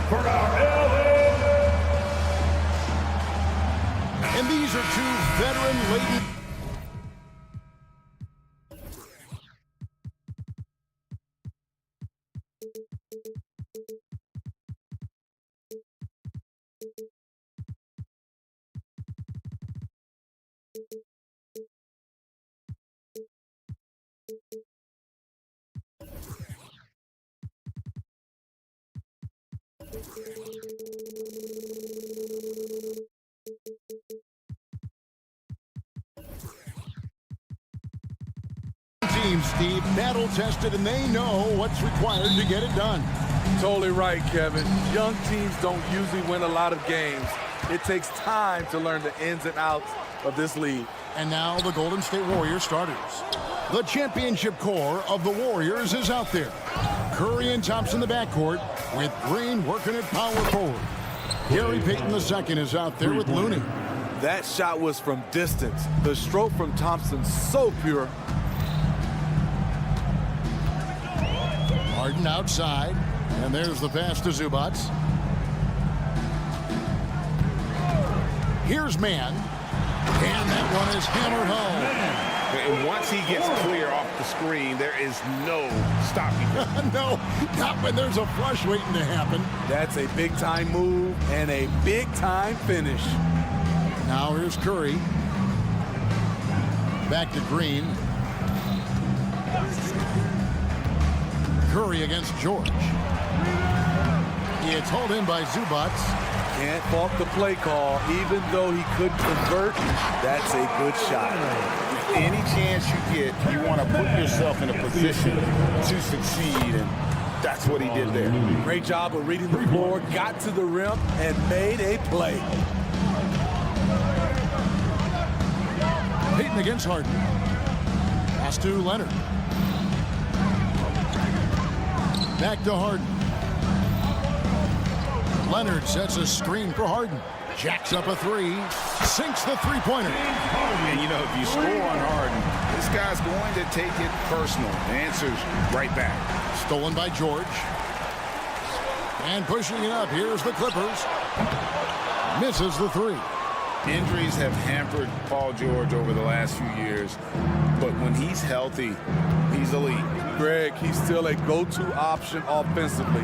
For our LA. And these are two veteran-laden. Team, Steve, battle-tested, and they know what's required to get it done. Totally right, Kevin. Young teams don't usually win a lot of games. It takes time to learn the ins and outs of this league. And now the Golden State Warriors starters. The championship core of the Warriors is out there. Curry and Thompson in the backcourt, with Green working at power forward. Gary Payton II is out there with Looney. That shot was from distance. The stroke from Thompson so pure. Harden outside, and there's the pass to Zubac. Here's Mann, and that one is hammered home. And once he gets clear off the screen, there is no stopping him. No, not when there's a flush waiting to happen. That's a big-time move and a big-time finish. Now here's Curry. Back to Green. Curry against George. It's hauled in by Zubac. Can't fault the play call, even though he couldn't convert. That's a good shot. Any chance you get, you want to put yourself in a position to succeed, and that's what he did there. Great job of reading the floor, got to the rim, and made a play. Payton against Harden. Pass to Leonard. Back to Harden. Leonard sets a screen for Harden. Jacks up a three. Sinks the three-pointer. And, you know, if you score on Harden, this guy's going to take it personal. The answer's right back. Stolen by George. And pushing it up. Here's the Clippers. Misses the three. Injuries have hampered Paul George over the last few years, but when he's healthy, he's elite. Greg, he's still a go-to option offensively,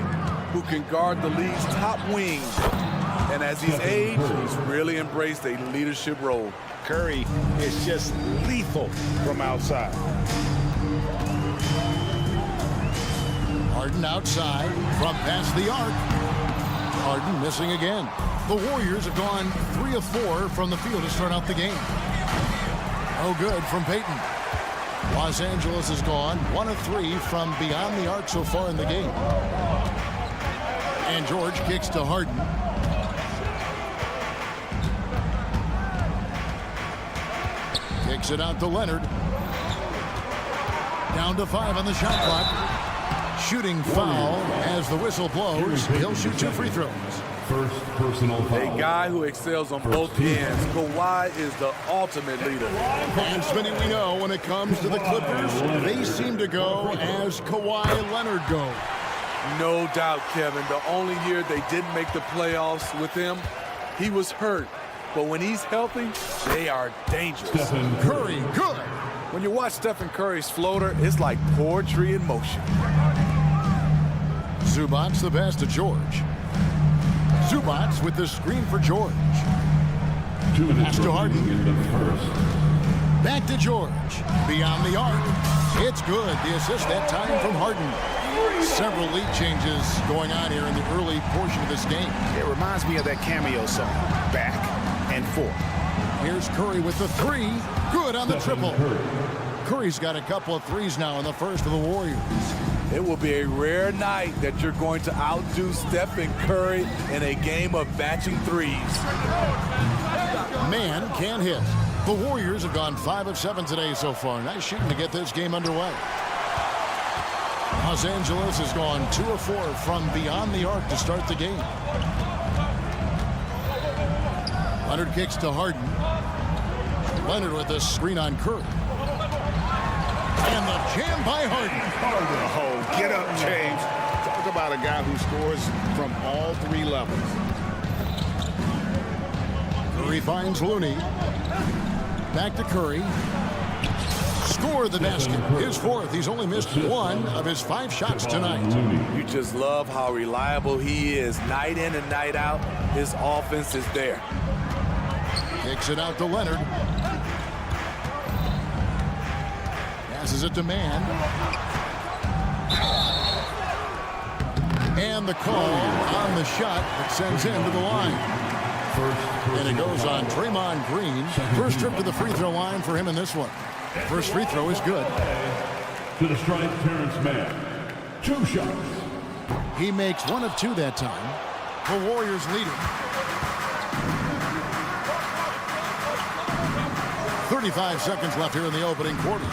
who can guard the league's top wings. And as he's aged, he's really embraced a leadership role. Curry is just lethal from outside. Harden outside from past the arc. Harden missing again. The Warriors have gone 3 of 4 from the field to start out the game. No good from Payton. Los Angeles has gone 1 of 3 from beyond the arc so far in the game. And George kicks to Harden. Kicks it out to Leonard. Down to 5 on the shot clock. Shooting foul as the whistle blows. He'll shoot 2 free throws. First personal foul. A guy who excels on both ends. Kawhi is the ultimate leader. And Smitty, we know when it comes to the Clippers, they seem to go as Kawhi Leonard goes. No doubt, Kevin. The only year they didn't make the playoffs with him, he was hurt. But when he's healthy, they are dangerous. Stephen Curry, good. When you watch Stephen Curry's floater, it's like poetry in motion. Zubac's the pass to George. Zubac's with the screen for George. 2 minutes Pass to Harden. in the first. Back to George. Beyond the arc. It's good. The assist that time from Harden. Several lead changes going on here in the early portion of this game. It reminds me of that cameo song, Back and Forth. Here's Curry with the 3. Good on the Stephen triple. Curry. Curry's got a couple of threes now in the first of the Warriors. It will be a rare night that you're going to outdo Stephen Curry in a game of matching threes. Man can't hit. The Warriors have gone 5 of 7 today so far. Nice shooting to get this game underway. Los Angeles has gone 2 of 4 from beyond the arc to start the game. Leonard kicks to Harden. Leonard with the screen on Curry. And the jam by Harden. Oh, get up, James. Talk about a guy who scores from all 3 levels. Curry finds Looney. Back to Curry. Score the basket. His 4th. He's only missed 1 of his 5 shots tonight. You just love how reliable he is night in and night out. His offense is there. Kicks it out to Leonard. Passes it to Mann. And the call on the shot that sends him to the line. And it goes on Draymond Green. First trip to the free throw line for him in this one. First free throw is good. To the strike, Terrence Mann. 2 shots. He makes 1 of 2 that time. The Warriors lead it. 35 seconds left here in the opening quarter.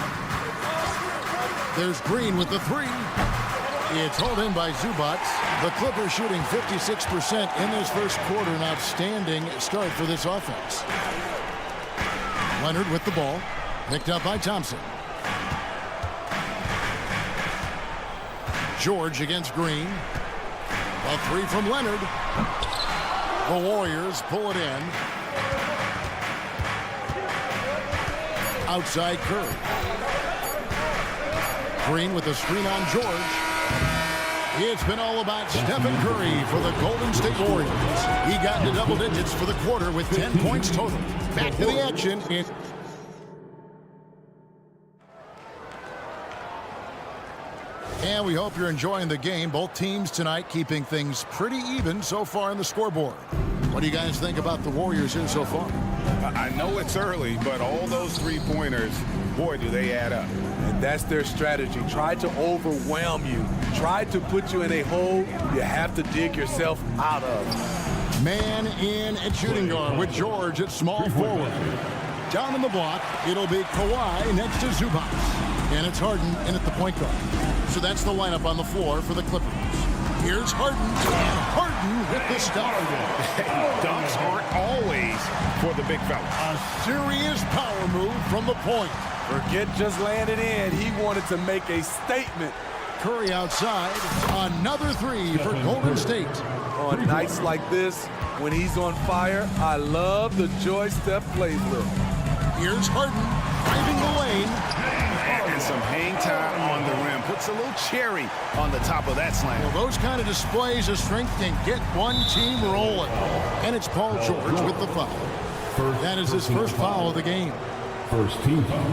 There's Green with the 3. It's hauled in by Zubac. The Clippers shooting 56% in this first quarter. An outstanding start for this offense. Leonard with the ball. Picked up by Thompson. George against Green. A 3 from Leonard. The Warriors pull it in. Outside Curry. Green with the screen on George. It's been all about Stephen Curry for the Golden State Warriors. He got into double digits for the quarter with 10 points total. Back to the action. And we hope you're enjoying the game. Both teams tonight keeping things pretty even so far on the scoreboard. What do you guys think about the Warriors here so far? I know it's early, but all those 3-pointers, boy, do they add up. And that's their strategy. Try to overwhelm you. Try to put you in a hole you have to dig yourself out of. Man in at shooting guard with George at small forward. Down in the block, it'll be Kawhi next to Zubac. And it's Harden in at the point guard. So that's the lineup on the floor for the Clippers. Here's Harden. And Harden with the stop. Dunks aren't always for the big fella. A serious power move from the point. Forget just laying it in. He wanted to make a statement. Curry outside. Another 3 for Golden State. On nights like this, when he's on fire, I love the joy Steph plays with. Here's Harden driving the lane. And some hang time on the rim. Puts a little cherry on the top of that slam. Well, those kind of displays of strength can get one team rolling. And it's Paul George with the foul. That is his first foul of the game. First team foul.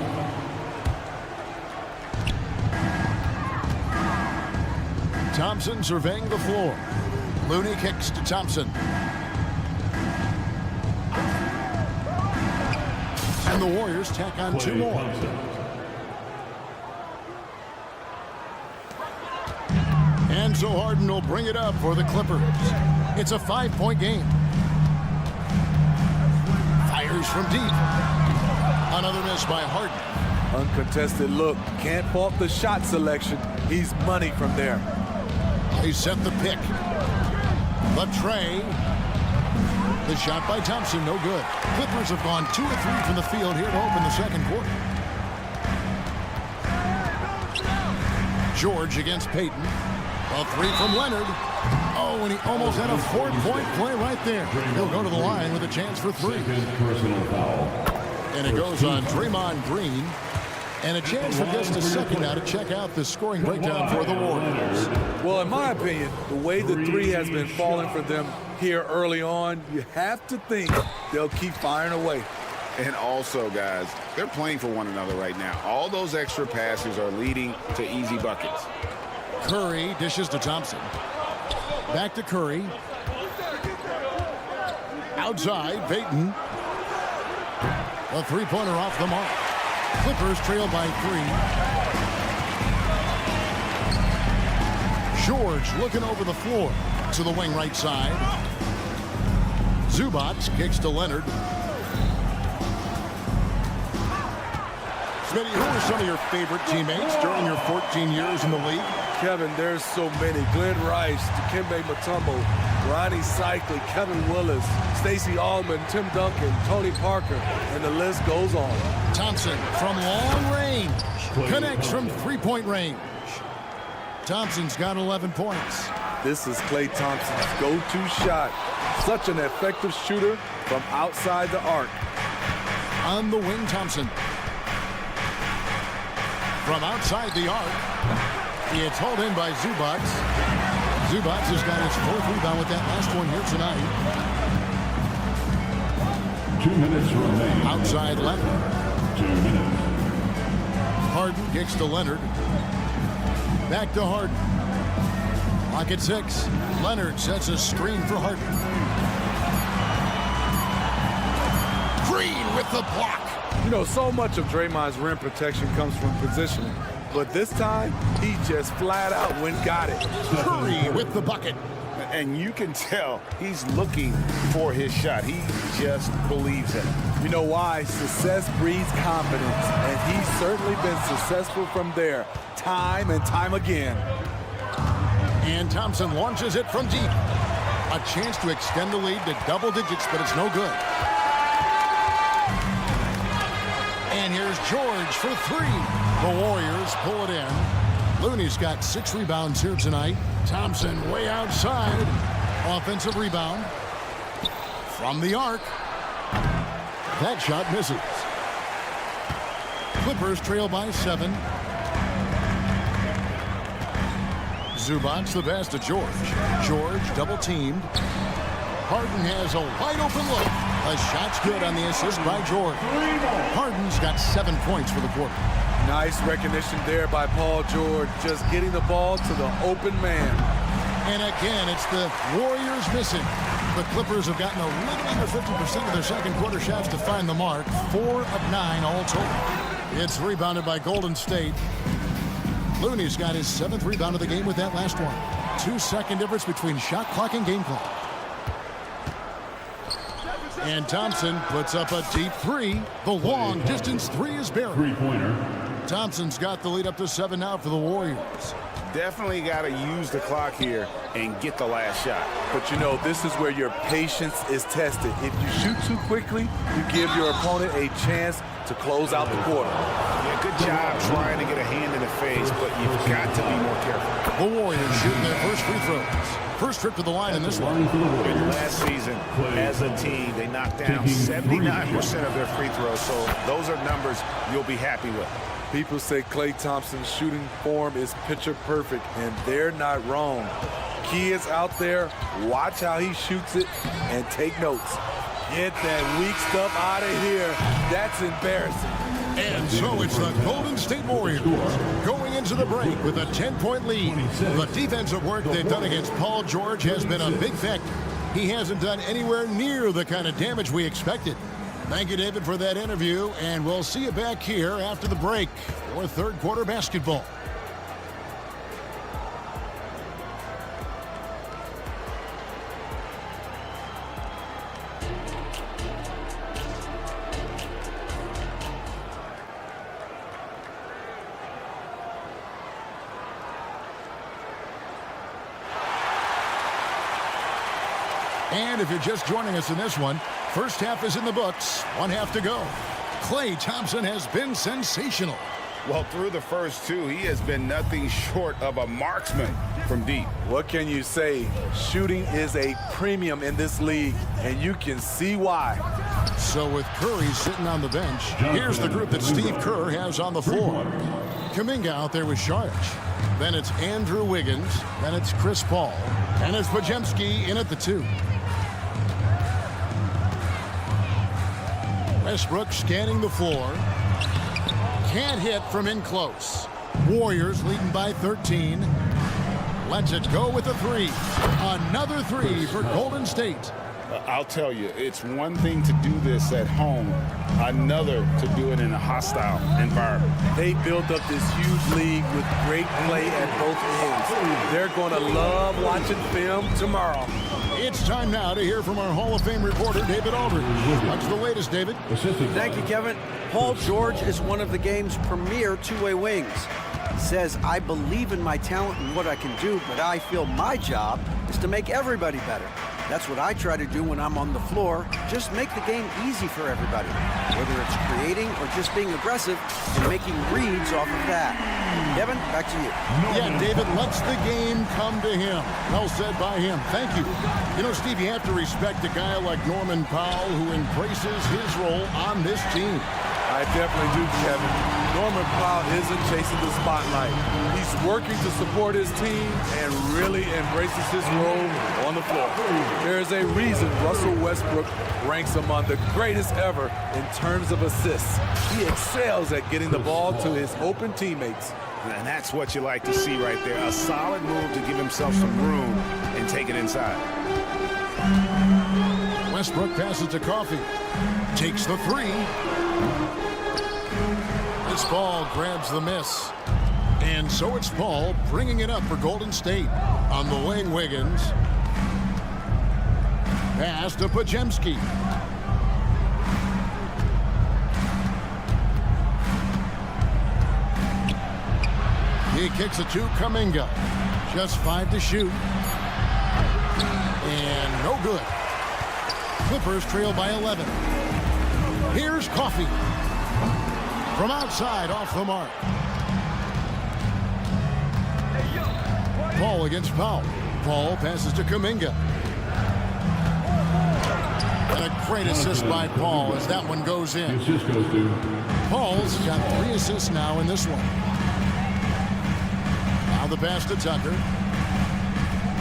Thompson surveying the floor. Looney kicks to Thompson. And the Warriors tack on 2 more. And so Harden will bring it up for the Clippers. It's a 5-point game. Fires from deep. Another miss by Harden. Uncontested look. Can't fault the shot selection. He's money from there. They set the pick. The tray. The shot by Thompson, no good. Clippers have gone 2 of 3 from the field here to open the second quarter. George against Payton. A 3 from Leonard. Oh, and he almost had a 4-point play right there. He'll go to the line with a chance for 3. Personal foul. And it goes on Draymond Green. And a chance for just a second now to check out the scoring breakdown for the Warriors. Well, in my opinion, the way the 3 has been falling for them here early on, you have to think they'll keep firing away. And also, guys, they're playing for one another right now. All those extra passes are leading to easy buckets. Curry dishes to Thompson. Back to Curry. Outside, Payton. A 3-pointer off the mark. Clippers trail by 3. George looking over the floor to the wing right side. Zubac kicks to Leonard. Smitty, who are some of your favorite teammates during your 14 years in the league? Kevin, there's so many. Glenn Rice, Dikembe Mutombo, Ronnie Cycli, Kevin Willis, Stacey Allman, Tim Duncan, Tony Parker, and the list goes on. Thompson from long range. Connects from 3-point range. Thompson's got 11 points. This is Klay Thompson's go-to shot. Such an effective shooter from outside the arc. On the wing, Thompson. From outside the arc. It's hauled in by Zubac. Zubac has got his 4th rebound with that last one here tonight. 2 minutes remaining. Outside Leonard. 2 minutes. Harden kicks to Leonard. Back to Harden. Lock at 6. Leonard sets a screen for Harden. Green with the block. You know, so much of Draymond's rim protection comes from positioning. But this time, he just flat out went got it. Curry with the bucket. And you can tell he's looking for his shot. He just believes in it. You know why? Success breeds confidence. And he's certainly been successful from there, time and time again. And Thompson launches it from deep. A chance to extend the lead to double digits, but it's no good. And here's George for 3. The Warriors pull it in. Looney's got 6 rebounds here tonight. Thompson way outside. Offensive rebound. From the arc. That shot misses. Clippers trail by 7. Zubac the pass to George. George double teamed. Harden has a wide open look. A shot's good on the assist by George. Harden's got 7 points for the quarter. Nice recognition there by Paul George, just getting the ball to the open man. And again, it's the Warriors missing. The Clippers have gotten a little under 50% of their second quarter shots to find the mark. 4 of 9 all total. It's rebounded by Golden State. Looney's got his 7th rebound of the game with that last one. 2-second difference between shot clock and game clock. And Thompson puts up a deep 3. The long distance 3 is buried. 3-pointer. Thompson's got the lead up to 7 now for the Warriors. Definitely got to use the clock here and get the last shot. But you know, this is where your patience is tested. If you shoot too quickly, you give your opponent a chance to close out the quarter. Yeah, good job trying to get a hand in the face, but you've got to be more careful. The Warriors shooting their first free throws. First trip to the line in this one. Last season, as a team, they knocked down 79% of their free throws, so those are numbers you'll be happy with. People say Klay Thompson's shooting form is picture perfect, and they're not wrong. Kids out there, watch how he shoots it and take notes. Get that weak stuff out of here. That's embarrassing. And so it's the Golden State Warriors going into the break with a 10-point lead. The defensive work they've done against Paul George has been a big factor. He hasn't done anywhere near the kind of damage we expected. Thank you, David, for that interview, and we'll see you back here after the break for third quarter basketball. And if you're just joining us in this one, first half is in the books. 1 half to go. Klay Thompson has been sensational. Well, through the first two, he has been nothing short of a marksman from deep. What can you say? Shooting is a premium in this league, and you can see why. So with Curry sitting on the bench, here's the group that Steve Kerr has on the floor. Kuminga out there with Saric. Then it's Andrew Wiggins. Then it's Chris Paul. And it's Podziemski in at the 2. Westbrook scanning the floor. Can't hit from in close. Warriors leading by 13. Lets it go with a 3. Another 3 for Golden State. I'll tell you, it's one thing to do this at home, another to do it in a hostile environment. They built up this huge league with great play at both ends. They're going to love watching film tomorrow. It's time now to hear from our Hall of Fame reporter, David Aldridge. What's the latest, David? Thank you, Kevin. Paul George is one of the game's premier two-way wings. He says, I believe in my talent and what I can do, but I feel my job is to make everybody better. That's what I try to do when I'm on the floor. Just make the game easy for everybody, whether it's creating or just being aggressive and making reads off of that. Kevin, back to you. Yeah, David lets the game come to him. Well said by him. Thank you. You know, Steve, you have to respect a guy like Norman Powell who embraces his role on this team. I definitely do, Kevin. Norman Powell isn't chasing the spotlight. He's working to support his team and really embraces his role on the floor. There's a reason Russell Westbrook ranks among the greatest ever in terms of assists. He excels at getting the ball to his open teammates. And that's what you like to see right there. A solid move to give himself some room and take it inside. Westbrook passes to Coffey. Takes the 3. This ball grabs the miss. And so it's Paul bringing it up for Golden State. On the wing, Wiggins. Pass to Podziemski. He kicks it to Kuminga. Just 5 to shoot. And no good. Clippers trail by 11. Here's Coffey. From outside, off the mark. Paul against Powell. Paul passes to Kuminga. And a great assist by Paul as that one goes in. Paul's got 3 assists now in this one. Now the pass to Tucker.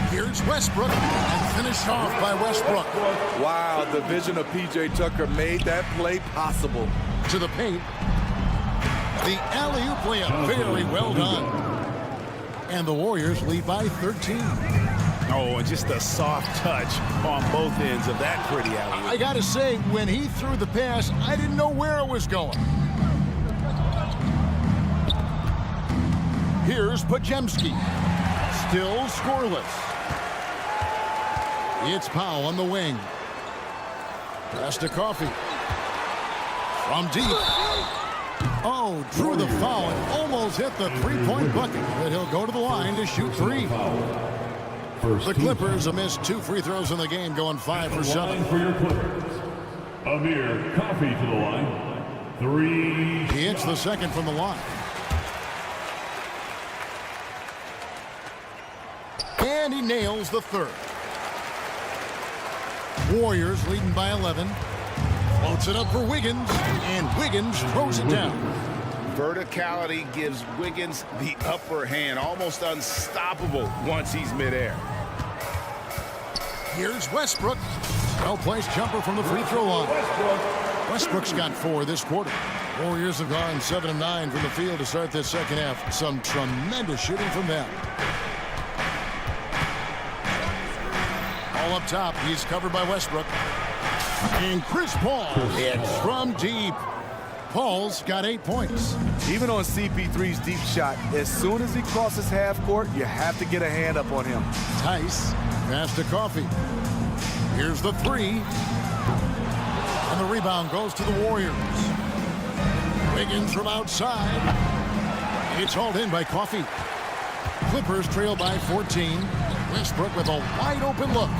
Here's Westbrook, and finished off by Westbrook. Wow, the vision of P.J. Tucker made that play possible. To the paint. The alley-oop layup, very well done. And the Warriors lead by 13. Oh, and just a soft touch on both ends of that pretty alley-oop. I gotta say, when he threw the pass, I didn't know where it was going. Here's Podziemski. Still scoreless. It's Powell on the wing. Pass to Coffey. From deep. Oh, drew the foul and almost hit the three-point bucket. But he'll go to the line to shoot 3. The Clippers have missed 2 free throws in the game, going 5 for 7. For your Clippers, Amir Coffey to the line. 3. He hits the second from the line. And he nails the 3rd. Warriors leading by 11. Floats it up for Wiggins, and Wiggins throws it down. Verticality gives Wiggins the upper hand, almost unstoppable once he's midair. Here's Westbrook. Well-placed jumper from the free throw line. Westbrook's got 4 this quarter. Warriors have gone 7 of 9 from the field to start this second half. Some tremendous shooting from them. All up top, he's covered by Westbrook. And Chris Paul hits from deep. Paul's got 8 points. Even on CP3's deep shot, as soon as he crosses half court, you have to get a hand up on him. Tice, pass to Coffey. Here's the 3. And the rebound goes to the Warriors. Wiggins from outside. It's hauled in by Coffey. Clippers trail by 14. Westbrook with a wide open look.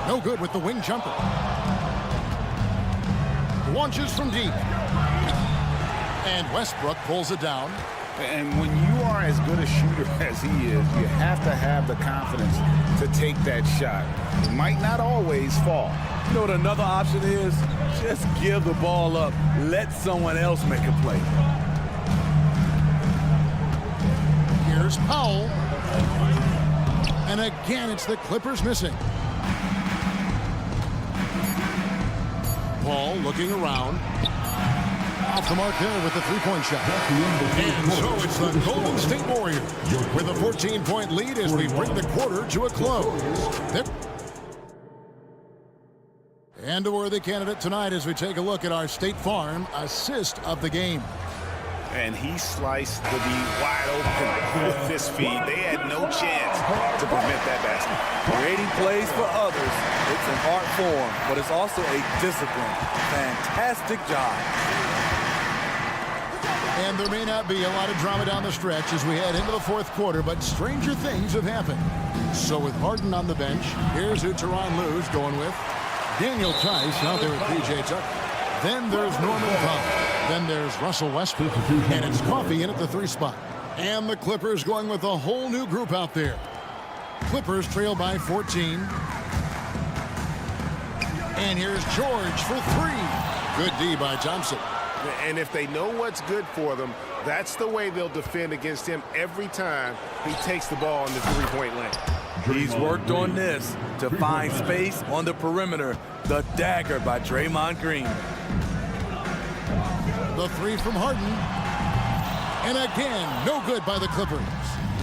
No good with the wing jumper. Launches from deep. And Westbrook pulls it down. And when you are as good a shooter as he is, you have to have the confidence to take that shot. It might not always fall. You know what another option is? Just give the ball up. Let someone else make a play. Here's Powell. And again, it's the Clippers missing. Paul looking around. Off the mark there with the three-point shot. And so it's the Golden State Warriors with a 14-point lead as we bring the quarter to a close. And a worthy candidate tonight as we take a look at our State Farm assist of the game. And he sliced the D wide open with this feed. They had no chance to prevent that basket. Creating plays for others, it's an art form, but it's also a discipline. Fantastic job. And there may not be a lot of drama down the stretch as we head into the fourth quarter, but stranger things have happened. So with Harden on the bench, here's who Tyronn Lue's going with. Daniel Tice out there with P.J. Tucker. Then there's Norman Powell. Then there's Russell Westbrook. And it's Coffey in at the 3 spot. And the Clippers going with a whole new group out there. Clippers trail by 14. And here's George for 3. Good D by Thompson. And if they know what's good for them, that's the way they'll defend against him every time he takes the ball in the three-point lane. He's worked on this to find space on the perimeter. The dagger by Draymond Green. The 3 from Harden. And again, no good by the Clippers.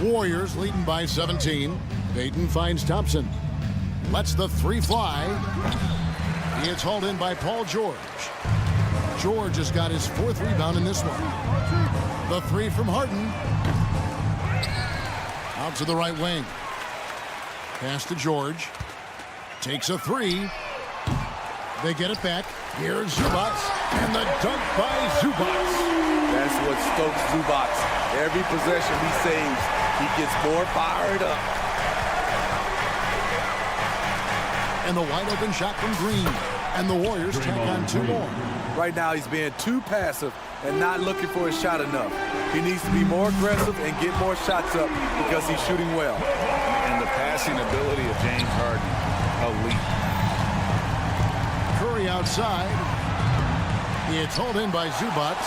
Warriors leading by 17. Payton finds Thompson. Lets the 3 fly. He is hauled in by Paul George. George has got his 4th rebound in this one. The 3 from Harden. Out to the right wing. Pass to George. Takes a 3. They get it back. Here's Zubac. And the dunk by Zubac. That's what stokes Zubac. Every possession he saves, he gets more fired up. And the wide open shot from Green. And the Warriors tack on 2 more. Right now he's being too passive and not looking for his shot enough. He needs to be more aggressive and get more shots up because he's shooting well. And the passing ability of James Harden, elite. Curry outside. It's hauled in by Zubac.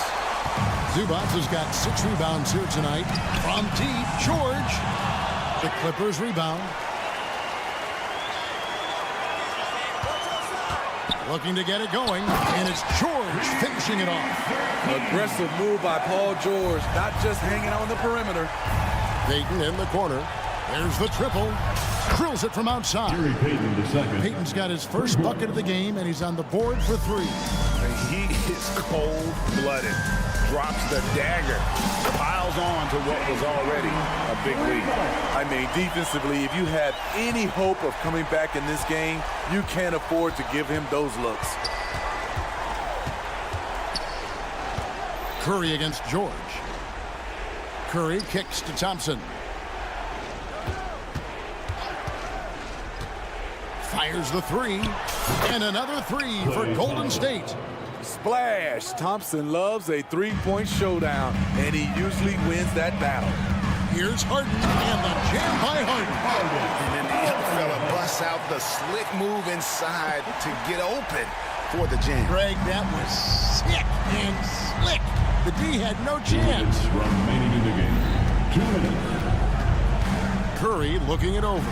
Zubac has got 6 rebounds here tonight. From deep, George. The Clippers rebound. Looking to get it going, and it's George finishing it off. Aggressive move by Paul George, not just hanging on the perimeter. Payton in the corner. There's the triple. Drills it from outside. Payton's got his first bucket of the game, and he's on the board for 3. He is cold-blooded. Drops the dagger. Piles on to what was already a big lead. I mean, defensively, if you have any hope of coming back in this game, you can't afford to give him those looks. Curry against George. Curry kicks to Thompson. Fires the 3. And another 3 for Golden State. Splash! Thompson loves a 3-point showdown, and he usually wins that battle. Here's Harden, and the jam by Harden. And then the other fella busts out the slick move inside to get open for the jam. Greg, that was sick and slick. The D had no chance. Remaining in the game. 2 minutes. Curry looking it over.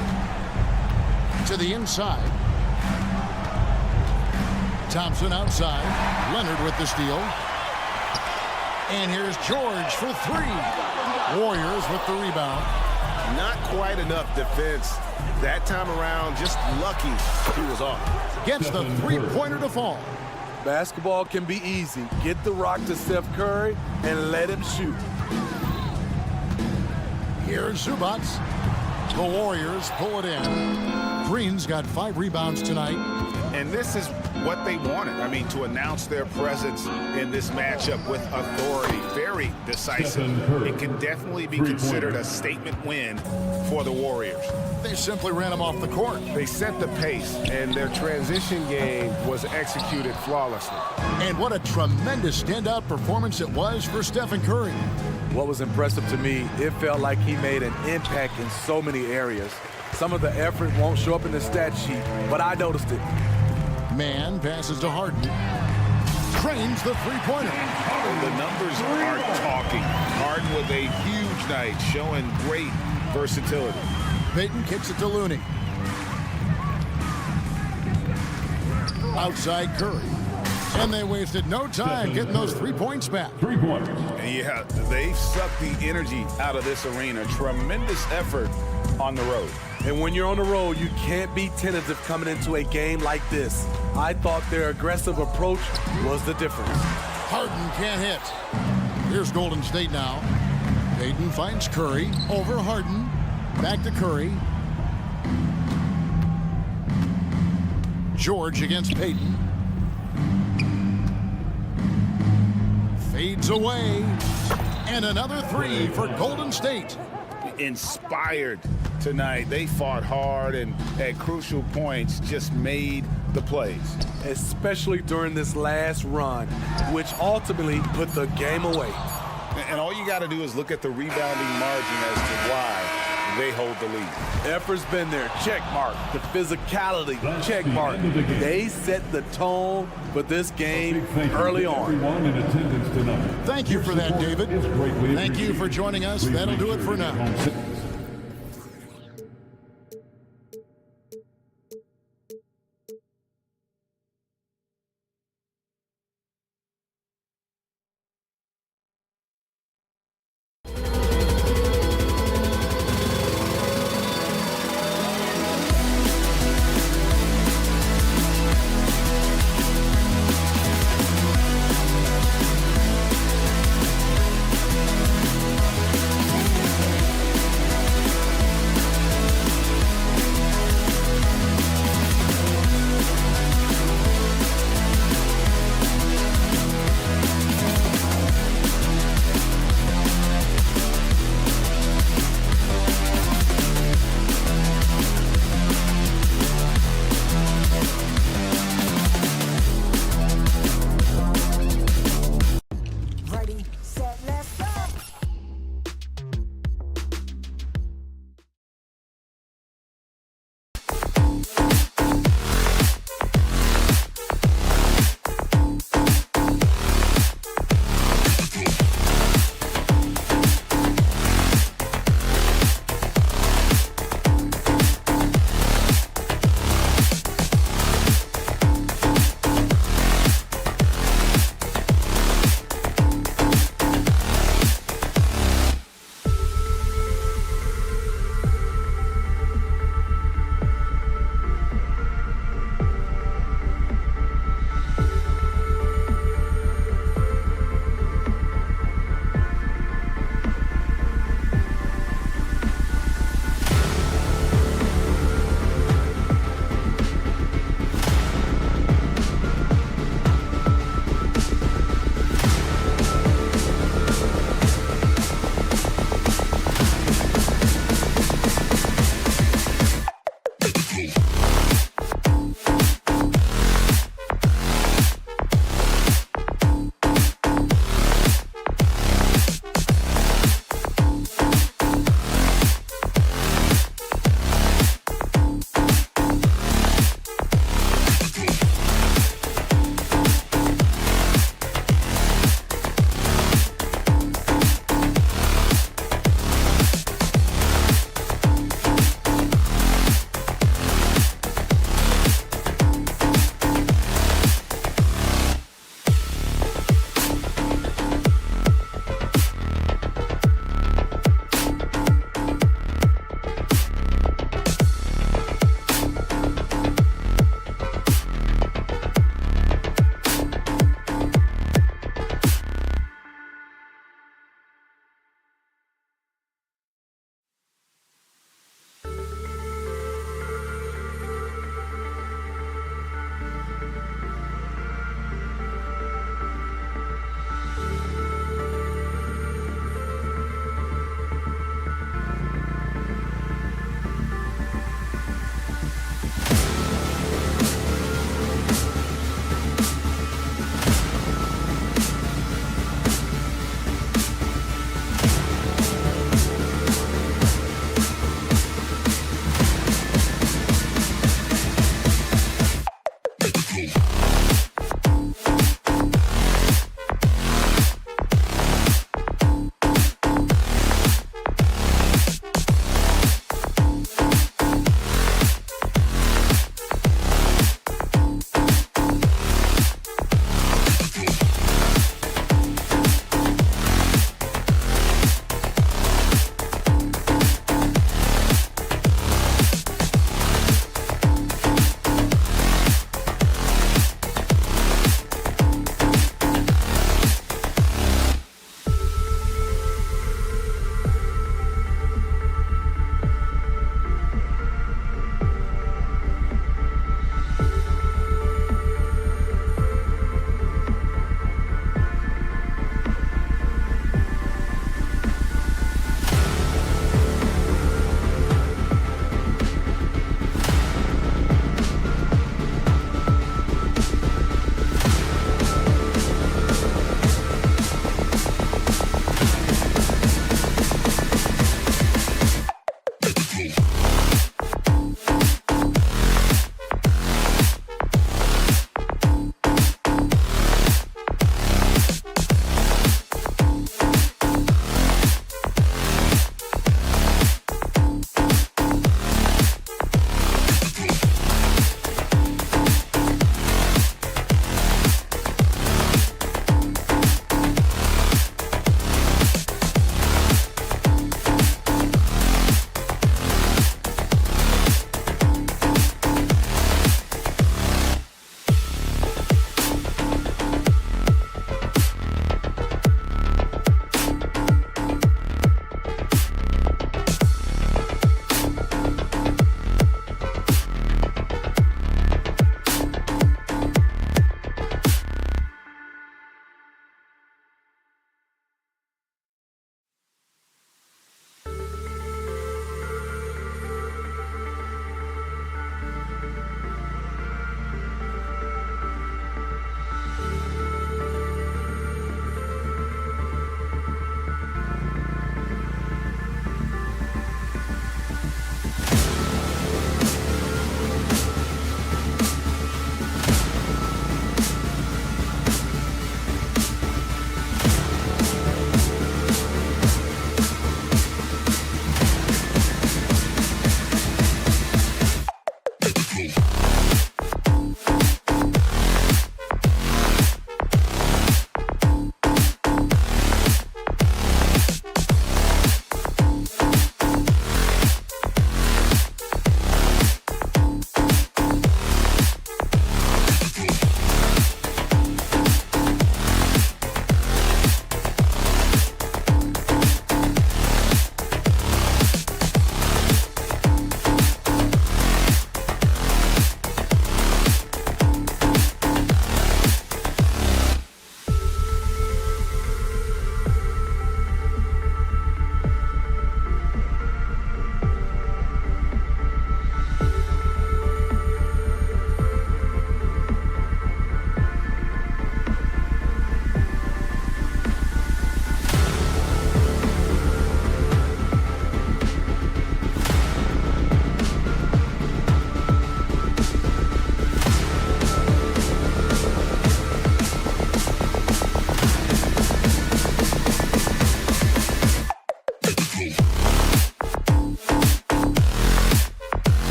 To the inside. Thompson outside. Leonard with the steal. And here's George for 3. Warriors with the rebound. Not quite enough defense. That time around, just lucky he was off. Gets the 3-pointer to fall. Basketball can be easy. Get the rock to Steph Curry and let him shoot. Here's Zubac. The Warriors pull it in. Green's got 5 rebounds tonight. And this is what they wanted. I mean, to announce their presence in this matchup with authority, very decisive. It can definitely be considered a statement win for the Warriors. They simply ran him off the court. They set the pace, and their transition game was executed flawlessly. And what a tremendous standout performance it was for Stephen Curry. What was impressive to me, it felt like he made an impact in so many areas. Some of the effort won't show up in the stat sheet, but I noticed it. Man passes to Harden. Trains the three-pointer. The numbers are talking. Harden with a huge night, showing great versatility. Payton kicks it to Looney. Outside Curry. And they wasted no time getting those 3 points back. 3 points. Yeah, they've sucked the energy out of this arena. Tremendous effort on the road. And when you're on the road, you can't be tentative coming into a game like this. I thought their aggressive approach was the difference. Harden can't hit. Here's Golden State now. Payton finds Curry over Harden. Back to Curry. George against Payton. Fades away. And another three for Golden State. Inspired tonight. They fought hard and at crucial points just made the plays. Especially during this last run, which ultimately put the game away. And all you got to do is look at the rebounding margin as to why they hold the lead. Effort's been there, check mark. The physicality, check mark. They set the tone for this game early on. Thank you for that, David. Thank you for joining us. That'll do it for now.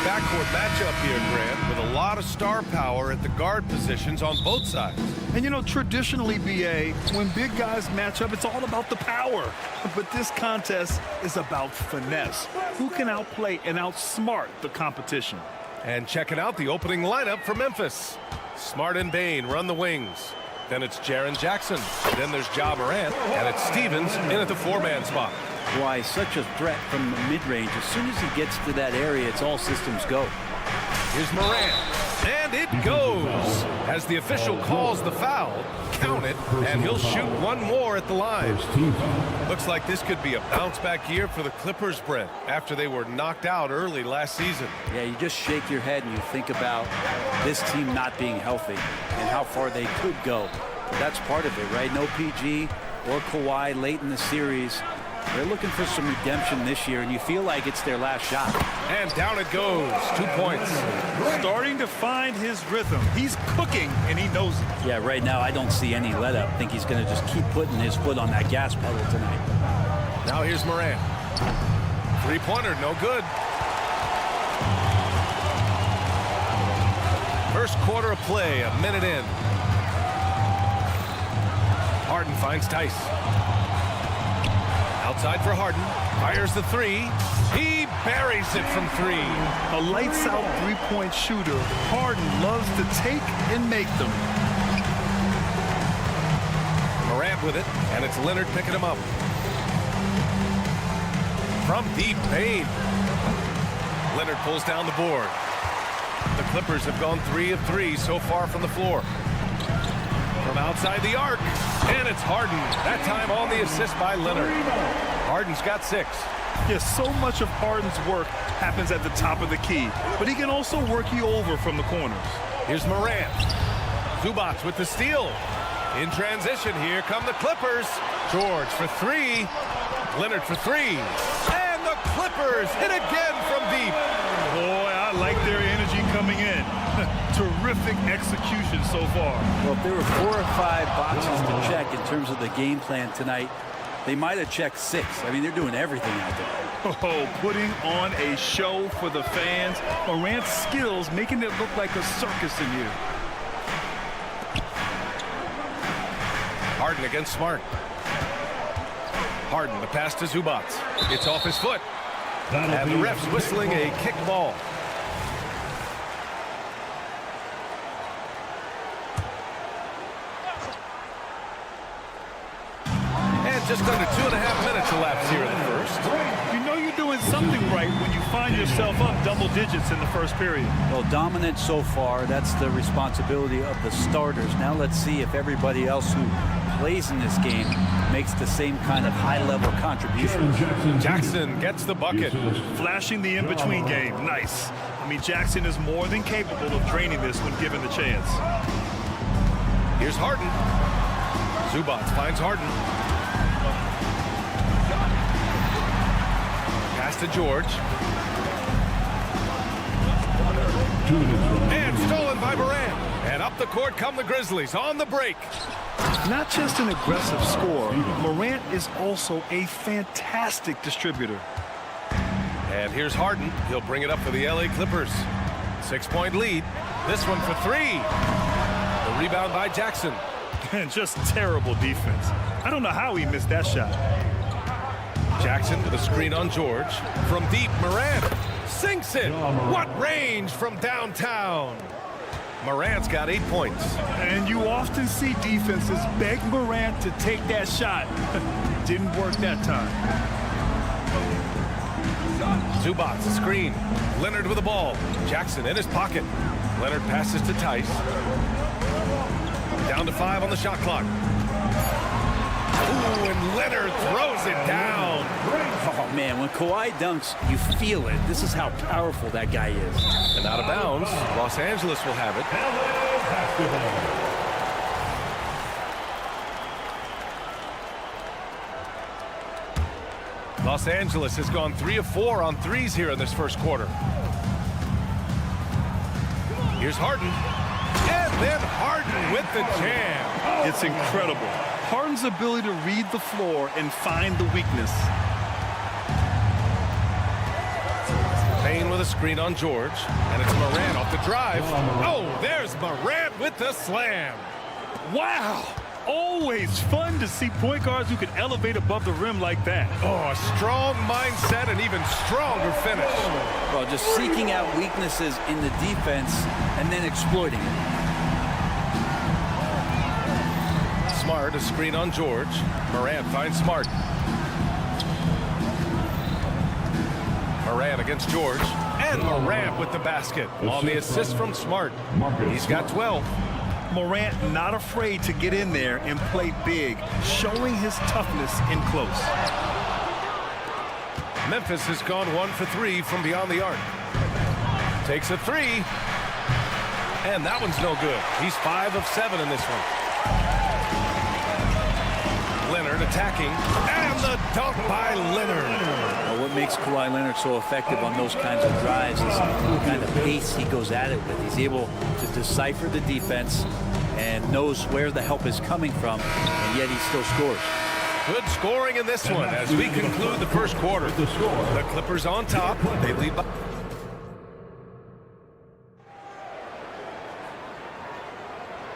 backcourt matchup here, Grant, with a lot of star power at the guard positions on both sides. And you know, traditionally, BA, when big guys match up, it's all about the power. But this contest is about finesse. Who can outplay and outsmart the competition? And checking out the opening lineup for Memphis. Smart and Bain run the wings. Then it's Jaren Jackson. Then there's Ja Morant. And it's Stevens in at the 4-man spot. Why, such a threat from the mid-range. As soon as he gets to that area, it's all systems go. Here's Morant. And it goes. As the official calls the foul, count it, and he'll shoot one more at the line. Looks like this could be a bounce-back year for the Clippers, Brent, after they were knocked out early last season. Yeah, you just shake your head and you think about this team not being healthy and how far they could go. But that's part of it, right? No PG or Kawhi late in the series. They're looking for some redemption this year, and you feel like it's their last shot. And down it goes. 2 points. Starting to find his rhythm. He's cooking, and he knows it. Yeah, right now I don't see any let-up. I think he's going to just keep putting his foot on that gas pedal tonight. Now here's Morant. Three-pointer, no good. First quarter of play, a minute in. Harden finds Tice. Outside for Harden. Fires the three. He buries it from three. A lights-out three-point shooter. Harden loves to take and make them. Morant with it, and it's Leonard picking him up. From deep, Bain. Leonard pulls down the board. The Clippers have gone 3 of 3 so far from the floor. From outside the arc, and it's Harden. That time on the assist by Leonard. Harden's got 6. Yes, so much of Harden's work happens at the top of the key, but he can also work you over from the corners. Here's Morant. Zubac with the steal. In transition, here come the Clippers. George for 3. Leonard for 3. And the Clippers hit again from deep. Boy, I like their energy coming in. Terrific execution so far. Well, if there were 4 or 5 boxes to check in terms of the game plan tonight, they might have checked 6. I mean, they're doing everything out there. Oh, putting on a show for the fans. Morant's skills making it look like a circus in here. Harden against Smart. Harden, the pass to Zubac. It's off his foot. And the ref's whistling a kick ball. And just under 2.5 minutes elapsed here in the first. You know you're doing something right when you find yourself up double digits in the first period. Well, dominant so far. That's the responsibility of the starters. Now let's see if everybody else who plays in this game makes the same kind of high-level contribution. Jackson gets the bucket. Flashing the in-between game. Nice. I mean, Jackson is more than capable of draining this when given the chance. Here's Harden. Zubac finds Harden. Pass to George. And stolen by Morant. And up the court come the Grizzlies on the break. Not just an aggressive scorer, Morant is also a fantastic distributor. And here's Harden. He'll bring it up for the LA Clippers. 6-point lead. This one for 3. The rebound by Jackson. And just terrible defense. I don't know how he missed that shot. Jackson with a screen on George. From deep, Morant sinks it. What range from downtown. Morant's got 8 points. And you often see defenses beg Morant to take that shot. Didn't work that time. Zubac, a screen. Leonard with the ball. Jackson in his pocket. Leonard passes to Tice. Down to 5 on the shot clock. Ooh, and Leonard throws it down. Oh, man, when Kawhi dunks, you feel it. This is how powerful that guy is. And out of bounds, Los Angeles will have it. Los Angeles has gone 3 of 4 on threes here in this first quarter. Here's Harden. And then Harden with the jam. It's incredible. Harden's ability to read the floor and find the weakness. Payne with a screen on George. And it's Morant off the drive. Oh, there's Morant with the slam. Wow. Always fun to see point guards who can elevate above the rim like that. Oh, a strong mindset and even stronger finish. Well, just seeking out weaknesses in the defense and then exploiting it. Smart, a screen on George. Morant finds Smart. Morant against George. And Morant with the basket on the assist from Smart. He's got 12. Morant not afraid to get in there and play big, showing his toughness in close. Memphis has gone 1 for 3 from beyond the arc. Takes a 3. And that one's no good. He's 5 of 7 in this one. Leonard attacking. And the dunk by Leonard. Well, what makes Kawhi Leonard so effective on those kinds of drives is the kind of pace he goes at it with. He's able to decipher the defense and knows where the help is coming from, and yet he still scores. Good scoring in this one as we conclude the first quarter. The Clippers on top. They lead by.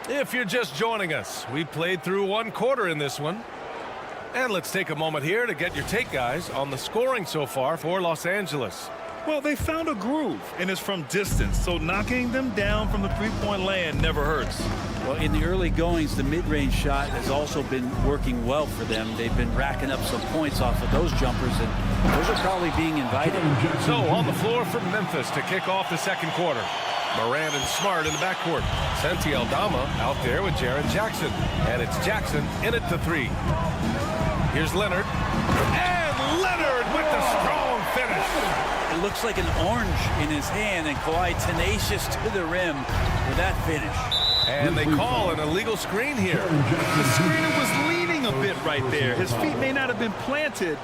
If you're just joining us, we played through 1 quarter in this one. And let's take a moment here to get your take, guys, on the scoring so far for Los Angeles. Well, they found a groove, and it's from distance, so knocking them down from the three-point land never hurts. Well, in the early goings, the mid-range shot has also been working well for them. They've been racking up some points off of those jumpers, and those are probably being invited. So on the floor for Memphis to kick off the second quarter. Morant and Smart in the backcourt. Santi Aldama out there with Jaren Jackson. And it's Jackson in at the 3. Here's Leonard. And Leonard with the strong finish. It looks like an orange in his hand, and Kawhi tenacious to the rim with that finish. And they call an illegal screen here. The screener was leaning a bit right there. His feet may not have been planted.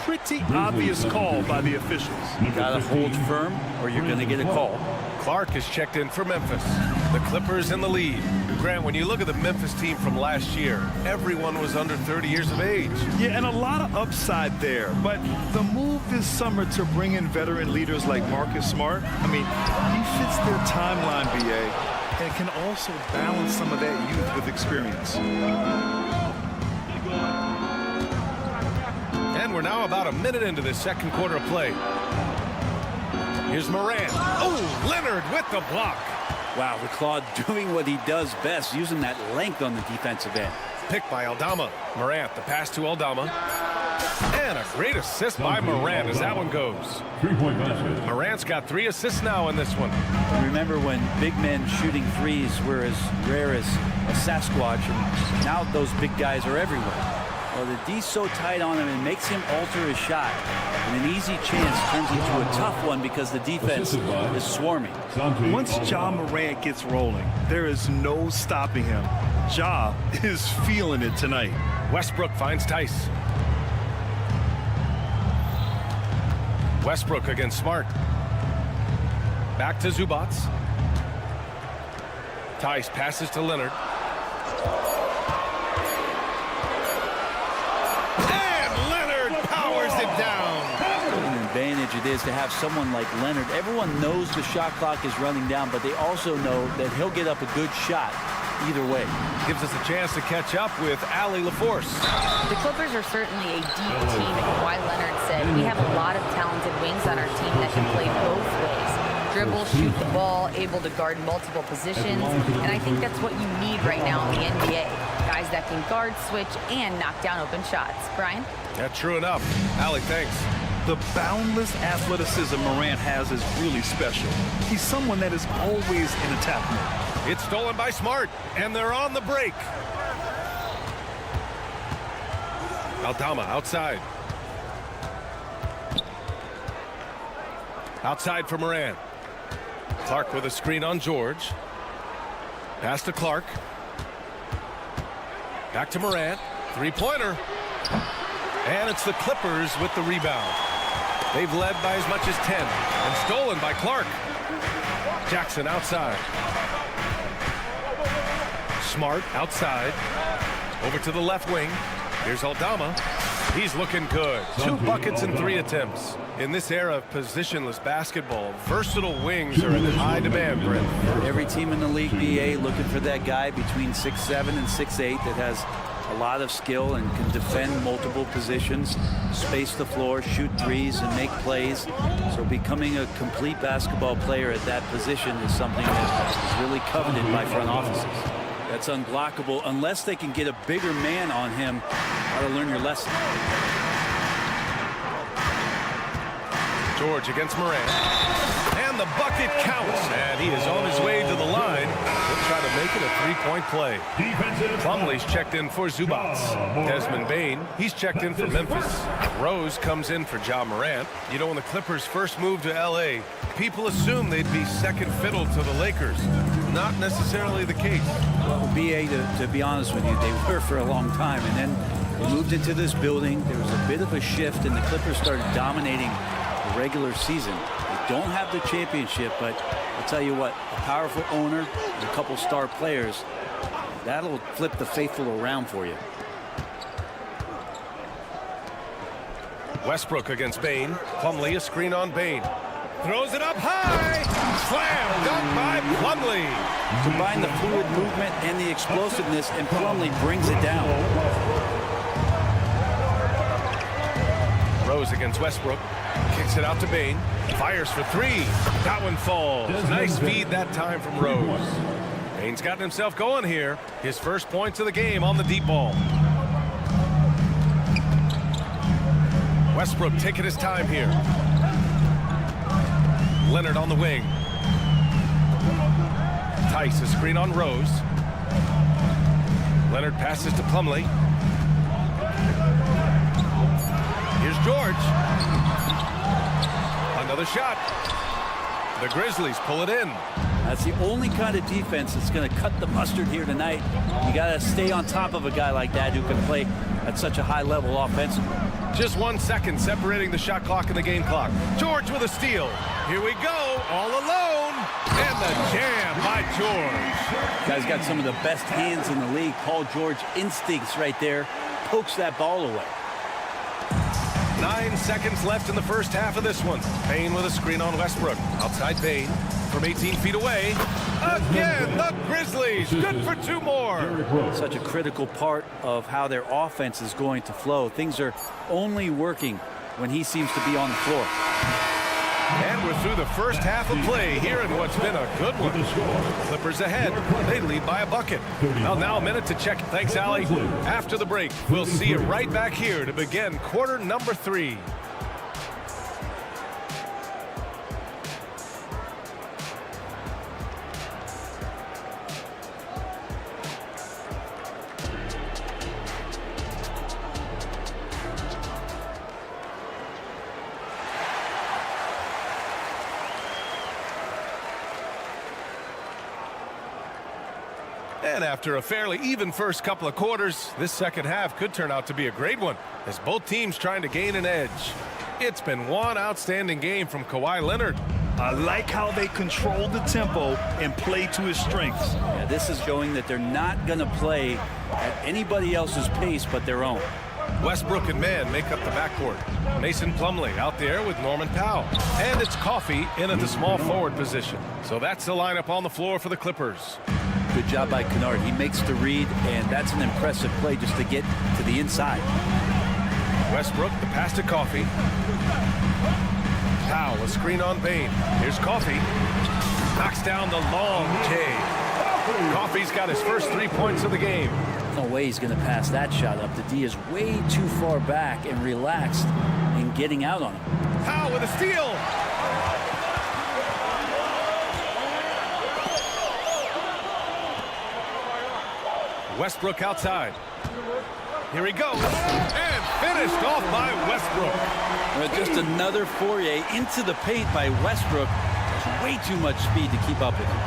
Pretty obvious call by the officials. You gotta hold firm or you're gonna get a call. Clark is checked in for Memphis. The Clippers in the lead. Grant, when you look at the Memphis team from last year, everyone was under 30 years of age. Yeah, and a lot of upside there. But the move this summer to bring in veteran leaders like Marcus Smart, I mean, he fits their timeline, BA, and can also balance some of that youth with experience. And we're now about a minute into this second quarter of play. Here's Morant. Oh, Leonard with the block. Wow, the Claude doing what he does best, using that length on the defensive end. Picked by Aldama. Morant, the pass to Aldama. And a great assist by Morant as that one goes. 3-point basket. Morant's got 3 assists now in this one. Remember when big men shooting threes were as rare as a Sasquatch, and now those big guys are everywhere. Well, the D's so tight on him, it makes him alter his shot. And an easy chance turns into a tough one because the defense is swarming. Once Ja Morant gets rolling, there is no stopping him. Ja is feeling it tonight. Westbrook finds Tice. Westbrook against Smart. Back to Zubac. Tice passes to Leonard. And Leonard powers it down. What an advantage it is to have someone like Leonard. Everyone knows the shot clock is running down, but they also know that he'll get up a good shot either way. Gives us a chance to catch up with Allie LaForce. The Clippers are certainly a deep team, and Kawhi Leonard said, we have a lot of talented wings on our team that can play both ways. Dribble, shoot the ball, able to guard multiple positions, and I think that's what you need right now in the NBA. Guys that can guard, switch, and knock down open shots. Brian? Yeah, true enough. Allie, thanks. The boundless athleticism Morant has is really special. He's someone that is always in attack mode. It's stolen by Smart, and they're on the break. Aldama outside. Outside for Morant. Clark with a screen on George. Pass to Clark. Back to Morant. Three-pointer. And it's the Clippers with the rebound. They've led by as much as 10 and stolen by Clark. Jackson outside. Smart outside. Over to the left wing. Here's Aldama. He's looking good. 2 buckets in 3 attempts. In this era of positionless basketball, versatile wings are in high demand, Brent. Every team in the league, BA, looking for that guy between 6'7" and 6'8" that has a lot of skill and can defend multiple positions, space the floor, shoot threes, and make plays. So becoming a complete basketball player at that position is something that is really coveted by front offices. That's unblockable unless they can get a bigger man on him. How to learn your lesson. George against Morant. And the bucket counts. And he is on his way to the line. He'll try to make it a 3-point play. Plumlee's checked in for Zubats. Desmond Bane, he's checked in for Memphis. Rose comes in for Ja Morant. You know, when the Clippers first moved to LA, people assumed they'd be second fiddle to the Lakers. Not necessarily the case. Well, BA, to be honest with you, they were for a long time. And then they moved into this building. There was a bit of a shift, and the Clippers started dominating the regular season. They don't have the championship, but I'll tell you what, a powerful owner and a couple star players, that'll flip the faithful around for you. Westbrook against Bane. Plumlee, a screen on Bane. Throws it up high. Slam dunk by Plumlee. Combine the fluid movement and the explosiveness, and Plumlee brings it down. Rose against Westbrook. Kicks it out to Bane. Fires for 3. That one falls. Nice feed that time from Rose. Bane's gotten himself going here. His first points of the game on the deep ball. Westbrook taking his time here. Leonard on the wing. Tice, a screen on Rose. Leonard passes to Plumlee. Here's George. Another shot. The Grizzlies pull it in. That's the only kind of defense that's going to cut the mustard here tonight. You got to stay on top of a guy like that who can play at such a high level offensively. Just 1 second separating the shot clock and the game clock. George with a steal. Here we go, all alone. And the jam by George. Guy's got some of the best hands in the league. Paul George instincts right there. Pokes that ball away. 9 seconds left in the first half of this one. Bane with a screen on Westbrook. Outside Bane from 18 feet away. Again, the Grizzlies. Good for 2 more. Such a critical part of how their offense is going to flow. Things are only working when he seems to be on the floor. And we're through the first half of play here in what's been a good one. Clippers ahead. They lead by a bucket. Well, now a minute to check. Thanks, Allie. After the break, we'll see you right back here to begin quarter number 3. And after a fairly even first couple of quarters, this second half could turn out to be a great one as both teams trying to gain an edge. It's been one outstanding game from Kawhi Leonard. I like how they control the tempo and play to his strengths. Yeah, this is showing that they're not going to play at anybody else's pace but their own. Westbrook and Mann make up the backcourt. Mason Plumlee out there with Norman Powell. And it's Coffey in at the small forward position. So that's the lineup on the floor for the Clippers. Good job by Kennard. He makes the read, and that's an impressive play just to get to the inside. Westbrook, the pass to Coffey. Powell, a screen on Bane. Here's Coffey. Knocks down the long J. Coffey's got his first 3 points of the game. No way he's going to pass that shot up. The D is way too far back and relaxed in getting out on him. Powell with a steal. Westbrook outside. Here he goes. And finished off by Westbrook. Just another foray into the paint by Westbrook. There's way too much speed to keep up with him.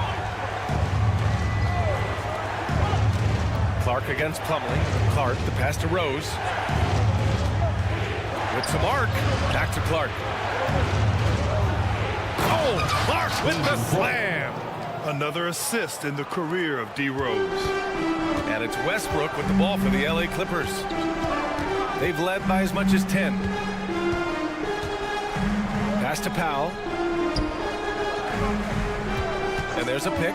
Clark against Plumlee. Clark, the pass to Rose. With some arc. Back to Clark. Oh, Clark with the slam. Another assist in the career of D. Rose. And it's Westbrook with the ball for the LA Clippers. They've led by as much as 10. Pass to Powell. And there's a pick.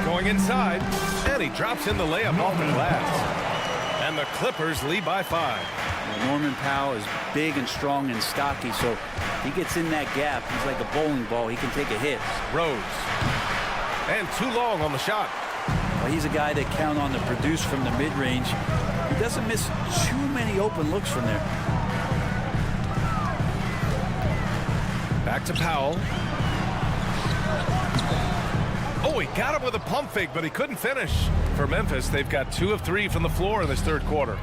Going inside. And he drops in the layup off the glass. And the Clippers lead by 5. Norman Powell is big and strong and stocky, so he gets in that gap. He's like a bowling ball. He can take a hit. Rose. And too long on the shot. Well, he's a guy that count on to produce from the mid-range. He doesn't miss too many open looks from there. Back to Powell. Oh, he got him with a pump fake, but he couldn't finish. For Memphis, they've got 2 of 3 from the floor in this third quarter.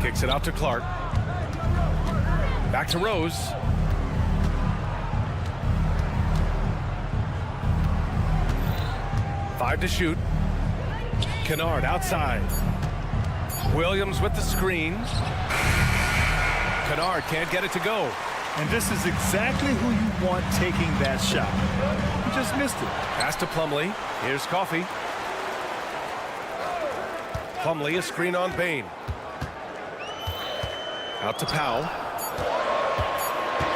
Kicks it out to Clark. Back to Rose. Five to shoot. Kennard outside. Williams with the screen. Kennard can't get it to go. And this is exactly who you want taking that shot. You just missed it. Pass to Plumlee. Here's Coffey. Plumlee, a screen on Bain. Out to Powell.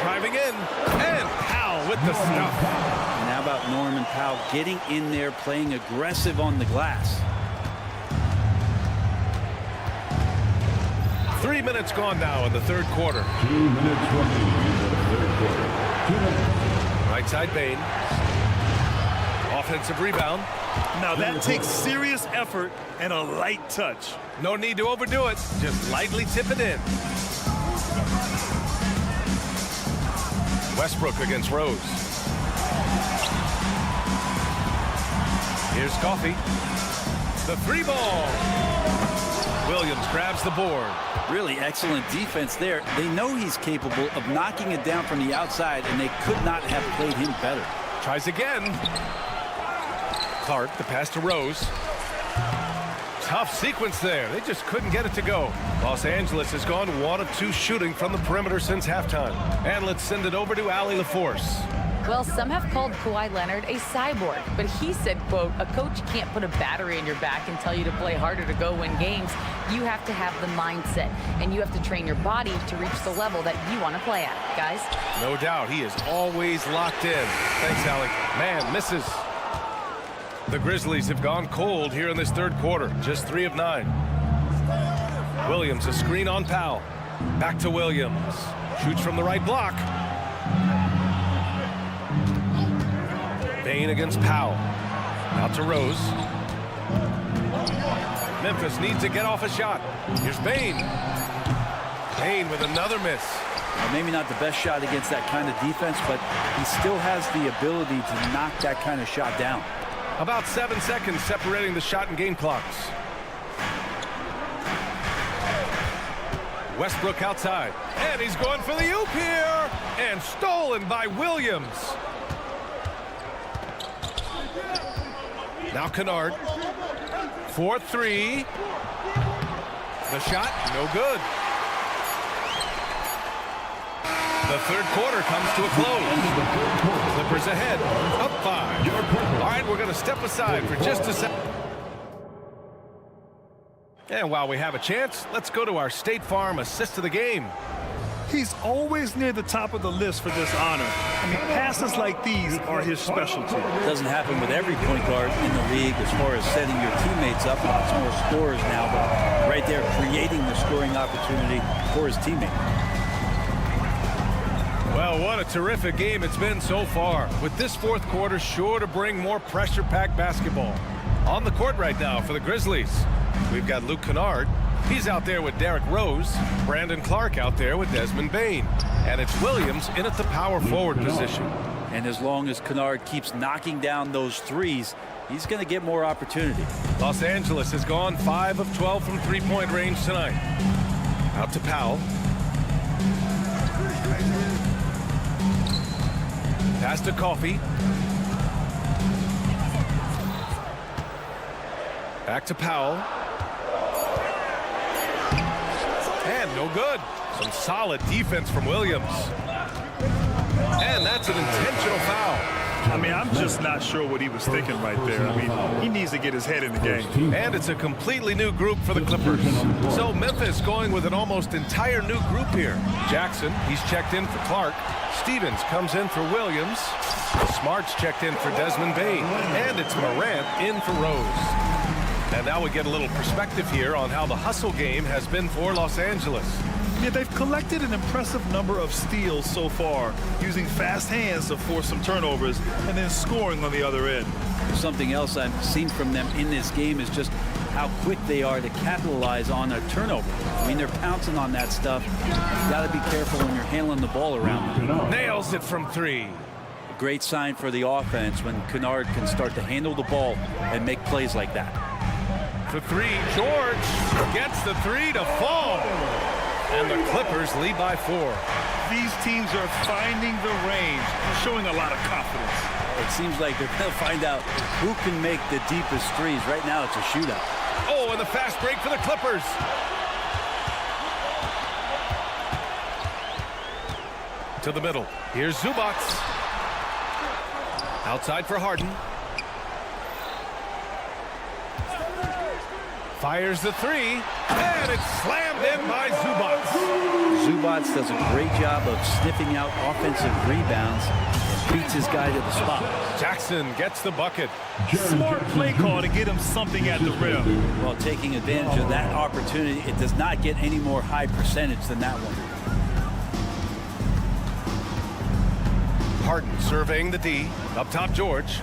Driving in. And Powell with the stuff. And how about Norman Powell getting in there, playing aggressive on the glass. 3 minutes gone now in the third quarter. 2 minutes remaining in the third quarter. 2 minutes. Right side Bain. Offensive rebound. Now that takes serious effort and a light touch. No need to overdo it. Just lightly tip it in. Westbrook against Rose. Here's Coffey. The 3 ball. Williams grabs the board. Really excellent defense there. They know he's capable of knocking it down from the outside, and they could not have played him better. Tries again. Clark, the pass to Rose. Tough sequence there. They just couldn't get it to go. Los Angeles has gone 1 of 2 shooting from the perimeter since halftime. And let's send it over to Allie LaForce. Well, some have called Kawhi Leonard a cyborg, but he said, quote, a coach can't put a battery in your back and tell you to play harder to go win games. You have to have the mindset, and you have to train your body to reach the level that you want to play at, guys. No doubt, he is always locked in. Thanks, Allie. Man, misses. The Grizzlies have gone cold here in this third quarter, just 3 of 9. Williams, a screen on Powell. Back to Williams. Shoots from the right block. Bain against Powell. Out to Rose. Memphis needs to get off a shot. Here's Bain. Bain with another miss. Maybe not the best shot against that kind of defense, but he still has the ability to knock that kind of shot down. About 7 seconds separating the shot and game clocks. Westbrook outside. And he's going for the oop here. And stolen by Williams. Now Kennard. 4-3. The shot, no good. The third quarter comes to a close. Clippers ahead, up 5. All right, we're going to step aside for just a second. And while we have a chance, let's go to our State Farm assist of the game. He's always near the top of the list for this honor. I mean, passes like these are his specialty. It doesn't happen with every point guard in the league as far as setting your teammates up. Lots more scorers now, but right there creating the scoring opportunity for his teammate. Well, what a terrific game it's been so far. With this fourth quarter sure to bring more pressure-packed basketball. On the court right now for the Grizzlies, we've got Luke Kennard. He's out there with Derrick Rose. Brandon Clark out there with Desmond Bain. And it's Williams in at the power forward position. And as long as Kennard keeps knocking down those threes, he's going to get more opportunity. Los Angeles has gone 5 of 12 from three-point range tonight. Out to Powell. Pass to Coffey. Back to Powell. And no good. Some solid defense from Williams. And that's an intentional foul. I mean, I'm just not sure what he was thinking right there. I mean, he needs to get his head in the game. And it's a completely new group for the Clippers. So Memphis going with an almost entire new group here. Jackson, he's checked in for Clark. Stevens comes in for Williams. Smart's checked in for Desmond Bain. And it's Morant in for Rose. And now we get a little perspective here on how the hustle game has been for Los Angeles. Yeah, they've collected an impressive number of steals so far, using fast hands to force some turnovers and then scoring on the other end. Something else I've seen from them in this game is just how quick they are to capitalize on a turnover. I mean, they're pouncing on that stuff. You got to be careful when you're handling the ball around them. Nails it from three. A great sign for the offense when Kennard can start to handle the ball and make plays like that. For three, George gets the three to fall. And the Clippers lead by 4. These teams are finding the range, showing a lot of confidence. It seems like they're going to find out who can make the deepest threes. Right now, it's a shootout. Oh, and the fast break for the Clippers. To the middle. Here's Zubac. Outside for Harden. Fires the three, and it's slammed in by Zubac. Zubac does a great job of sniffing out offensive rebounds and beats his guy to the spot. Jackson gets the bucket. Smart play call to get him something at the rim. Well, taking advantage of that opportunity, it does not get any more high percentage than that one. Harden surveying the D. Up top, George.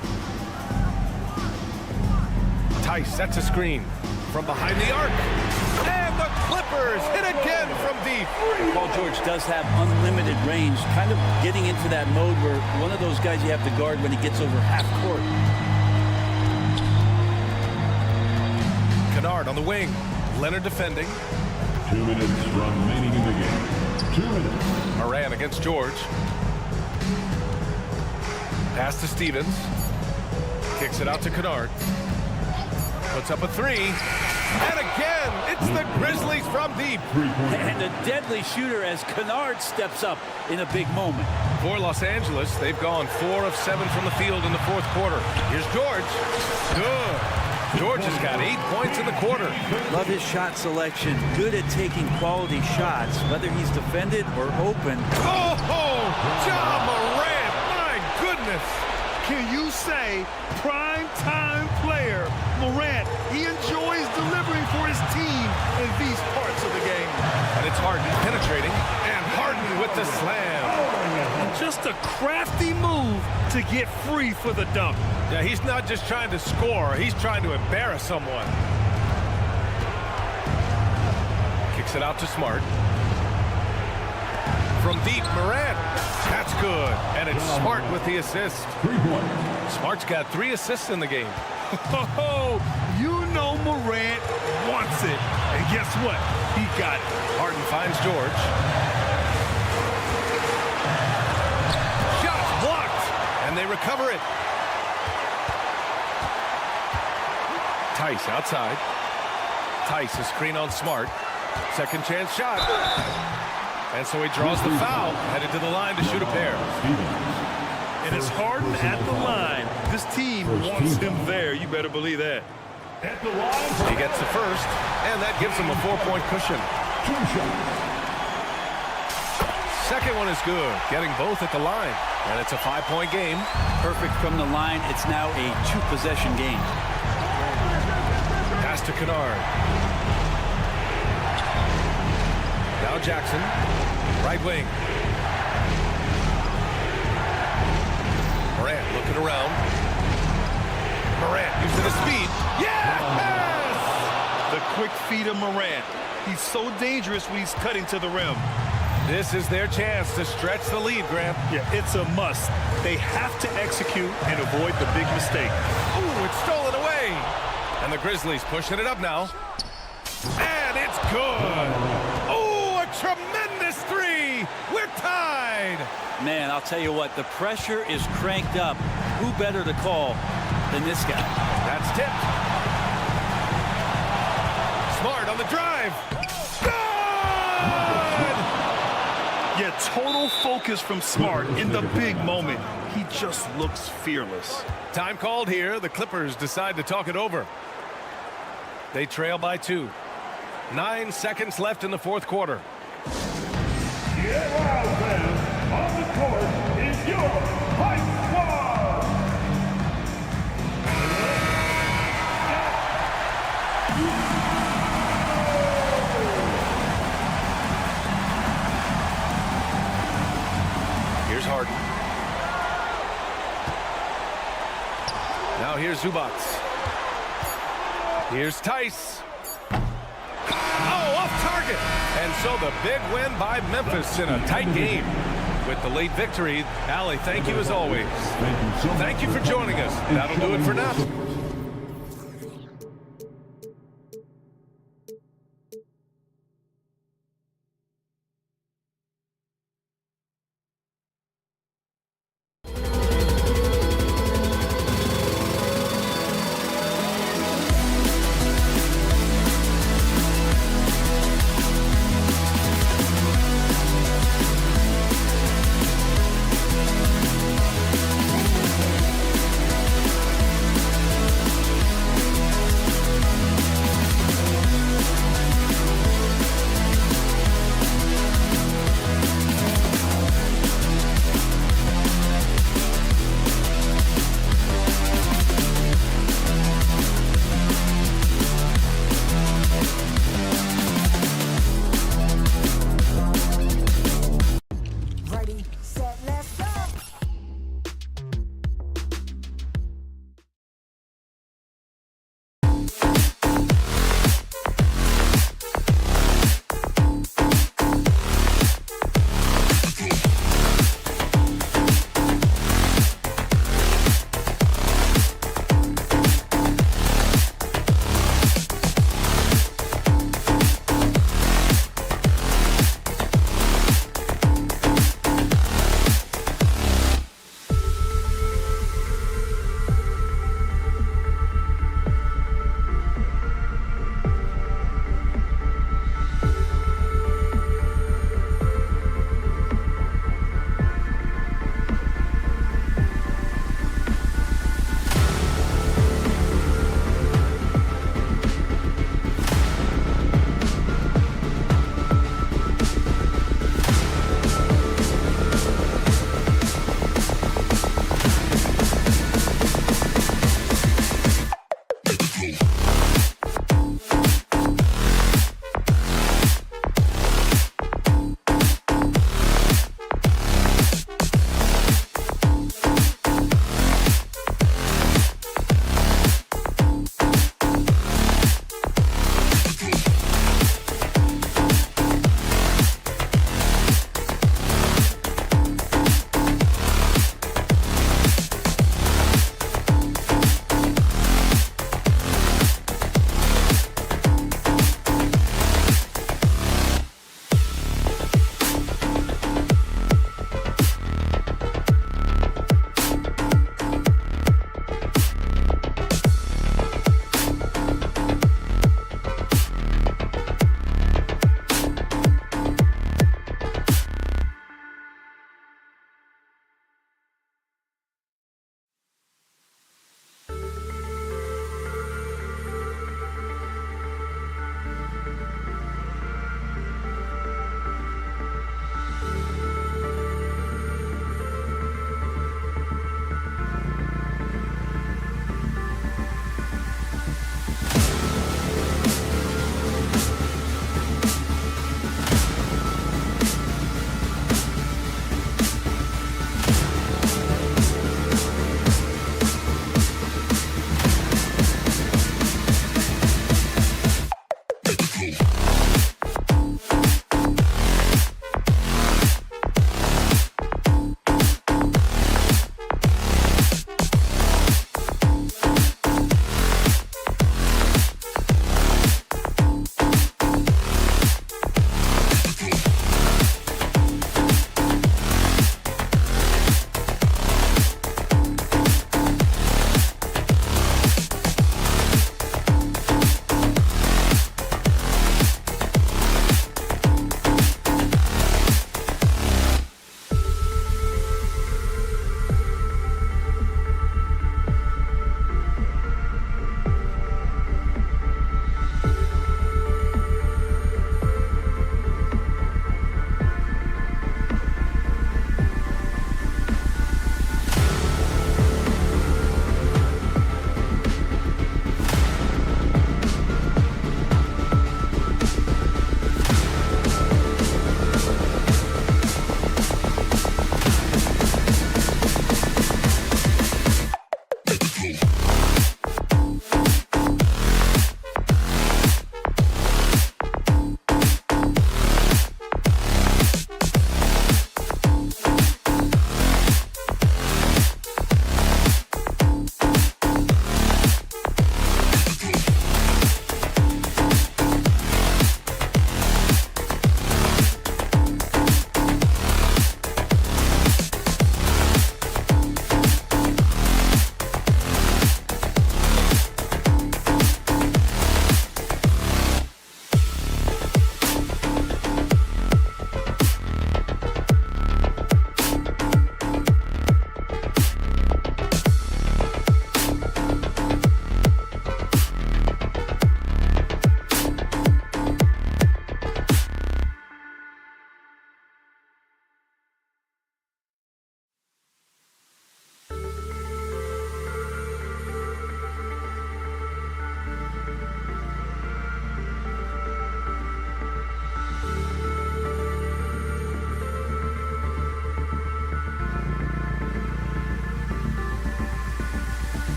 Tice sets a screen from behind the arc. And the Clippers hit again from deep. Paul George does have unlimited range, kind of getting into that mode where one of those guys you have to guard when he gets over half court. Kennard on the wing. Leonard defending. 2 minutes remaining in the game. 2 minutes. Moran against George. Pass to Stevens. Kicks it out to Kennard. Puts up a three. And again, it's the Grizzlies from deep. And a deadly shooter as Kennard steps up in a big moment. For Los Angeles, they've gone 4 of 7 from the field in the fourth quarter. Here's George. Good. George has got 8 points in the quarter. Love his shot selection. Good at taking quality shots, whether he's defended or open. Oh, Ja Morant. My goodness. Can you say prime time player Morant? He enjoys delivering for his team in these parts of the game. And it's Harden penetrating, and Harden with the slam. Just a crafty move to get free for the dunk. Yeah, he's not just trying to score, he's trying to embarrass someone. Kicks it out to Smart. From deep, Morant. That's good. And it's Smart with the assist. 3 points. Smart's got 3 assists in the game. Oh, you know Morant wants it. And guess what? He got it. Harden finds George. Shot blocked. And they recover it. Tice outside. Tice is screen on Smart. Second chance shot. And so he draws the foul, headed to the line to shoot a pair. And it's Harden at the line. This team wants him there. You better believe that. He gets the first, and that gives him a 4-point cushion. Second one is good, getting both at the line. And it's a 5-point game. Perfect from the line. It's now a 2-possession game. Pass to Kennard. Now Jackson, right wing. Morant looking around. Morant using his speed. Yes! The quick feet of Morant. He's so dangerous when he's cutting to the rim. This is their chance to stretch the lead, Graham. Yeah, it's a must. They have to execute and avoid the big mistake. Ooh, it's stolen away. And the Grizzlies pushing it up now. And it's good. Ooh, a tremendous three. We're tied. Man, I'll tell you what, the pressure is cranked up. Who better to call than this guy? That's tipped. Smart on the drive. Good! Yeah, total focus from Smart in the big moment. He just looks fearless. Time called here. The Clippers decide to talk it over. They trail by 2. 9 seconds left in the fourth quarter. Get loud, fans. On the court is your Hype Squad. Here's Harden. Now here's Zubac. Here's Tice. Oh, off target. And so the big win by Memphis in a tight game. With the late victory, Allie, thank you as always. Thank you for joining us. That'll do it for now.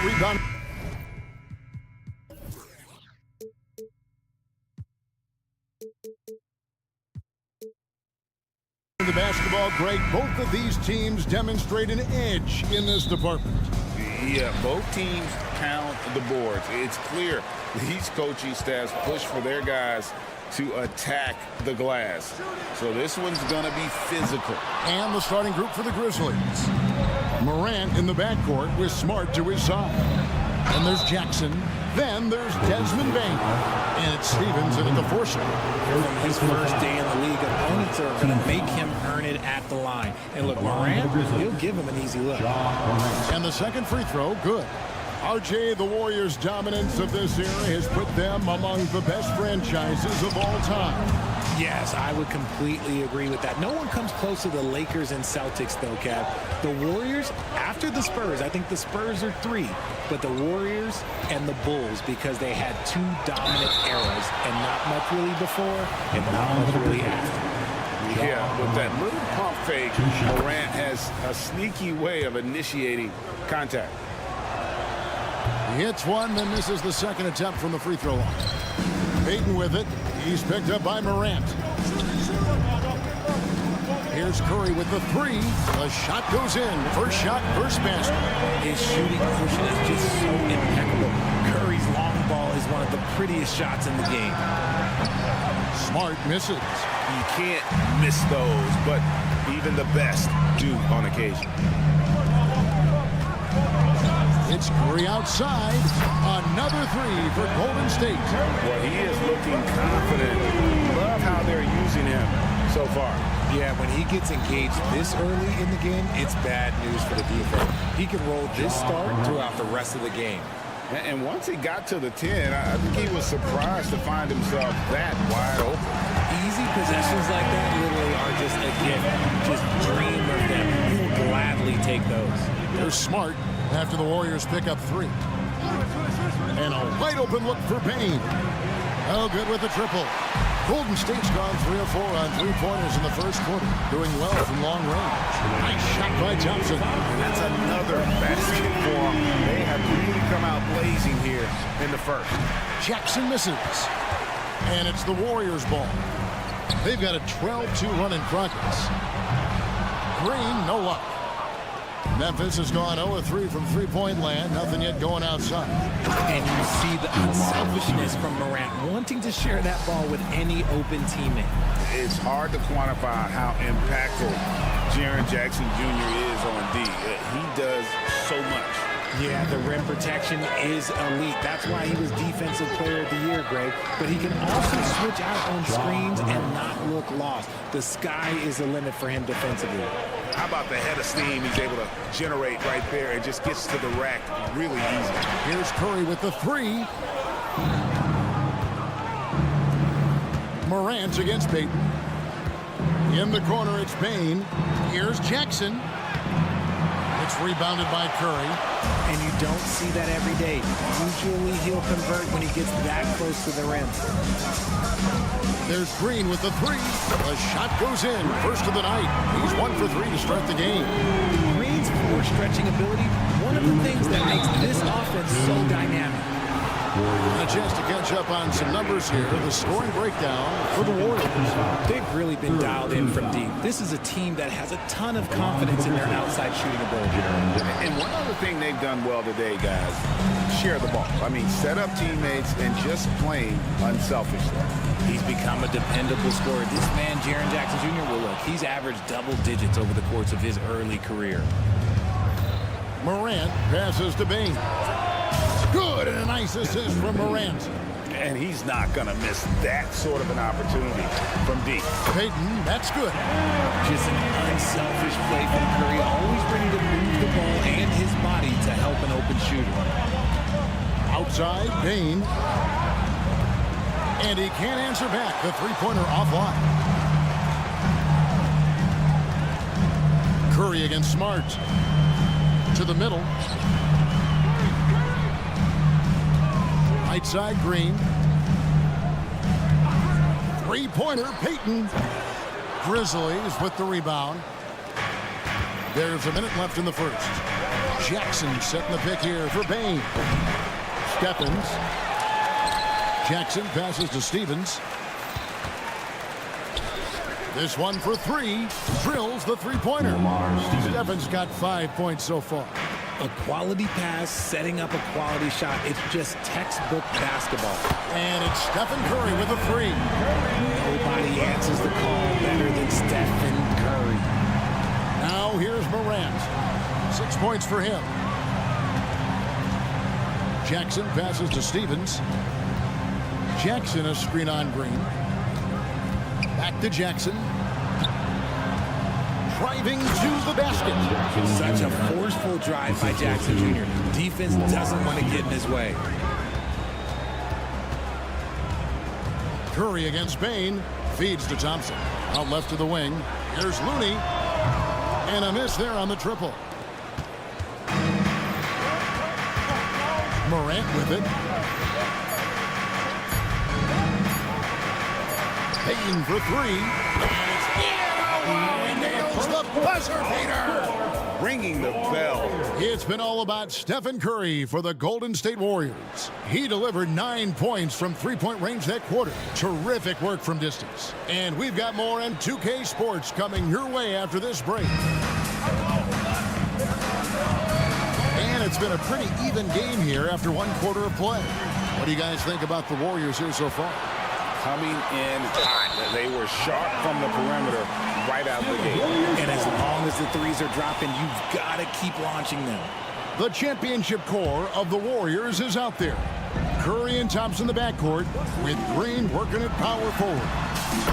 rebound. The basketball, Greg, both of these teams demonstrate an edge in this department. Yeah, both teams pound the boards. It's clear these coaching staffs push for their guys to attack the glass. So this one's going to be physical. And the starting group for the Grizzlies. Morant in the backcourt with Smart to his side. And there's Jackson. Then there's Desmond Bain. And it's Stevens in at the force. From his first day in the league, opponents are going to make him earn it at the line. And look, Morant, he'll give him an easy look. And the second free throw, good. RJ, the Warriors' dominance of this era has put them among the best franchises of all time. Yes, I would completely agree with that. No one comes close to the Lakers and Celtics, though, Kev. The Warriors, after the Spurs, I think the Spurs are 3, but the Warriors and the Bulls, because they had 2 dominant eras, and not much really before, and not much really after. Yeah, with that little pump fake, Morant has a sneaky way of initiating contact. He hits one, then misses the second attempt from the free throw line. Payton with it. He's picked up by Morant. Here's Curry with the 3. The shot goes in. First shot, first basket. His shooting motion is just so impeccable. Curry's long ball is one of the prettiest shots in the game. Smart misses. You can't miss those, but even the best do on occasion. It's Curry outside. Another 3 for Golden State. Well, he is looking confident. Love how they're using him so far. Yeah, when he gets engaged this early in the game, it's bad news for the defense. He can roll this start throughout the rest of the game. And once he got to the 10, I think he was surprised to find himself that wide open. Easy possessions like that literally are just a gift. Just dream of them. He will gladly take those. They're Smart after the Warriors pick up 3. And a wide open look for Bain. Oh, good with the triple. Golden State's gone 3 of 4 on 3-pointers in the first quarter, doing well from long range. Nice shot by Thompson. That's another basket for them. They have really come out blazing here in the first. Jackson misses. And it's the Warriors' ball. They've got a 12-2 run in progress. Green, no luck. Memphis has gone 0-3 from three-point land. Nothing yet going outside. And you see the unselfishness from Morant, wanting to share that ball with any open teammate. It's hard to quantify how impactful Jaren Jackson Jr. is on D. He does so much. Yeah, the rim protection is elite. That's why he was Defensive Player of the Year, Greg. But he can also switch out on screens and not look lost. The sky is the limit for him defensively. How about the head of steam he's able to generate right there and just gets to the rack really easy. Here's Curry with the 3. Morant against Payton. In the corner, it's Bain. Here's Jackson. It's rebounded by Curry. And you don't see that every day. Usually he'll convert when he gets that close to the rim. There's Green with the 3. The shot goes in. First of the night. He's 1 for 3 to start the game. Green's floor stretching ability, one of the things that makes this offense so dynamic. A chance to catch up on some numbers here. The scoring breakdown for the Warriors. They've really been dialed in from deep. This is a team that has a ton of confidence in their outside shooting ability. And one other thing they've done well today, guys, share the ball. I mean, set up teammates and just playing unselfishly. He's become a dependable scorer. This man, Jaren Jackson Jr., well, look, he's averaged double digits over the course of his early career. Morant passes to Bain. Good, and a nice assist from Morant. And he's not going to miss that sort of an opportunity from deep. Payton, that's good. Just an unselfish play from Curry, always ready to move the ball and his body to help an open shooter. Outside, Bain. And he can't answer back. The three-pointer offline. Curry against Smart. To the middle. Right side, Green. Three-pointer, Payton. Grizzlies with the rebound. There's a minute left in the first. Jackson setting the pick here for Bain. Stephens. Jackson passes to Stevens. This one for three. Drills the three-pointer. Stephens got 5 points so far. A quality pass, setting up a quality shot. It's just textbook basketball. And it's Stephen Curry with a three. Nobody answers the call better than Stephen Curry. Now here's Morant. 6 points for him. Jackson passes to Stevens. Jackson a screen on Green. Back to Jackson. Driving to the basket. Such a forceful drive by Jackson Jr. Defense doesn't want to get in his way. Curry against Bain. Feeds to Thompson. Out left to the wing. Here's Looney. And a miss there on the triple. Morant with it. Payton for three. And it's in. Oh, he nails the buzzer beater. Ringing the bell. It's been all about Stephen Curry for the Golden State Warriors. He delivered 9 points from three-point range that quarter. Terrific work from distance. And we've got more on 2K Sports coming your way after this break. And it's been a pretty even game here after 1 quarter of play. What do you guys think about the Warriors here so far? Coming in hot. They were sharp from the perimeter right out the gate. And as long as the threes are dropping, you've got to keep launching them. The championship core of the Warriors is out there. Curry and Thompson the backcourt with Green working at power forward.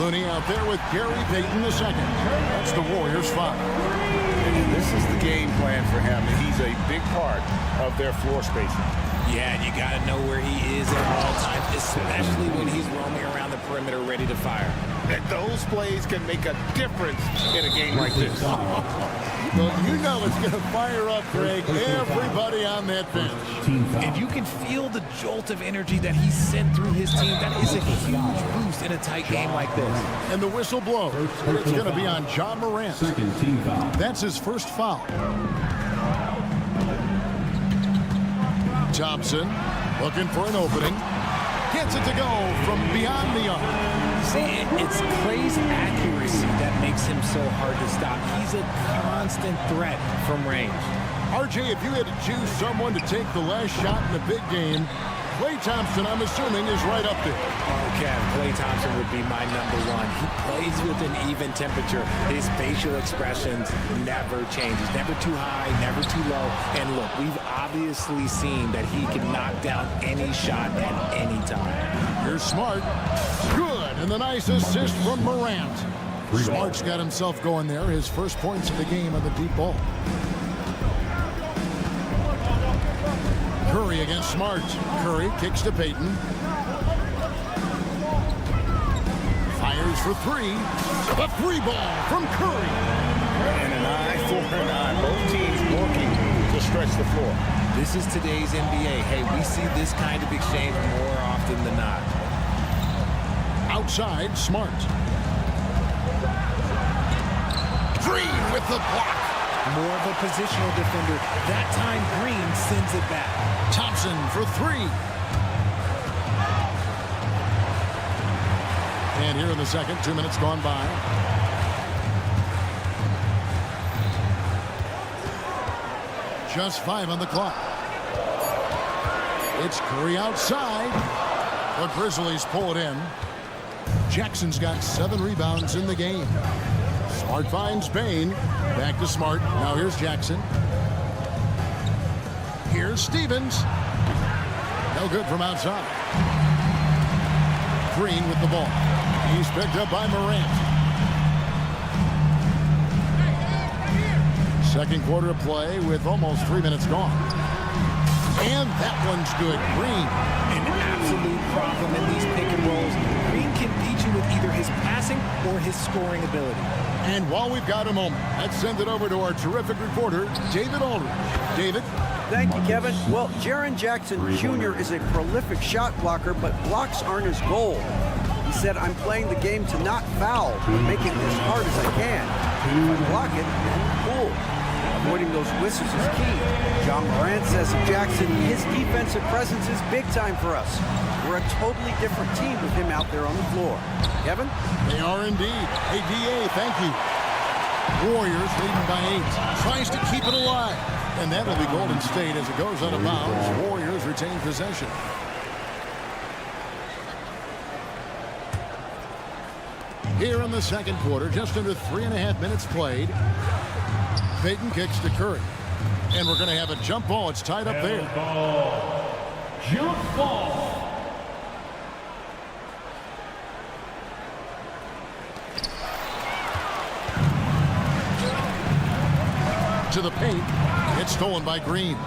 Looney out there with Gary Payton II. That's the Warriors' 5. And this is the game plan for him. He's a big part of their floor spacing. Yeah, and you got to know where he is at all times, especially when he's roaming around the perimeter ready to fire. And those plays can make a difference in a game like this. Well, you know it's going to fire up, Greg, everybody on that bench. And you can feel the jolt of energy that he sent through his team. That is a huge boost in a tight game like this. And the whistle blows. It's going to be on John Morant. That's his first foul. Thompson looking for an opening. Gets it to go from beyond the arc. See, it's Clay's accuracy that makes him so hard to stop. He's a constant threat from range. RJ, if you had to choose someone to take the last shot in the big game, Klay Thompson, I'm assuming, is right up there. Okay, Klay Thompson would be my number one. He plays with an even temperature. His facial expressions never change. He's never too high, never too low. And look, we've obviously seen that he can knock down any shot at any time. Here's Smart. Good, and the nice assist from Morant. Smart's got himself going there. His first points of the game on the deep ball. Curry against Smart. Curry kicks to Payton. Fires for three. A three ball from Curry. And an eye for an eye. Both teams working to stretch the floor. This is today's NBA. Hey, we see this kind of exchange more often than not. Outside, Smart. Green with the block. More of a positional defender. That time, Green sends it back. Thompson for three. And here in the second, 2 minutes gone by. Just 5 on the clock. It's Curry outside. The Grizzlies pull it in. Jackson's got 7 rebounds in the game. Smart finds Bain. Back to Smart. Now here's Jackson. Here's Stevens. No good from outside. Green with the ball. He's picked up by Morant. Second quarter of play with almost 3 minutes gone. And that one's good. Green. An absolute problem in these pick and rolls. Green can beat you with either his passing or his scoring ability. And while we've got a moment, let's send it over to our terrific reporter, David Aldridge. David? Thank you, Kevin. Well, Jaren Jackson Jr. is a prolific shot blocker, but blocks aren't his goal. He said, I'm playing the game to not foul, but make it as hard as I can. If I block it, then cool. avoiding those whistles is key. John Morant says of Jackson, his defensive presence is big time for us. We're a totally different team with him out there on the floor. Kevin? They are indeed. Hey, DA, thank you. Warriors leading by 8. Tries to keep it alive. And that'll be Golden State as it goes out of bounds. Warriors retain possession. Here in the second quarter, just under 3.5 minutes played. Payton kicks to Curry. And we're going to have a jump ball. It's tied up there. Jump ball. To the paint. It's stolen by Green.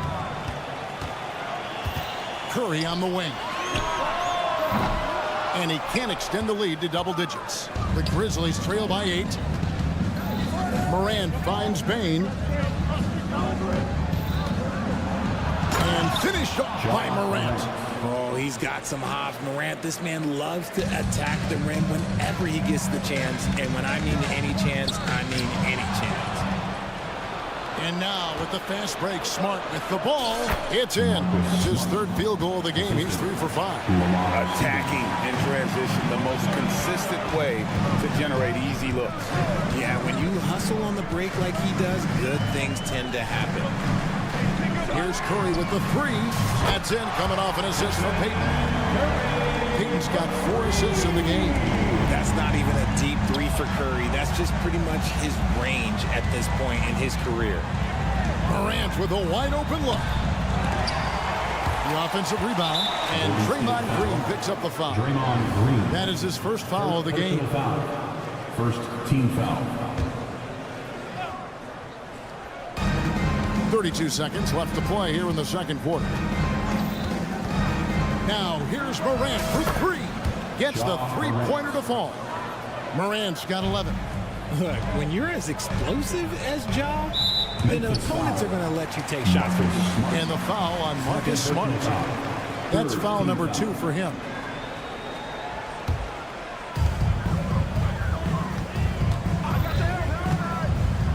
Curry on the wing. And he can't extend the lead to double digits. The Grizzlies trail by 8. Morant finds Bain. And finished off by Morant. Oh, he's got some hops. Morant, this man loves to attack the rim whenever he gets the chance. And when I mean any chance, I mean any chance. And now with the fast break, Smart with the ball. It's in. It's his third field goal of the game. He's 3 for 5. Attacking in transition, the most consistent way to generate easy looks. Yeah, when you hustle on the break like he does, good things tend to happen. Here's Curry with the 3. That's in, coming off an assist from Payton. Payton's got 4 assists in the game. That's not even a deep 3 for Curry. That's just pretty much his range at this point in his career. Morant with a wide open look. The offensive rebound, and Draymond Green picks up the foul. That is his first foul of the game. First team foul. 32 seconds left to play here in the second quarter. Now here's Morant for 3. Gets the 3-pointer to fall. Morant's got 11. Look, when you're as explosive as Ja, then opponents are going to let you take shots from you. And the foul on Marcus Smart. That's foul number 2 for him.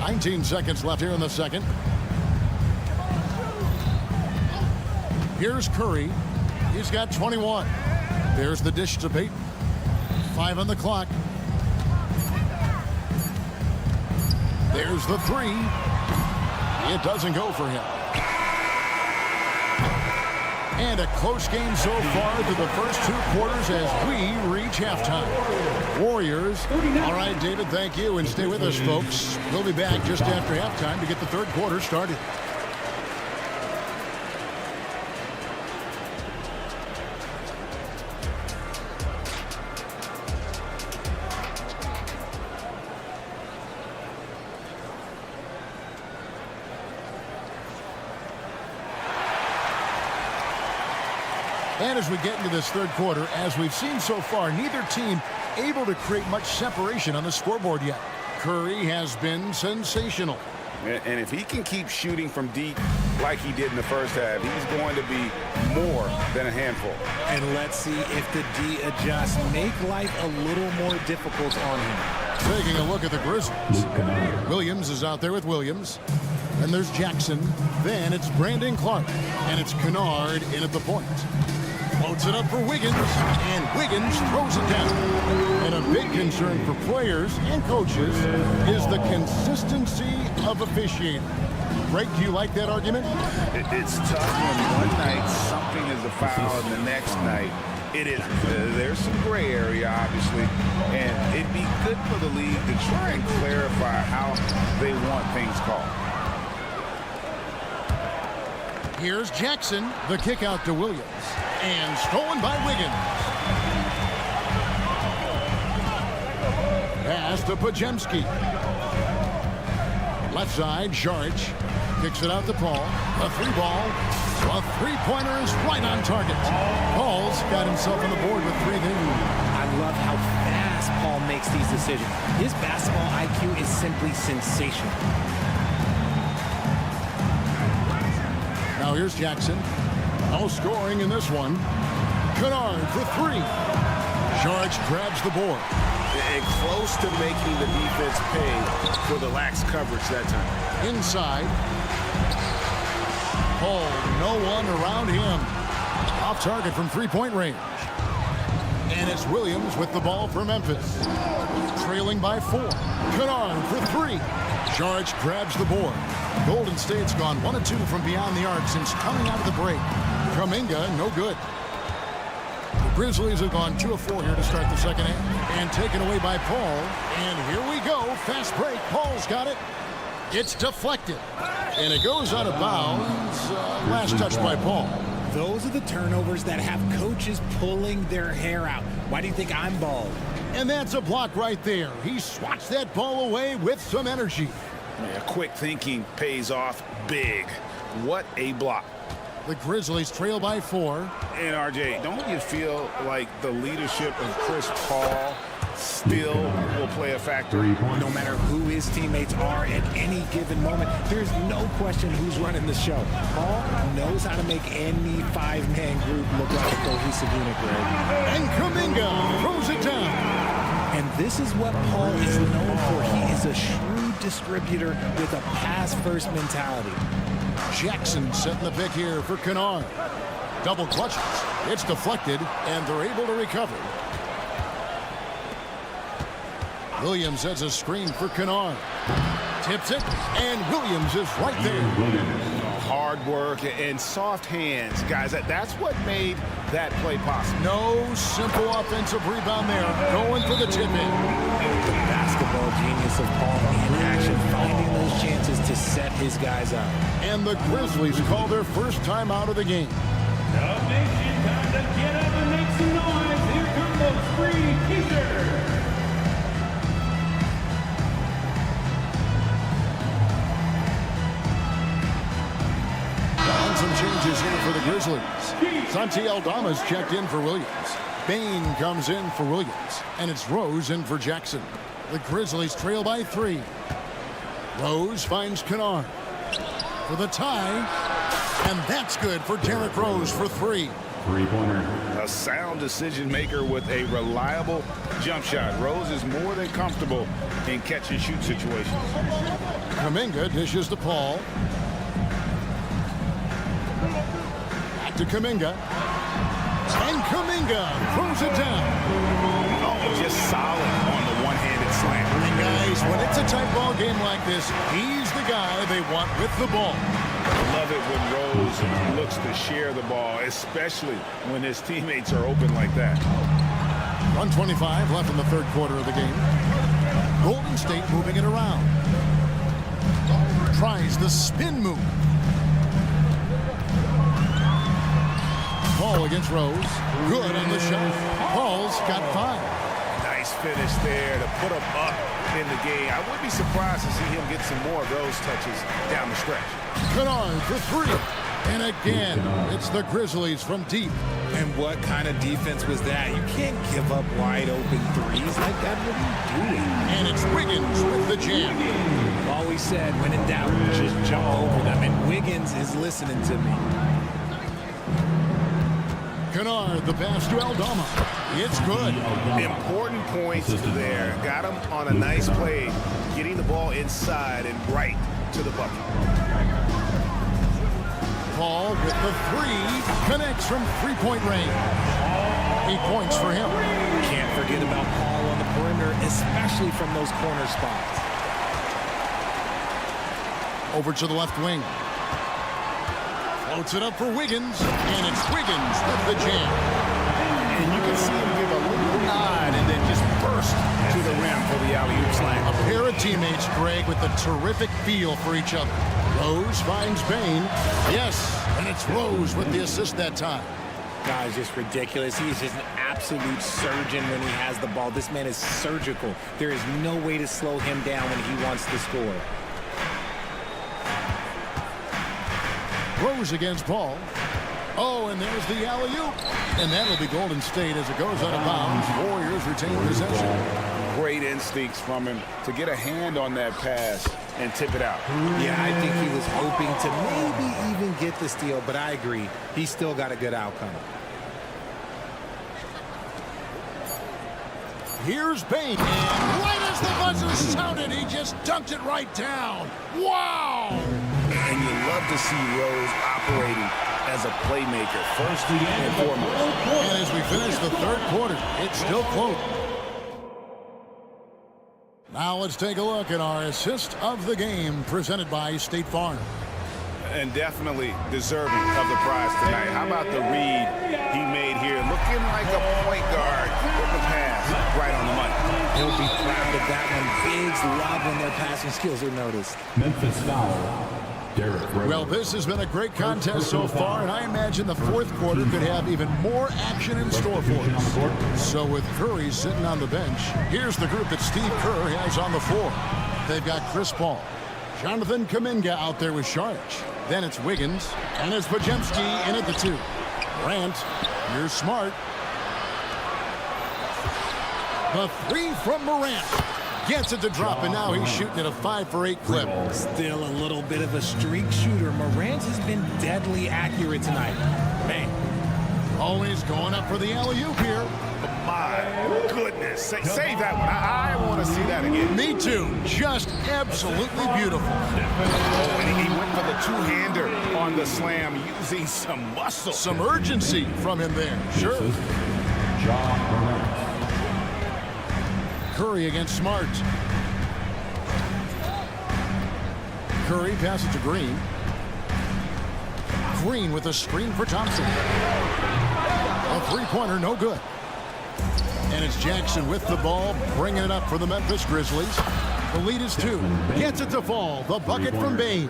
$19 seconds left here in the second. Here's Curry. He's got 21. There's the dish to Payton. 5 on the clock. There's the 3. It doesn't go for him. And a close game so far through the first 2 quarters as we reach halftime. Warriors. All right, David, thank you. And stay with us, folks. We'll be back just after halftime to get the third quarter started. And as we get into this third quarter, as we've seen so far, neither team able to create much separation on the scoreboard yet. Curry has been sensational. And if he can keep shooting from deep like he did in the first half, he's going to be more than a handful. And let's see if the D adjusts, make life a little more difficult on him. Taking a look at the Grizzlies. Williams is out there with Williams. And there's Jackson. Then it's Brandon Clark. And it's Kennard in at the point. Floats it up for Wiggins, and Wiggins throws it down. And a big concern for players and coaches is the consistency of officiating. Greg, do you like that argument? It's tough when one night something is a foul and the next night it isn't. There's some gray area, obviously, and it'd be good for the league to try and clarify how they want things called. Here's Jackson, the kick out to Williams. And stolen by Wiggins. Pass to Pajemski. Left side, Saric. Kicks it out to Paul. A 3-ball. A 3-pointer is right on target. Paul's got himself on the board with 3 there. I love how fast Paul makes these decisions. His basketball IQ is simply sensational. Now here's Jackson. No scoring in this one. Kennard for 3. Saric grabs the board. and close to making the defense pay for the lax coverage that time. Inside. Paul, no one around him. Off target from three-point range. And it's Williams with the ball for Memphis. Trailing by 4. Kennard for 3. George grabs the board. Golden State's gone 1 of 2 from beyond the arc since coming out of the break. Kuminga, no good. The Grizzlies have gone 2 of 4 here to start the second half. And taken away by Paul. And here we go. Fast break. Paul's got it. It's deflected. And it goes out of bounds. Last touch by Paul. Those are the turnovers that have coaches pulling their hair out. Why do you think I'm bald? And that's a block right there. He swats that ball away with some energy. Yeah, quick thinking pays off big. What a block. The Grizzlies trail by 4. And RJ, don't you feel like the leadership of Chris Paul still will play a factor? No matter who his teammates are at any given moment, there's no question who's running the show. Paul knows how to make any 5-man group look like a cohesive unit, Greg. And Kuminga throws it down. And this is what Paul is known for. He is a shrewd distributor with a pass-first mentality. Jackson setting the pick here for Kennard. Double clutches. It's deflected, and they're able to recover. Williams sets a screen for Kennard. Tips it, and Williams is right there. Hard work and soft hands, guys. That's what made that play possible. No simple offensive rebound there. Going for the tip-in. The basketball genius of Paul in action, finding those chances to set his guys up. And the Grizzlies call their first time out of the game. Now, nation, time to get up and make some noise. Here come those free keepers. Some changes here for the Grizzlies. Santi Aldama's checked in for Williams. Bain comes in for Williams. And it's Rose in for Jackson. The Grizzlies trail by 3. Rose finds Kennard for the tie. And that's good for Derrick Rose for 3. Three-pointer. A sound decision maker with a reliable jump shot. Rose is more than comfortable in catch-and-shoot situations. Kuminga dishes to Paul. To Kuminga. And Kuminga throws it down. Oh, just solid on the one-handed slam. And guys, when it's a tight ball game like this, he's the guy they want with the ball. I love it when Rose looks to share the ball, especially when his teammates are open like that. 1:25 left in the third quarter of the game. Golden State moving it around. Tries the spin move. Paul against Rose. Good on the shot. Paul's got 5. Nice finish there to put him up in the game. I wouldn't be surprised to see him get some more of those touches down the stretch. Kennard for 3. And again, it's the Grizzlies from deep. And what kind of defense was that? You can't give up wide open threes like that. What are you doing? And it's Wiggins with the jam. Always said, when in doubt, just jump over them. And Wiggins is listening to me. Kennard, the pass to Aldama. It's good. Important points there. Got him on a nice play, getting the ball inside and right to the bucket. Paul with the 3. Connects from three-point range. 8 points for him. Can't forget about Paul on the perimeter, especially from those corner spots. Over to the left wing. Floats it up for Wiggins, and it's Wiggins with the jam. And you can see him give a little nod and then just burst to the rim for the alley-oop slam. A pair of teammates, Greg, with a terrific feel for each other. Rose finds Bain. Yes, and it's Rose with the assist that time. Guy's just ridiculous. He's just an absolute surgeon when he has the ball. This man is surgical. There is no way to slow him down when he wants to score. Rose against Paul. Oh, and there's the alley-oop. And that'll be Golden State as it goes out of bounds. Warriors retain possession. Great instincts from him to get a hand on that pass and tip it out. Yeah, I think he was hoping to maybe even get the steal, but I agree. He still got a good outcome. Here's Bain. And right as the buzzer sounded, he just dunked it right down. Wow! And you love to see Rose operating as a playmaker, first and foremost. And as we finish the third quarter, it's still close. Now let's take a look at our assist of the game presented by State Farm. And definitely deserving of the prize tonight. How about the read he made here? Looking like a point guard. Put the pass right on the money. He'll be proud of that one. Bigs love when their passing skills are noticed. Memphis foul. Well, this has been a great contest so far, and I imagine the fourth quarter could have even more action in store for us. So with Curry sitting on the bench, here's the group that Steve Kerr has on the floor. They've got Chris Paul, Jonathan Kuminga out there with Saric. Then it's Wiggins, and it's Podziemski in at the 2. Grant, you're smart. The 3 from Morant. Gets it to drop, and now he's shooting at a 5 for 8 clip. Still a little bit of a streak shooter. Morant has been deadly accurate tonight. Man. Always going up for the alley-oop here. My goodness. Save that one. I want to see that again. Me too. Just absolutely beautiful. Oh, and he went for the two-hander on the slam, using some muscle. Some urgency from him there. Sure. Curry against Smart. Curry passes to Green. Green with a screen for Thompson. A three-pointer, no good. And it's Jackson with the ball, bringing it up for the Memphis Grizzlies. The lead is 2. Gets it to fall. The bucket from Bain.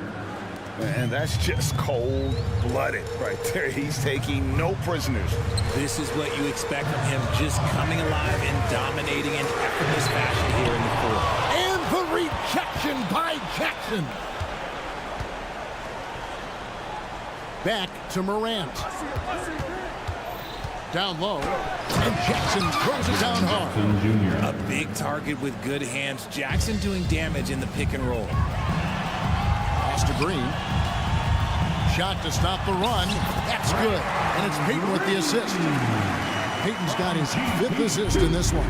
And that's just cold-blooded right there. He's taking no prisoners. This is what you expect from him, just coming alive and dominating in effortless fashion here in the fourth. And the rejection by Jackson. Back to Morant. Down low. And Jackson throws it down hard. A big target with good hands. Jackson doing damage in the pick and roll. Pass to Green. Shot to stop the run. That's good. And it's Payton with the assist. Payton's got his 5th assist in this one.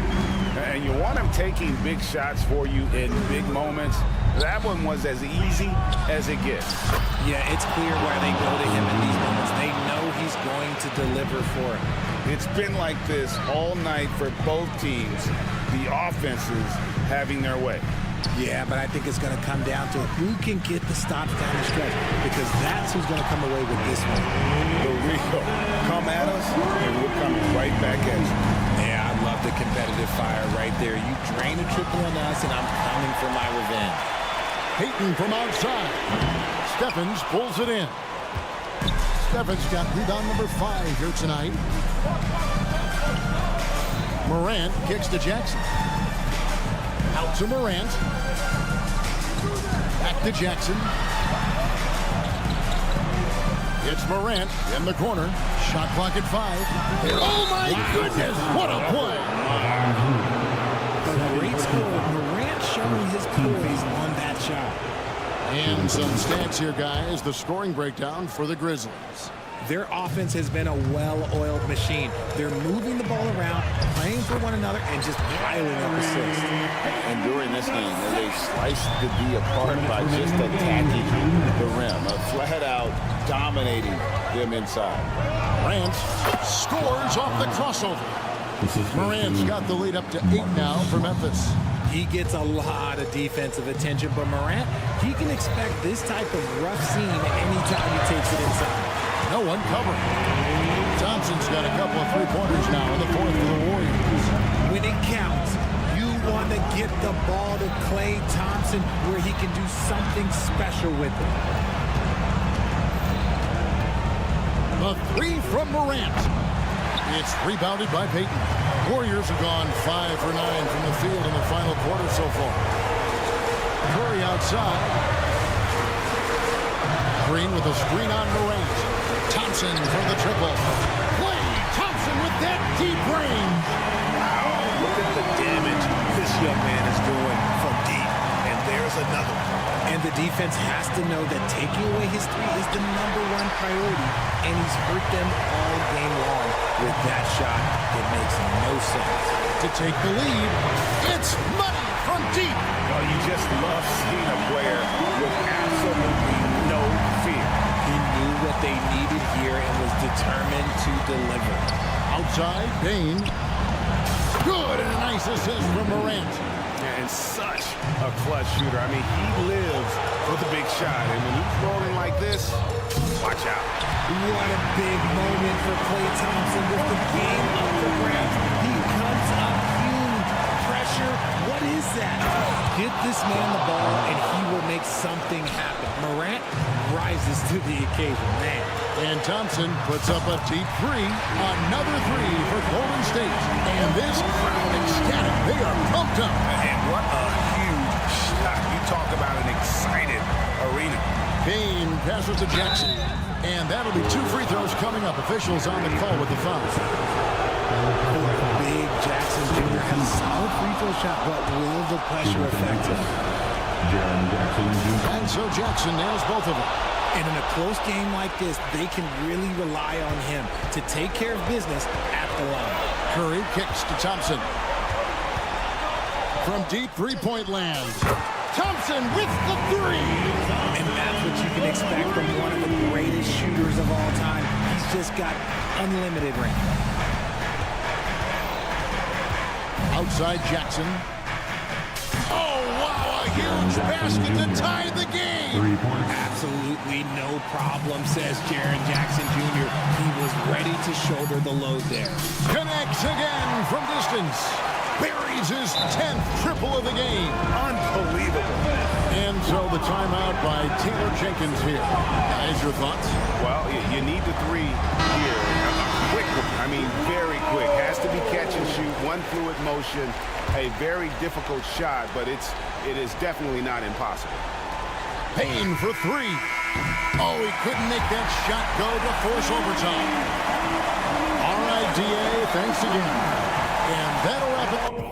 And you want him taking big shots for you in big moments. That one was as easy as it gets. Yeah, it's clear why they go to him in these moments. They know he's going to deliver for them. It's been like this all night for both teams. The offenses having their way. Yeah, but I think it's going to come down to who can get the stops down the stretch, because that's who's going to come away with this one. The Rio, come at us, and we're coming right back at you. Yeah, I love the competitive fire right there. You drain a triple on us, and I'm coming for my revenge. Payton from outside. Stephens pulls it in. Stephens got rebound number 5 here tonight. Morant kicks to Jackson. Out to Morant. Back to Jackson. It's Morant in the corner. Shot clock at 5. Oh my goodness, what a play! A great score. Morant showing his poise on that shot. And some stats here, guys. The scoring breakdown for the Grizzlies. Their offense has been a well-oiled machine. They're moving the ball around, playing for one another, and just piling up assists. And during this game, they sliced the D apart by just attacking the rim, flat-out dominating them inside. Morant scores off the crossover. Morant's got the lead up to 8 now for Memphis. He gets a lot of defensive attention, but Morant, he can expect this type of rough scene anytime he takes it inside. No one covering. Thompson's got a couple of three-pointers now in the fourth for the Warriors. When it counts, you want to get the ball to Klay Thompson where he can do something special with it. The 3 from Morant. It's rebounded by Payton. Warriors have gone 5 for 9 from the field in the final quarter so far. Curry outside. Green with a screen on Morant. Thompson for the triple. Klay Thompson with that deep range. Wow, look at the damage this young man is doing from deep. And there's another one. And the defense has to know that taking away his 3 is the #1 priority, and he's hurt them all game long with that shot. It makes no sense. To take the lead, it's money from deep. Well, you just love seeing a player with absolutely no fear. He knew what they needed here and was determined to deliver. Outside, Bain. Good, and a nice assist from Morant. And such a clutch shooter. I mean, he lives for the big shot. And when he's rolling like this, watch out. What a big moment for Klay Thompson with the game up for grabs. He comes up huge. Pressure, what is that? Get this man the ball and he will make something happen. Morant rises to the occasion, man. And Thompson puts up a deep three. Another three for Golden State. And this crowd ecstatic. They are pumped up. And what a huge shot. You talk about an excited arena. Bain passes to Jackson. And that'll be 2 free throws coming up. Officials on the call with the foul. Big Jackson Jr. has a solid free throw shot, but will the pressure affect him? And so Jackson nails both of them. And in a close game like this, they can really rely on him to take care of business at the line. Curry kicks to Thompson. From deep three-point land. Thompson with the three. And that's what you can expect from one of the greatest shooters of all time. He's just got unlimited range. Outside Jackson. Oh, wow, a huge basket to tie the game. Absolutely no problem, says Jaren Jackson Jr. He was ready to shoulder the load there. Connects again from distance. Buries his 10th triple of the game. Unbelievable. And so the timeout by Taylor Jenkins here. Guys, your thoughts? Well, you need the three here. Quick, I mean, very quick. Has to be catch and shoot, one fluid motion, a very difficult shot, but it is definitely not impossible. Payne for three. Oh, he couldn't make that shot go to force overtime. All right, DA, thanks again. And that'll wrap it up.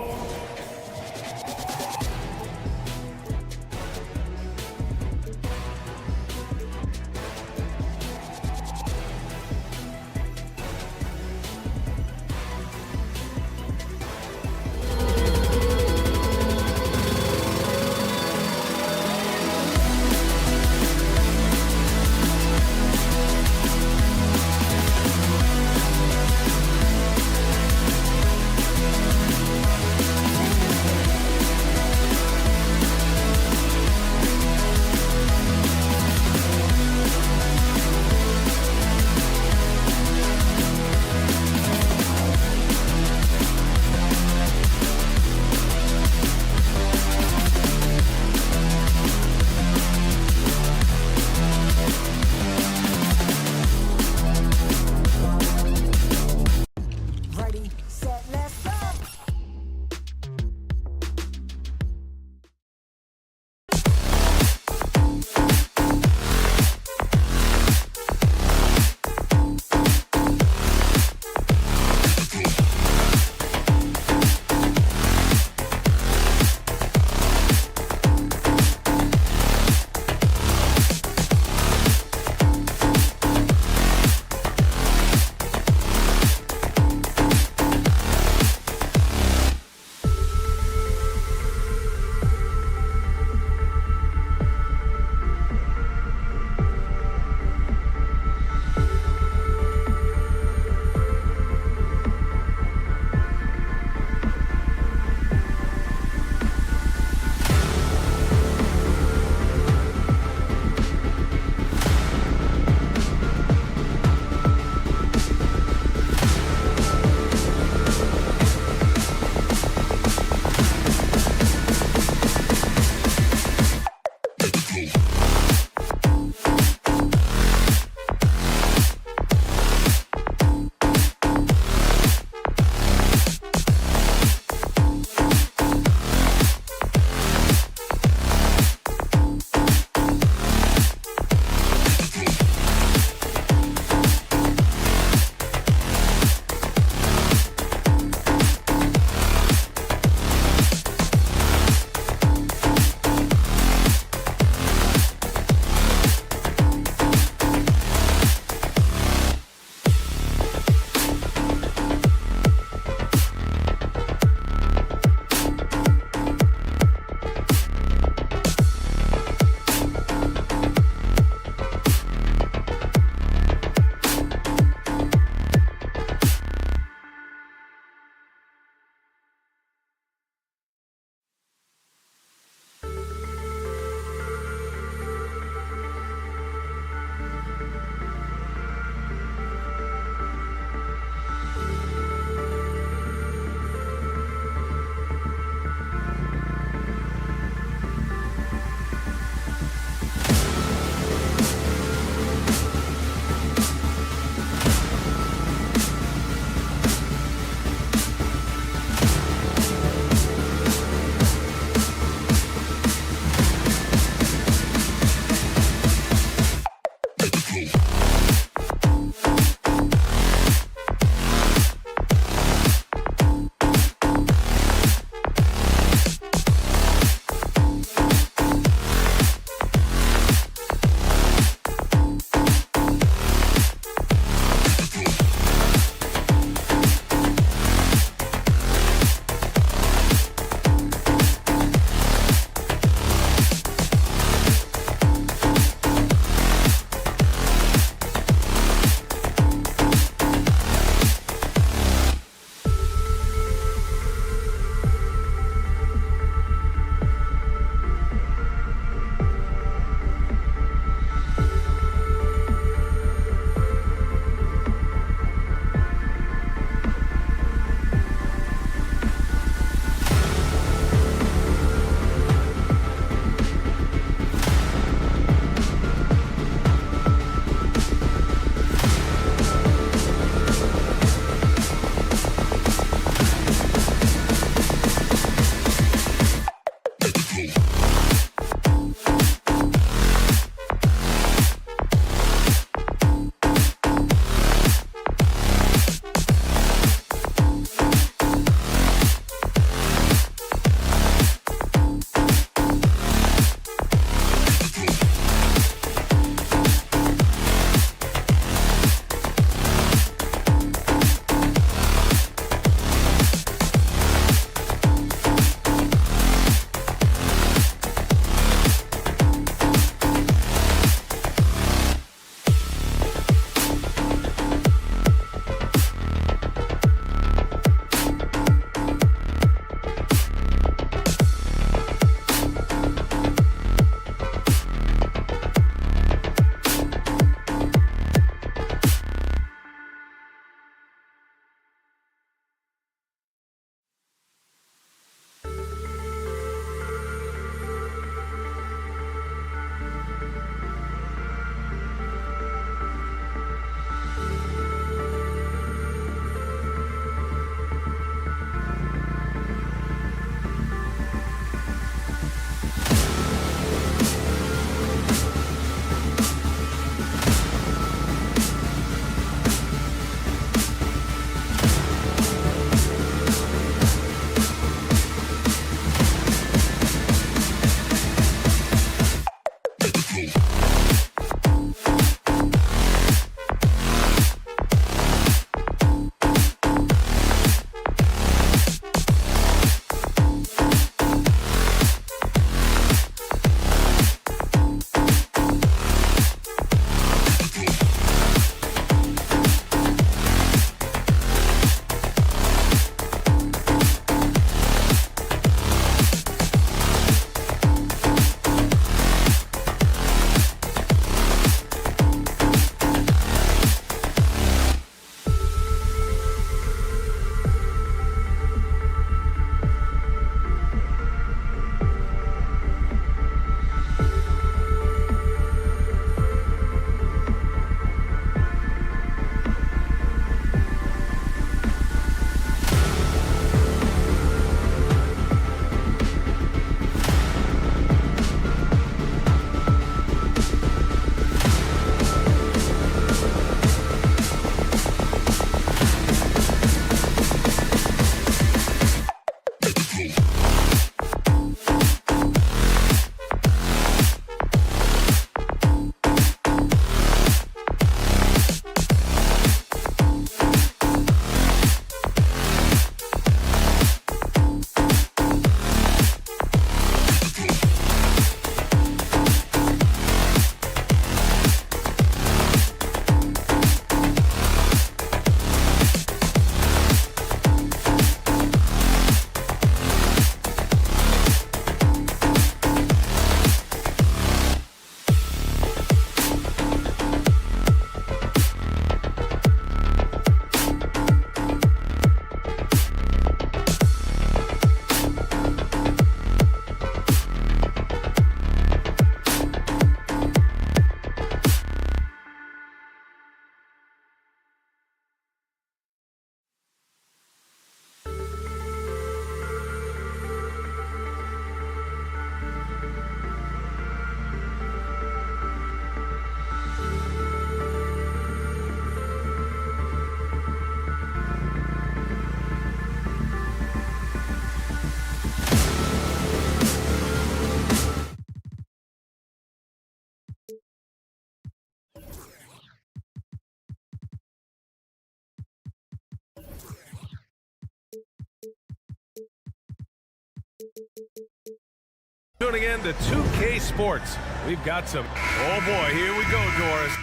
Tuning in to 2K Sports. We've got some, oh boy, here we go, Doris.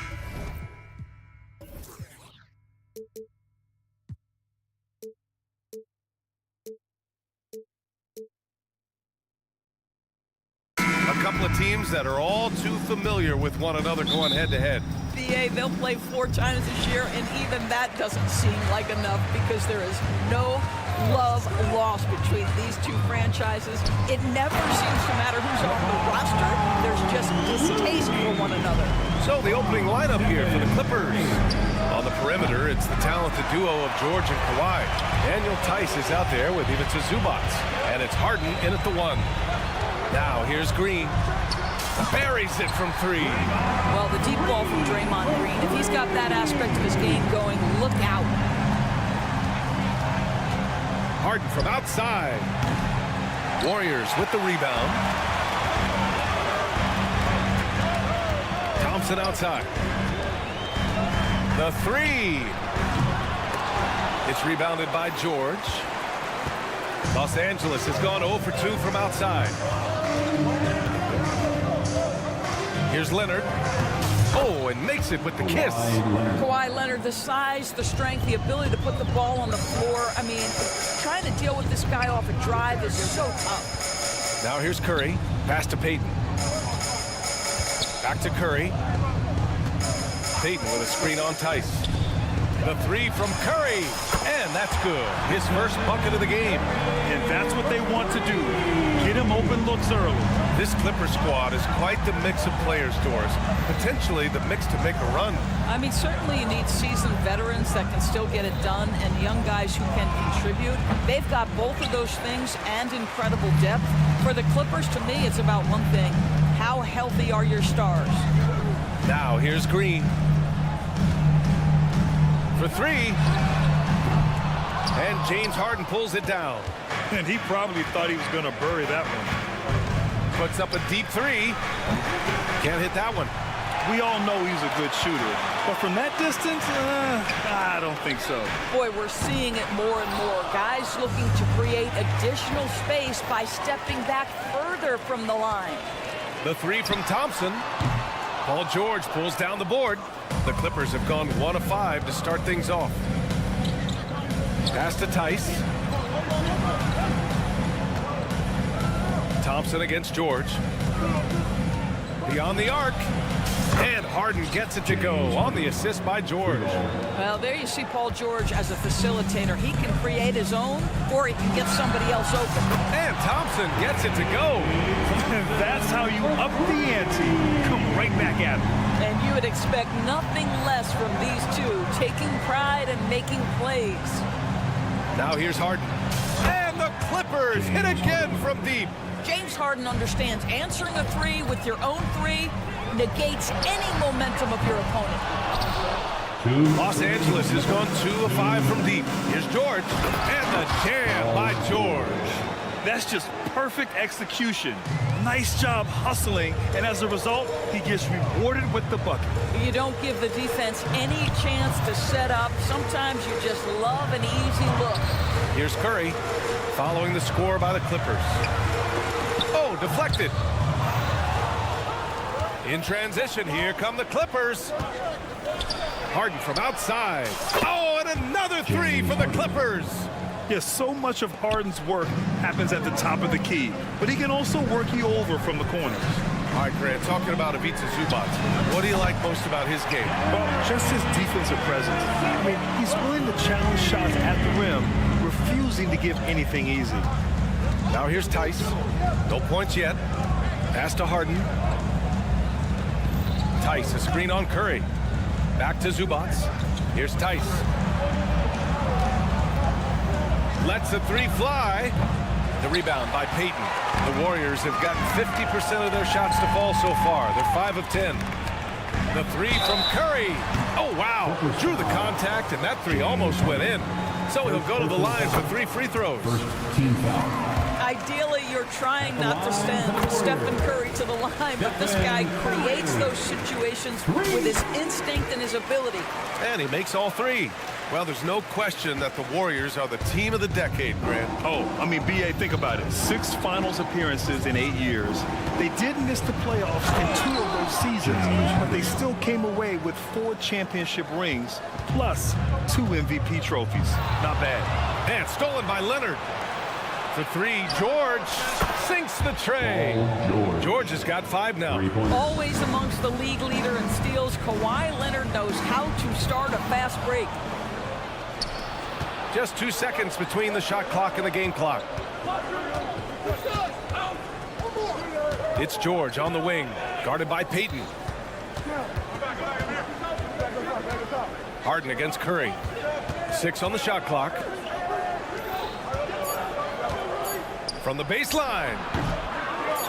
A couple of teams that are all too familiar with one another going head-to-head. BA, they'll play 4 times this year, and even that doesn't seem like enough because there is no love lost between these two franchises. It never seems to matter who's on the roster. There's just distaste for one another. So the opening lineup here for the Clippers. On the perimeter, it's the talented duo of George and Kawhi. Daniel Tice is out there with Ivica Zubac, and it's Harden in at the 1. Now here's Green. Buries it from 3. Well, the deep ball from Draymond Green, if he's got that aspect of his game going, look out. Harden from outside. Warriors with the rebound. Thompson outside. The 3. It's rebounded by George. Los Angeles has gone 0 for 2 from outside. Here's Leonard. Oh, and makes it with the kiss. Kawhi Leonard, the size, the strength, the ability to put the ball on the floor. I mean, trying to deal with this guy off a drive is so tough. Now here's Curry. Pass to Payton. Back to Curry. Payton with a screen on Tice. The 3 from Curry. And that's good. His first bucket of the game. And that's what they want to do. Get him open looks early. This Clipper squad is quite the mix of players, Doris. Potentially the mix to make a run. I mean, certainly you need seasoned veterans that can still get it done and young guys who can contribute. They've got both of those things and incredible depth. For the Clippers, to me, it's about one thing. How healthy are your stars? Now here's Green. For 3. And James Harden pulls it down. And he probably thought he was going to bury that one. Puts up a deep 3. Can't hit that one. We all know he's a good shooter. But from that distance, I don't think so. Boy, we're seeing it more and more. Guys looking to create additional space by stepping back further from the line. The 3 from Thompson. Paul George pulls down the board. The Clippers have gone 1 of 5 to start things off. Pass to Tice. Thompson against George. Beyond the arc. And Harden gets it to go on the assist by George. Well, there you see Paul George as a facilitator. He can create his own, or he can get somebody else open. And Thompson gets it to go. That's how you up the ante. Come right back at him. And you would expect nothing less from these two, taking pride and making plays. Now here's Harden. And the Clippers hit again from deep. James Harden understands answering a 3 with your own 3 negates any momentum of your opponent. Los Angeles has gone 2 of 5 from deep. Here's George. And the jam by George. That's just perfect execution. Nice job hustling, and as a result, he gets rewarded with the bucket. You don't give the defense any chance to set up. Sometimes you just love an easy look. Here's Curry, following the score by the Clippers. Oh, deflected. In transition, here come the Clippers. Harden from outside. Oh, and another 3 for the Clippers. Yes, so much of Harden's work happens at the top of the key, but he can also work you over from the corners. All right, Grant, talking about Ivica Zubac, what do you like most about his game? Well, just his defensive presence. I mean, he's willing to challenge shots at the rim, refusing to give anything easy. Now here's Tice. No points yet. Pass to Harden. Tice, a screen on Curry. Back to Zubac. Here's Tice. Lets the 3 fly. The rebound by Payton. The Warriors have gotten 50% of their shots to fall so far. They're 5 of 10. The 3 from Curry. Oh, wow. Drew the contact, and that 3 almost went in. So he'll go to the line for 3 free throws. I Ideally, you're trying not to send Stephen Curry to the line, but this guy creates those situations with his instinct and his ability. And he makes all three. Well, there's no question that the Warriors are the team of the decade, Grant. Oh, I mean, B.A., think about it. 6 finals appearances in 8 years. They did miss the playoffs in 2 of those seasons, but they still came away with 4 championship rings, plus 2 MVP trophies. Not bad. And stolen by Leonard. For 3, George sinks the tray. George has got 5 now. Always amongst the league leader in steals, Kawhi Leonard knows how to start a fast break. Just 2 seconds between the shot clock and the game clock. It's George on the wing, guarded by Payton. Harden against Curry. 6 on the shot clock. From the baseline.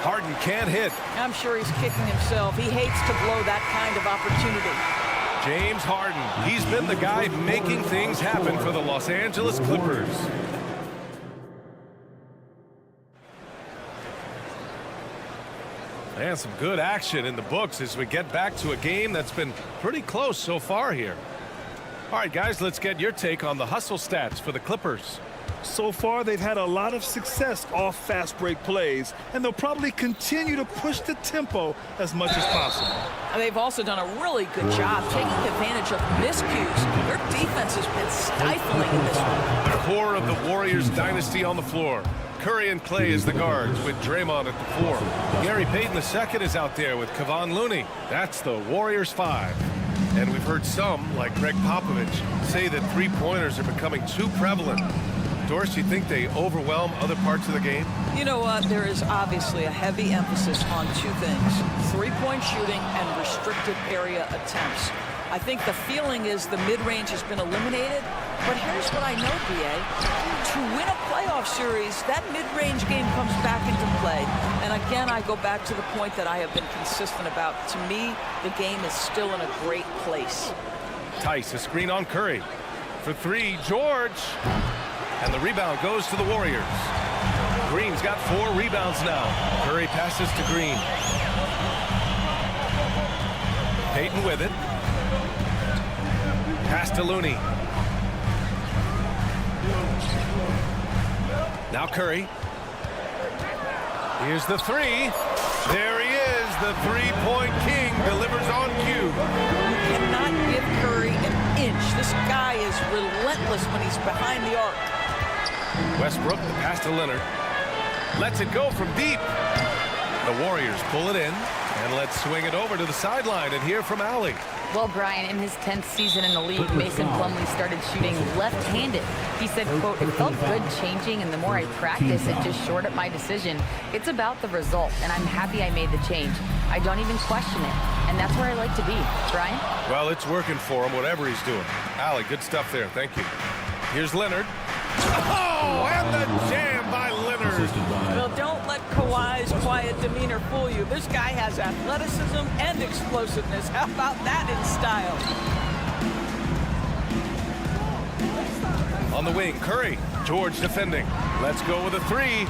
Harden can't hit. I'm sure he's kicking himself. He hates to blow that kind of opportunity. James Harden. He's been the guy making things happen for the Los Angeles Clippers. And some good action in the books as we get back to a game that's been pretty close so far here. All right, guys, let's get your take on the hustle stats for the Clippers. So far, they've had a lot of success off fast break plays, and they'll probably continue to push the tempo as much as possible. And they've also done a really good job taking advantage of miscues. Their defense has been stifling in this one. The core of the Warriors dynasty on the floor. Curry and Clay as the guards with Draymond at the 4. Gary Payton II is out there with Kevon Looney. That's the Warriors 5. And we've heard some, like Greg Popovich, say that three-pointers are becoming too prevalent. Doris, you think they overwhelm other parts of the game? You know what? There is obviously a heavy emphasis on 2 things: three-point shooting and restricted area attempts. I think the feeling is the mid-range has been eliminated, but here's what I know, B.A. To win a playoff series, that mid-range game comes back into play. And again, I go back to the point that I have been consistent about. To me, the game is still in a great place. Tice, a screen on Curry. For 3, George. And the rebound goes to the Warriors. Green's got 4 rebounds now. Curry passes to Green. Payton with it. Pass to Looney. Now Curry. Here's the 3. There he is. The three-point king delivers on cue. You cannot give Curry an inch. This guy is relentless when he's behind the arc. Westbrook, the pass to Leonard. Lets it go from deep. The Warriors pull it in, and let's swing it over to the sideline and hear from Allie. Well, Brian, in his 10th season in the league, Mason Plumlee started shooting left-handed. He said, quote, "It felt good changing, and the more I practice, it just shored up my decision. It's about the result, and I'm happy I made the change. I don't even question it, and that's where I like to be." Brian? Well, it's working for him, whatever he's doing. Allie, good stuff there. Thank you. Here's Leonard. Oh, and the jam by Leonard. Well, don't let Kawhi's quiet demeanor fool you. This guy has athleticism and explosiveness. How about that in style? On the wing, Curry. George defending. Let's go with a 3.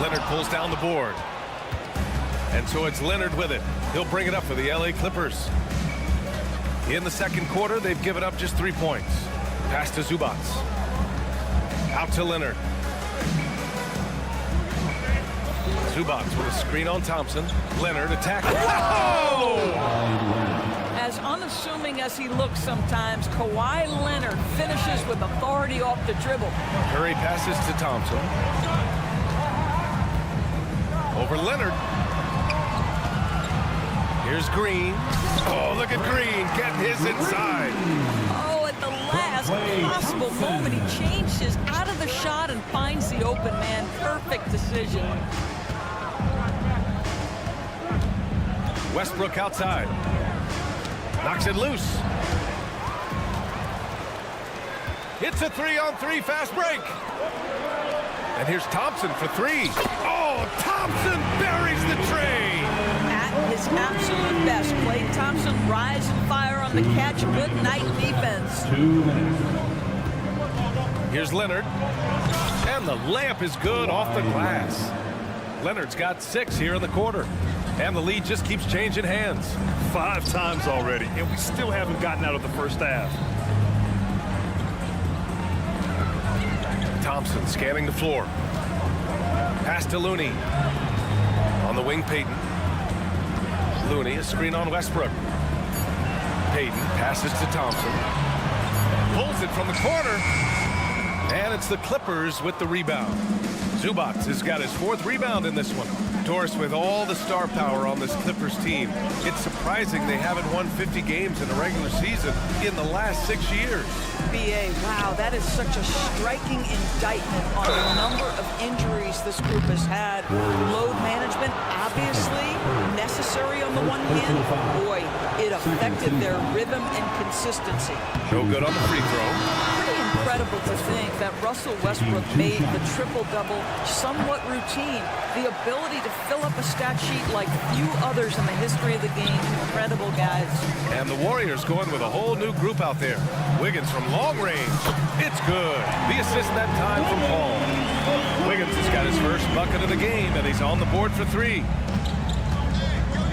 Leonard pulls down the board. And so it's Leonard with it. He'll bring it up for the LA Clippers. In the second quarter, they've given up just 3 points. Pass to Zubac. Out to Leonard. Zubac with a screen on Thompson. Leonard attacking. Whoa! As unassuming as he looks sometimes, Kawhi Leonard finishes with authority off the dribble. Curry passes to Thompson. Over Leonard. Here's Green. Oh, look at Green getting his inside. Oh, at the last possible moment, he changes out of the shot and finds the open man. Perfect decision. Westbrook outside. Knocks it loose. It's a 3-on-3 fast break. And here's Thompson for 3. Oh, Thompson buries the tray. At his absolute best, Klay Thompson rise and fire on the catch. Good night defense. 2 minutes. Here's Leonard. And the layup is good off the glass. Leonard's got 6 here in the quarter. And the lead just keeps changing hands. 5 times already, and we still haven't gotten out of the first half. Thompson scanning the floor. Pass to Looney. On the wing, Payton. Looney, a screen on Westbrook. Payton passes to Thompson. Pulls it from the corner. And it's the Clippers with the rebound. Zubac has got his 4th rebound in this one. Doris, with all the star power on this Clippers team, it's surprising they haven't won 50 games in a regular season in the last 6 years. BA, wow, that is such a striking indictment on the number of injuries this group has had. Load management, obviously necessary on the one hand. Boy, it affected their rhythm and consistency. No good on the free throw. Pretty incredible to think that Russell Westbrook made the triple-double somewhat routine. The ability to fill up a stat sheet like few others in the history of the game. Incredible, guys. And the Warriors going with a whole new group out there. Wiggins from long range. It's good. The assist that time from Paul. Wiggins has got his first bucket of the game, and he's on the board for 3.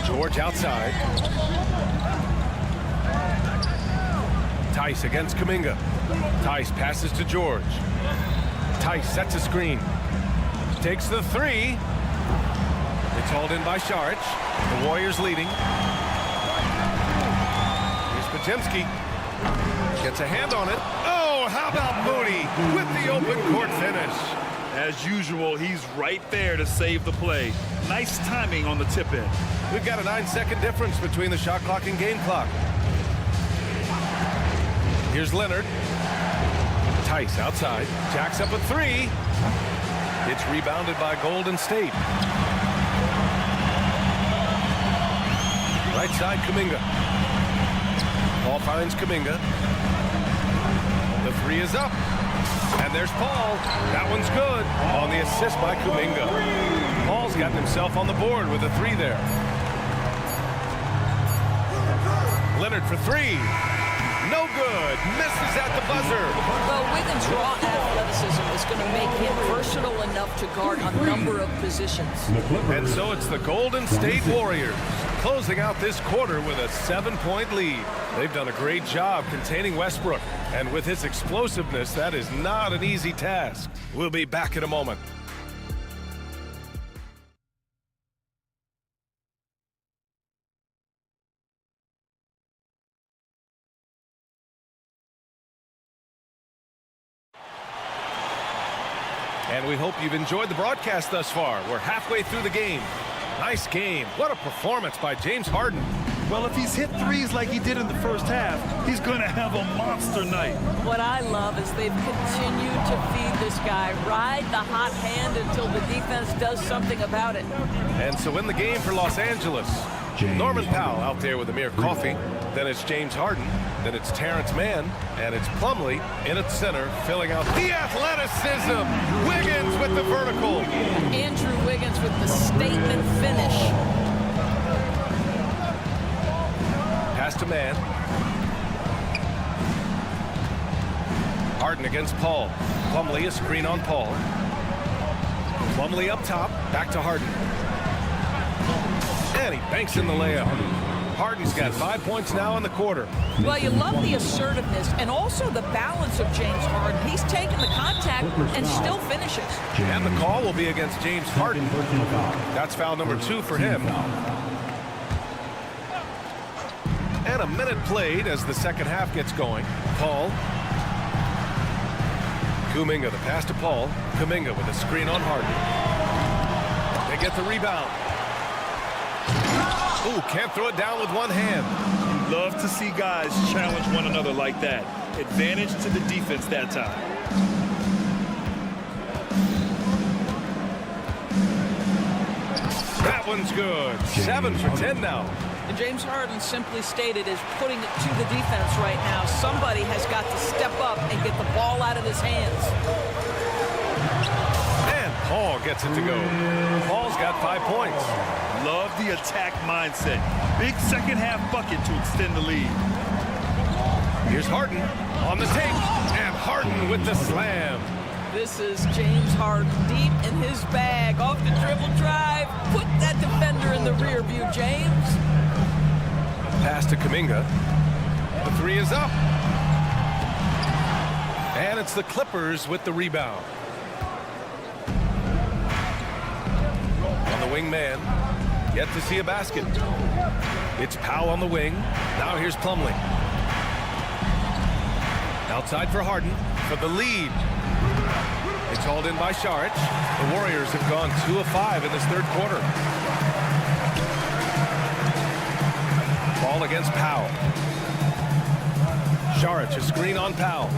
George outside. Tice against Kuminga. Tice passes to George. Tice sets a screen. Takes the 3. It's hauled in by Saric. The Warriors leading. Here's Podziemski. Gets a hand on it. Oh, how about Moody with the open court finish. As usual, he's right there to save the play. Nice timing on the tip in. We've got a 9-second difference between the shot clock and game clock. Here's Leonard. Tice outside. Jacks up a 3. It's rebounded by Golden State. Right side, Kuminga. Paul finds Kuminga. The 3 is up. And there's Paul. That one's good on the assist by Kuminga. Paul's gotten himself on the board with a 3 there. Leonard for 3. No good. Misses at the buzzer. Well, Wiggins' raw athleticism is going to make him versatile enough to guard a number of positions. And so it's the Golden State Warriors closing out this quarter with a 7-point lead. They've done a great job containing Westbrook. And with his explosiveness, that is not an easy task. We'll be back in a moment. And we hope you've enjoyed the broadcast thus far. We're halfway through the game. Nice game. What a performance by James Harden. Well, if he's hit 3s like he did in the first half, he's going to have a monster night. What I love is they've continued to feed this guy. Ride the hot hand until the defense does something about it. And so in the game for Los Angeles, Norman Powell out there with Amir Coffey. Then it's James Harden. Then it's Terrence Mann. And it's Plumlee in its center, filling out the athleticism. Wiggins with the vertical. Andrew Wiggins with the statement finish. Pass to Mann. Harden against Paul. Plumlee, a screen on Paul. Plumlee up top. Back to Harden. And he banks in the layup. Harden's got 5 points now in the quarter. Well, you love the assertiveness and also the balance of James Harden. He's taken the contact and still finishes. And the call will be against James Harden. That's foul number 2 for him. And a minute played as the second half gets going. Paul. Kuminga, the pass to Paul. Kuminga with a screen on Harden. They get the rebound. Ooh, can't throw it down with one hand. Love to see guys challenge one another like that. Advantage to the defense that time. That one's good. 7 for 10 now. And James Harden simply stated is putting it to the defense right now. Somebody has got to step up and get the ball out of his hands. And Paul gets it to go. Paul's got 5 points. Love the attack mindset. Big second half bucket to extend the lead. Here's Harden on the take. And Harden with the slam. This is James Harden deep in his bag. Off the dribble drive. Put that defender in the rear view, James. Pass to Kuminga. The three is up. And it's the Clippers with the rebound. On the wing man. Yet to see a basket. It's Powell on the wing. Now here's Plumlee. Outside for Harden for the lead. It's hauled in by Saric. The Warriors have gone 2 of 5 in this third quarter. Ball against Powell. Saric, a screen on Powell.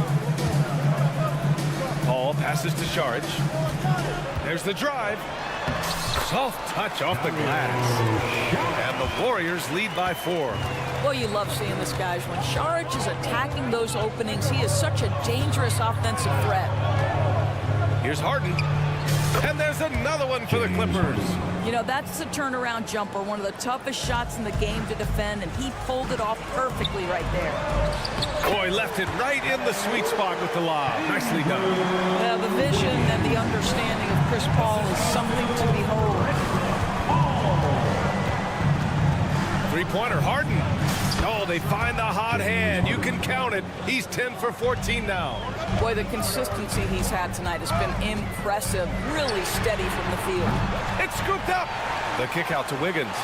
Paul passes to Saric. There's the drive. Soft touch off the glass. And the Warriors lead by 4. Well, you love seeing this, guys. When Saric is attacking those openings, he is such a dangerous offensive threat. Here's Harden. And there's another one for the Clippers. You know, that's the turnaround jumper, one of the toughest shots in the game to defend, and he pulled it off perfectly right there. Boy, left it right in the sweet spot with the lob. Nicely done. Yeah, the vision and the understanding of Chris Paul is something to behold. Three-pointer, Harden. Oh, they find the hot hand. You can count it. He's 10 for 14 now. Boy, the consistency he's had tonight has been impressive. Really steady from the field. It's scooped up. The kick out to Wiggins.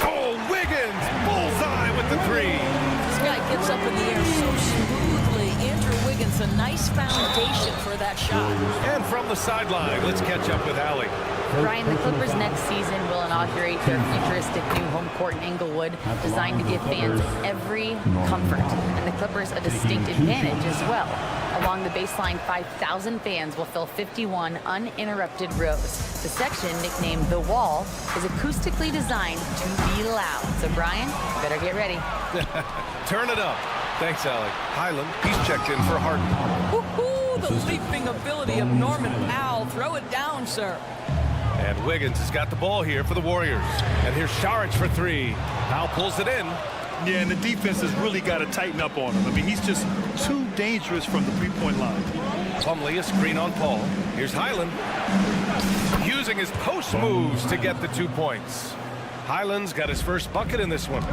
Oh, Wiggins! Bullseye with the three. This guy gets up in the air so smoothly. Andrew Wiggins, a nice foundation for that shot. And from the sideline, let's catch up with Allie. Brian, the Clippers next season will inaugurate their futuristic new home court in Inglewood, designed to give fans every comfort, and the Clippers a distinct advantage as well. Along the baseline, 5,000 fans will fill 51 uninterrupted rows. The section, nicknamed The Wall, is acoustically designed to be loud. So, Brian, you better get ready. Turn it up. Thanks, Allie. Highland, he's checked in for Harden. Woohoo! The leaping ability of Norman Powell. Throw it down, sir. And Wiggins has got the ball here for the Warriors. And here's Saric for three. Powell pulls it in. Yeah, and the defense has really got to tighten up on him. I mean, he's just too dangerous from the three-point line. Plumlee, a screen on Paul. Here's Highland. Using his post moves to get the 2 points. Highland's got his first bucket in this one.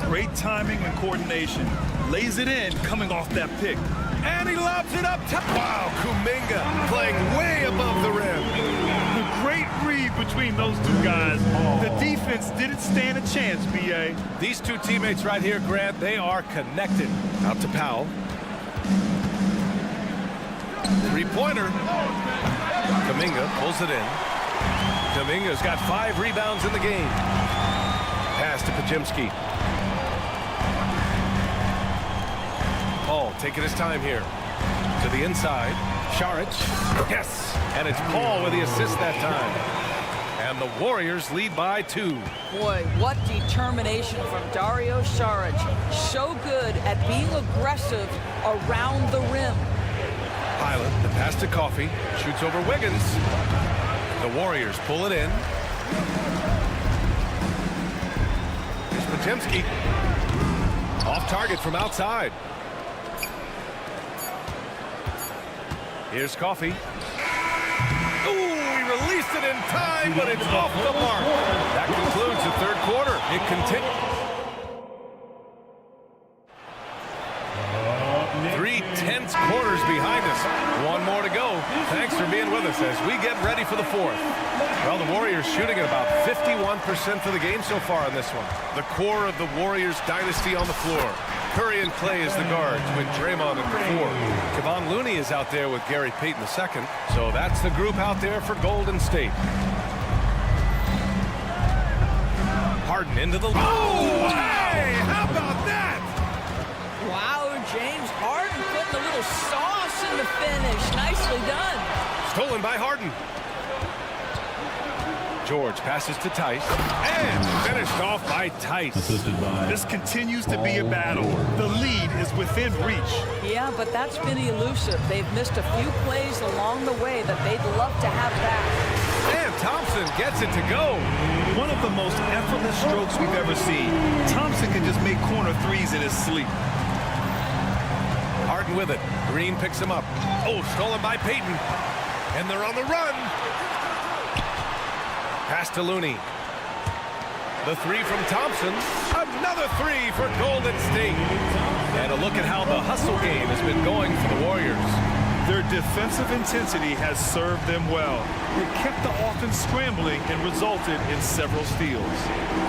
Great timing and coordination. Lays it in, coming off that pick. And he lobs it up top. Wow, Kuminga playing way above the rim. The great read between those two guys. The defense didn't stand a chance, B.A. These two teammates right here, Grant, they are connected. Out to Powell. Three-pointer. Kuminga pulls it in. Kuminga's got 5 rebounds in the game. Pass to Pajimski. Paul taking his time here. To the inside. Saric. Yes! And it's Paul with the assist that time. And the Warriors lead by 2. Boy, what determination from Dario Saric. So good at being aggressive around the rim. Highland, the pass to Coffey. Shoots over Wiggins. The Warriors pull it in. Here's Potemski. Off target from outside. Here's Coffey. Ooh, he released it in time, but it's off the mark. That concludes the third quarter. It continues. 3 tense quarters behind us. One more to go. Thanks for being with us as we get ready for the fourth. Well, the Warriors shooting at about 51% for the game so far on this one. The core of the Warriors dynasty on the floor. Curry and Clay is the guards with Draymond at the 4. Kevon Looney is out there with Gary Payton II. So that's the group out there for Golden State. Harden into the... Oh, hey! How about that? Wow, James Harden putting a little sauce in the finish. Nicely done. Stolen by Harden. George passes to Tice. And finished off by Tice. This continues to be a battle. The lead is within reach. Yeah, but that's been elusive. They've missed a few plays along the way that they'd love to have back. And Thompson gets it to go. One of the most effortless strokes we've ever seen. Thompson can just make corner threes in his sleep. Harden Harden with it. Green picks him up. Oh, stolen by Payton. And they're on the run. Pass to Looney. The three from Thompson. Another three for Golden State. And a look at how the hustle game has been going for the Warriors. Their defensive intensity has served them well. It kept the offense scrambling and resulted in several steals.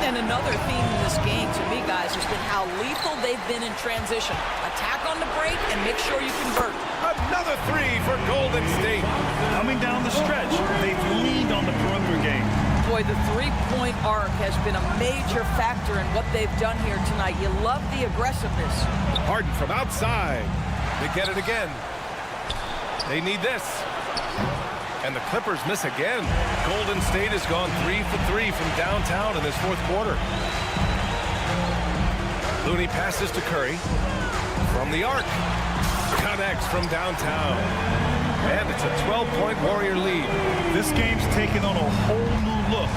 And another theme in this game to me, guys, has been how lethal they've been in transition. Attack on the break and make sure you convert. Another three for Golden State. Coming down the stretch, they've leaned on the perimeter game. Boy, the three-point arc has been a major factor in what they've done here tonight. You love the aggressiveness. Harden from outside. They get it again. They need this. And the Clippers miss again. Golden State has gone 3 for 3 from downtown in this fourth quarter. Looney passes to Curry. From the arc. Connects from downtown. And it's a 12-point Warrior lead. This game's taken on a whole new look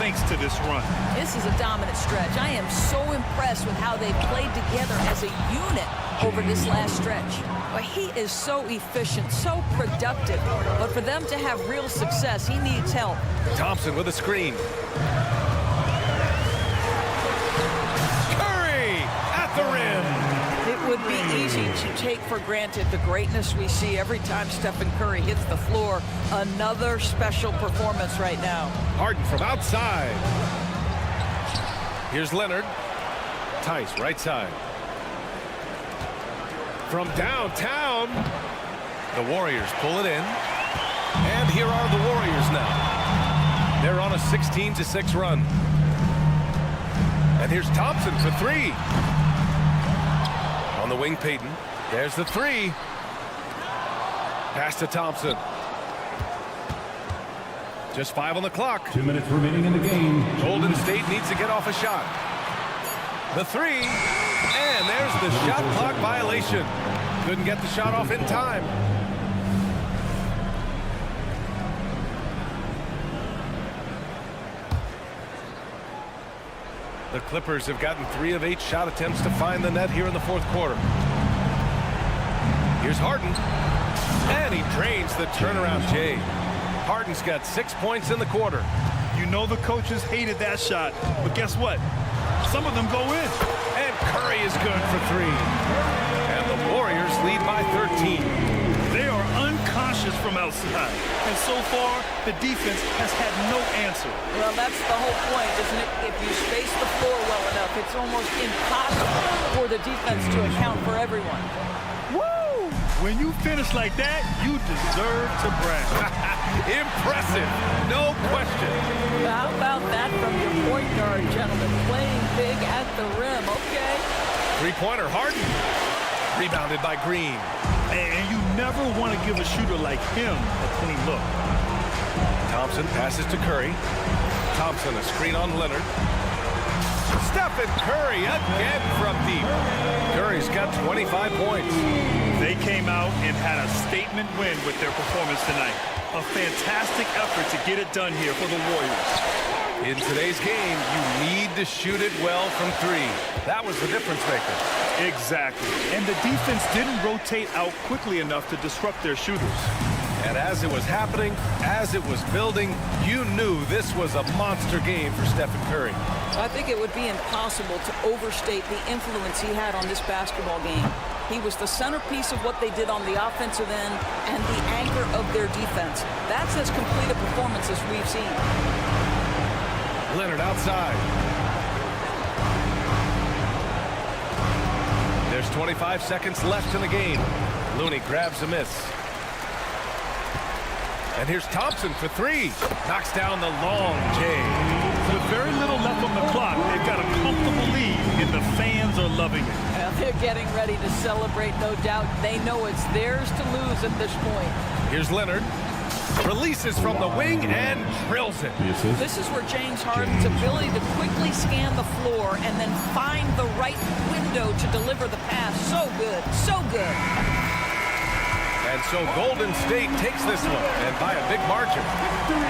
thanks to this run. This is a dominant stretch. I am so impressed with how they played together as a unit over this last stretch. Well, he is so efficient, so productive. But for them to have real success, he needs help. Thompson with a screen. Curry at the rim. It would be easy to take for granted the greatness we see every time Stephen Curry hits the floor. Another special performance right now. Harden from outside. Here's Leonard. Tice, right side. From downtown, the Warriors pull it in. And here are the Warriors now. They're on a 16-6 run. And here's Thompson for three. On the wing, Payton. There's the three. Pass to Thompson. Just 5 on the clock. 2 minutes remaining in the game. Golden State needs to get off a shot. The three. And there's the shot clock violation. Couldn't get the shot off in time. The Clippers have gotten 3 of 8 shot attempts to find the net here in the fourth quarter. Here's Harden. And he drains the turnaround J. Harden's got 6 points in the quarter. You know the coaches hated that shot, but guess what? Some of them go in. And Curry is good for 3. And the Warriors lead by 13. They are unconscious from outside. And so far, the defense has had no answer. Well, that's the whole point, isn't it? If you space the floor well enough, it's almost impossible for the defense to account for everyone. Woo! When you finish like that, you deserve to brag. Impressive, no question. How about that from your point guard, gentlemen? Playing big at the rim, okay. Three-pointer, Harden. Rebounded by Green. And you never want to give a shooter like him a clean look. Thompson passes to Curry. Thompson, a screen on Leonard. Stephen Curry again from deep. Curry's got 25 points. They came out and had a statement win with their performance tonight. A fantastic effort to get it done here for the Warriors. In today's game, you need to shoot it well from 3. That was the difference maker. Exactly. And the defense didn't rotate out quickly enough to disrupt their shooters. And as it was happening, as it was building, you knew this was a monster game for Stephen Curry. I think it would be impossible to overstate the influence he had on this basketball game. He was the centerpiece of what they did on the offensive end and the anchor of their defense. That's as complete a performance as we've seen. Leonard outside. There's 25 seconds left in the game. Looney grabs a miss. And here's Thompson for 3. Knocks down the long J. With very little left on the clock, they've got a comfortable lead, and the fans are loving it. Well, they're getting ready to celebrate, no doubt. They know it's theirs to lose at this point. Here's Leonard. Releases from the wing and drills it. This is where James Harden's ability to quickly scan the floor and then find the right window to deliver the pass. So good, so good. And so Golden State takes this one, and by a big margin.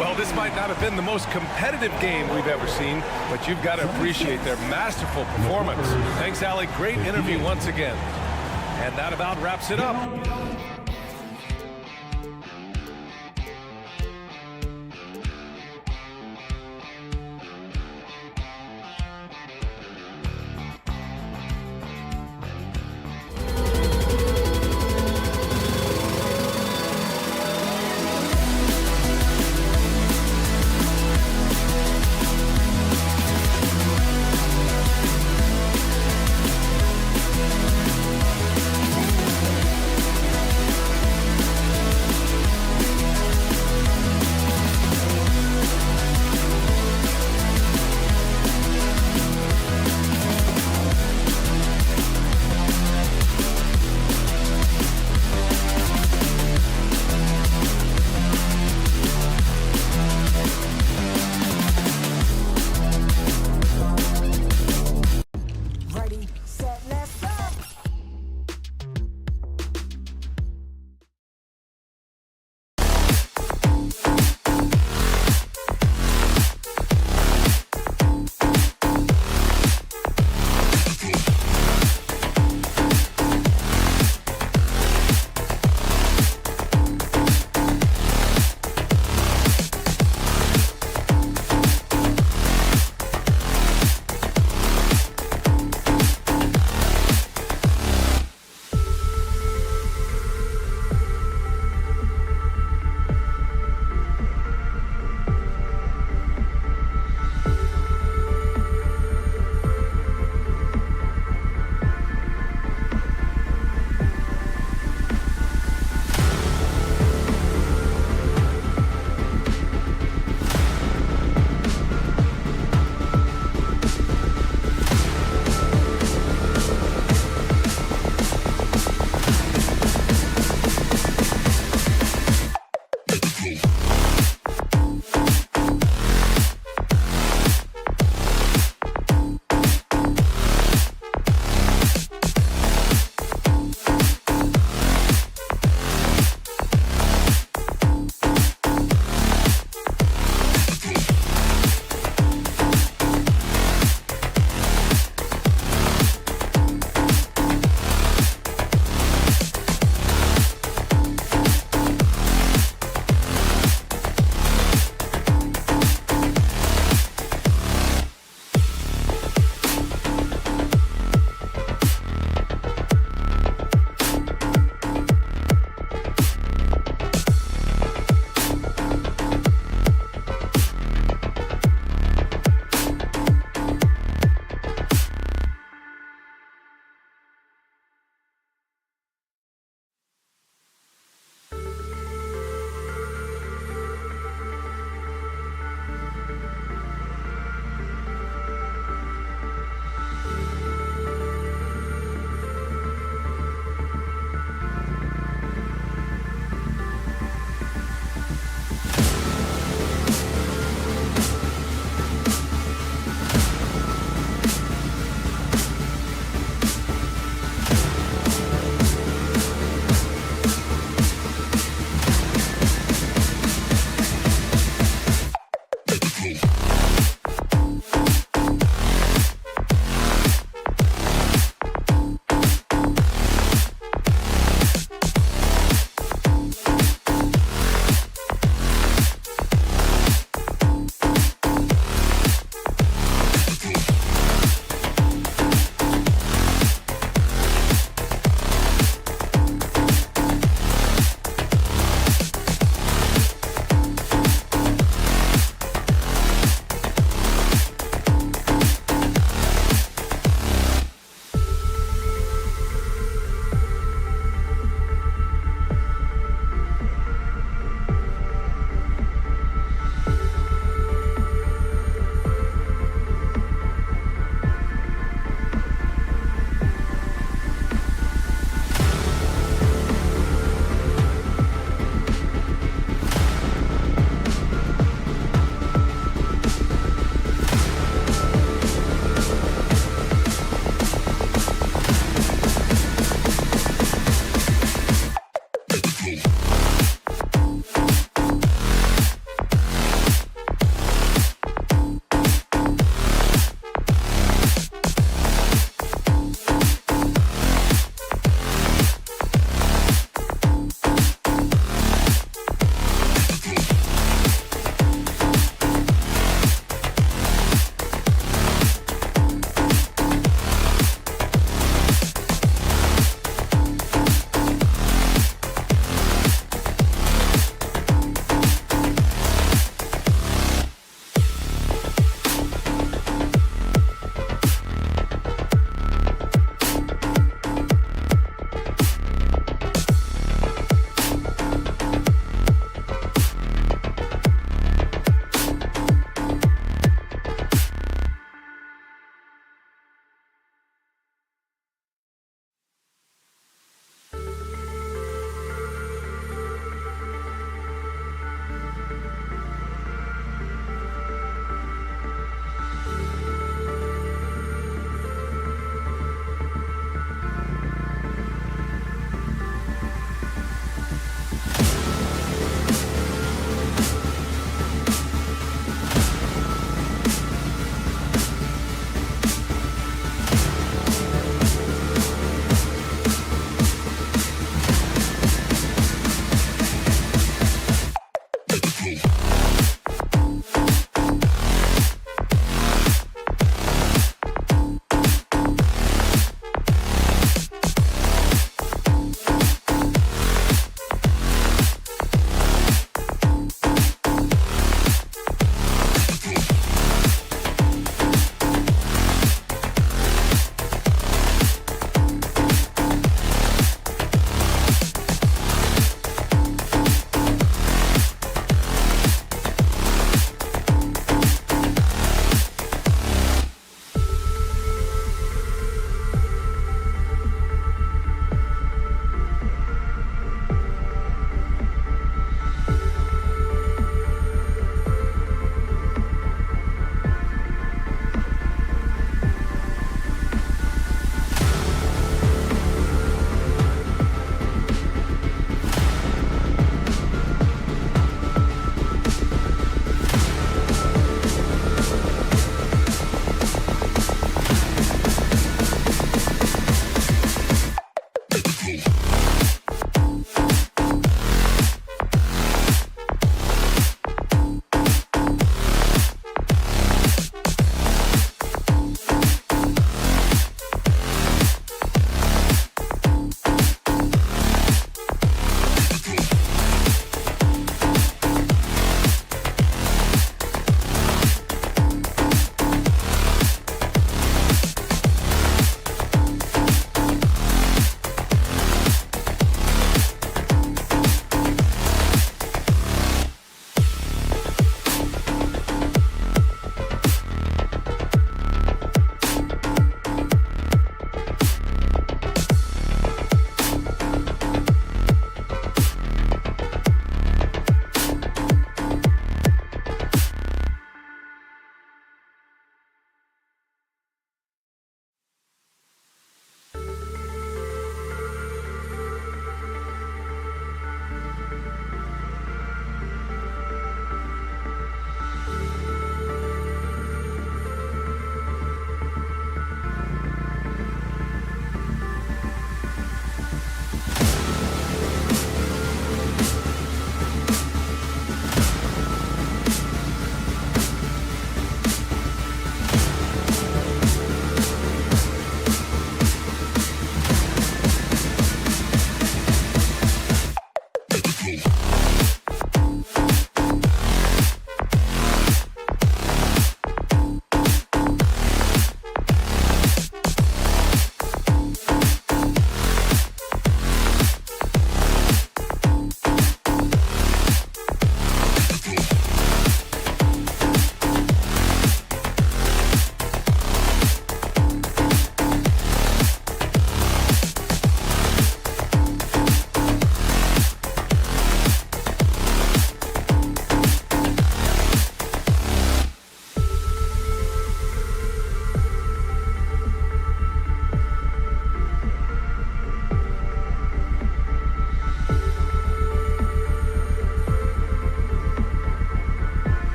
Well, this might not have been the most competitive game we've ever seen, but you've got to appreciate their masterful performance. Thanks, Allie. Great interview once again. And that about wraps it up.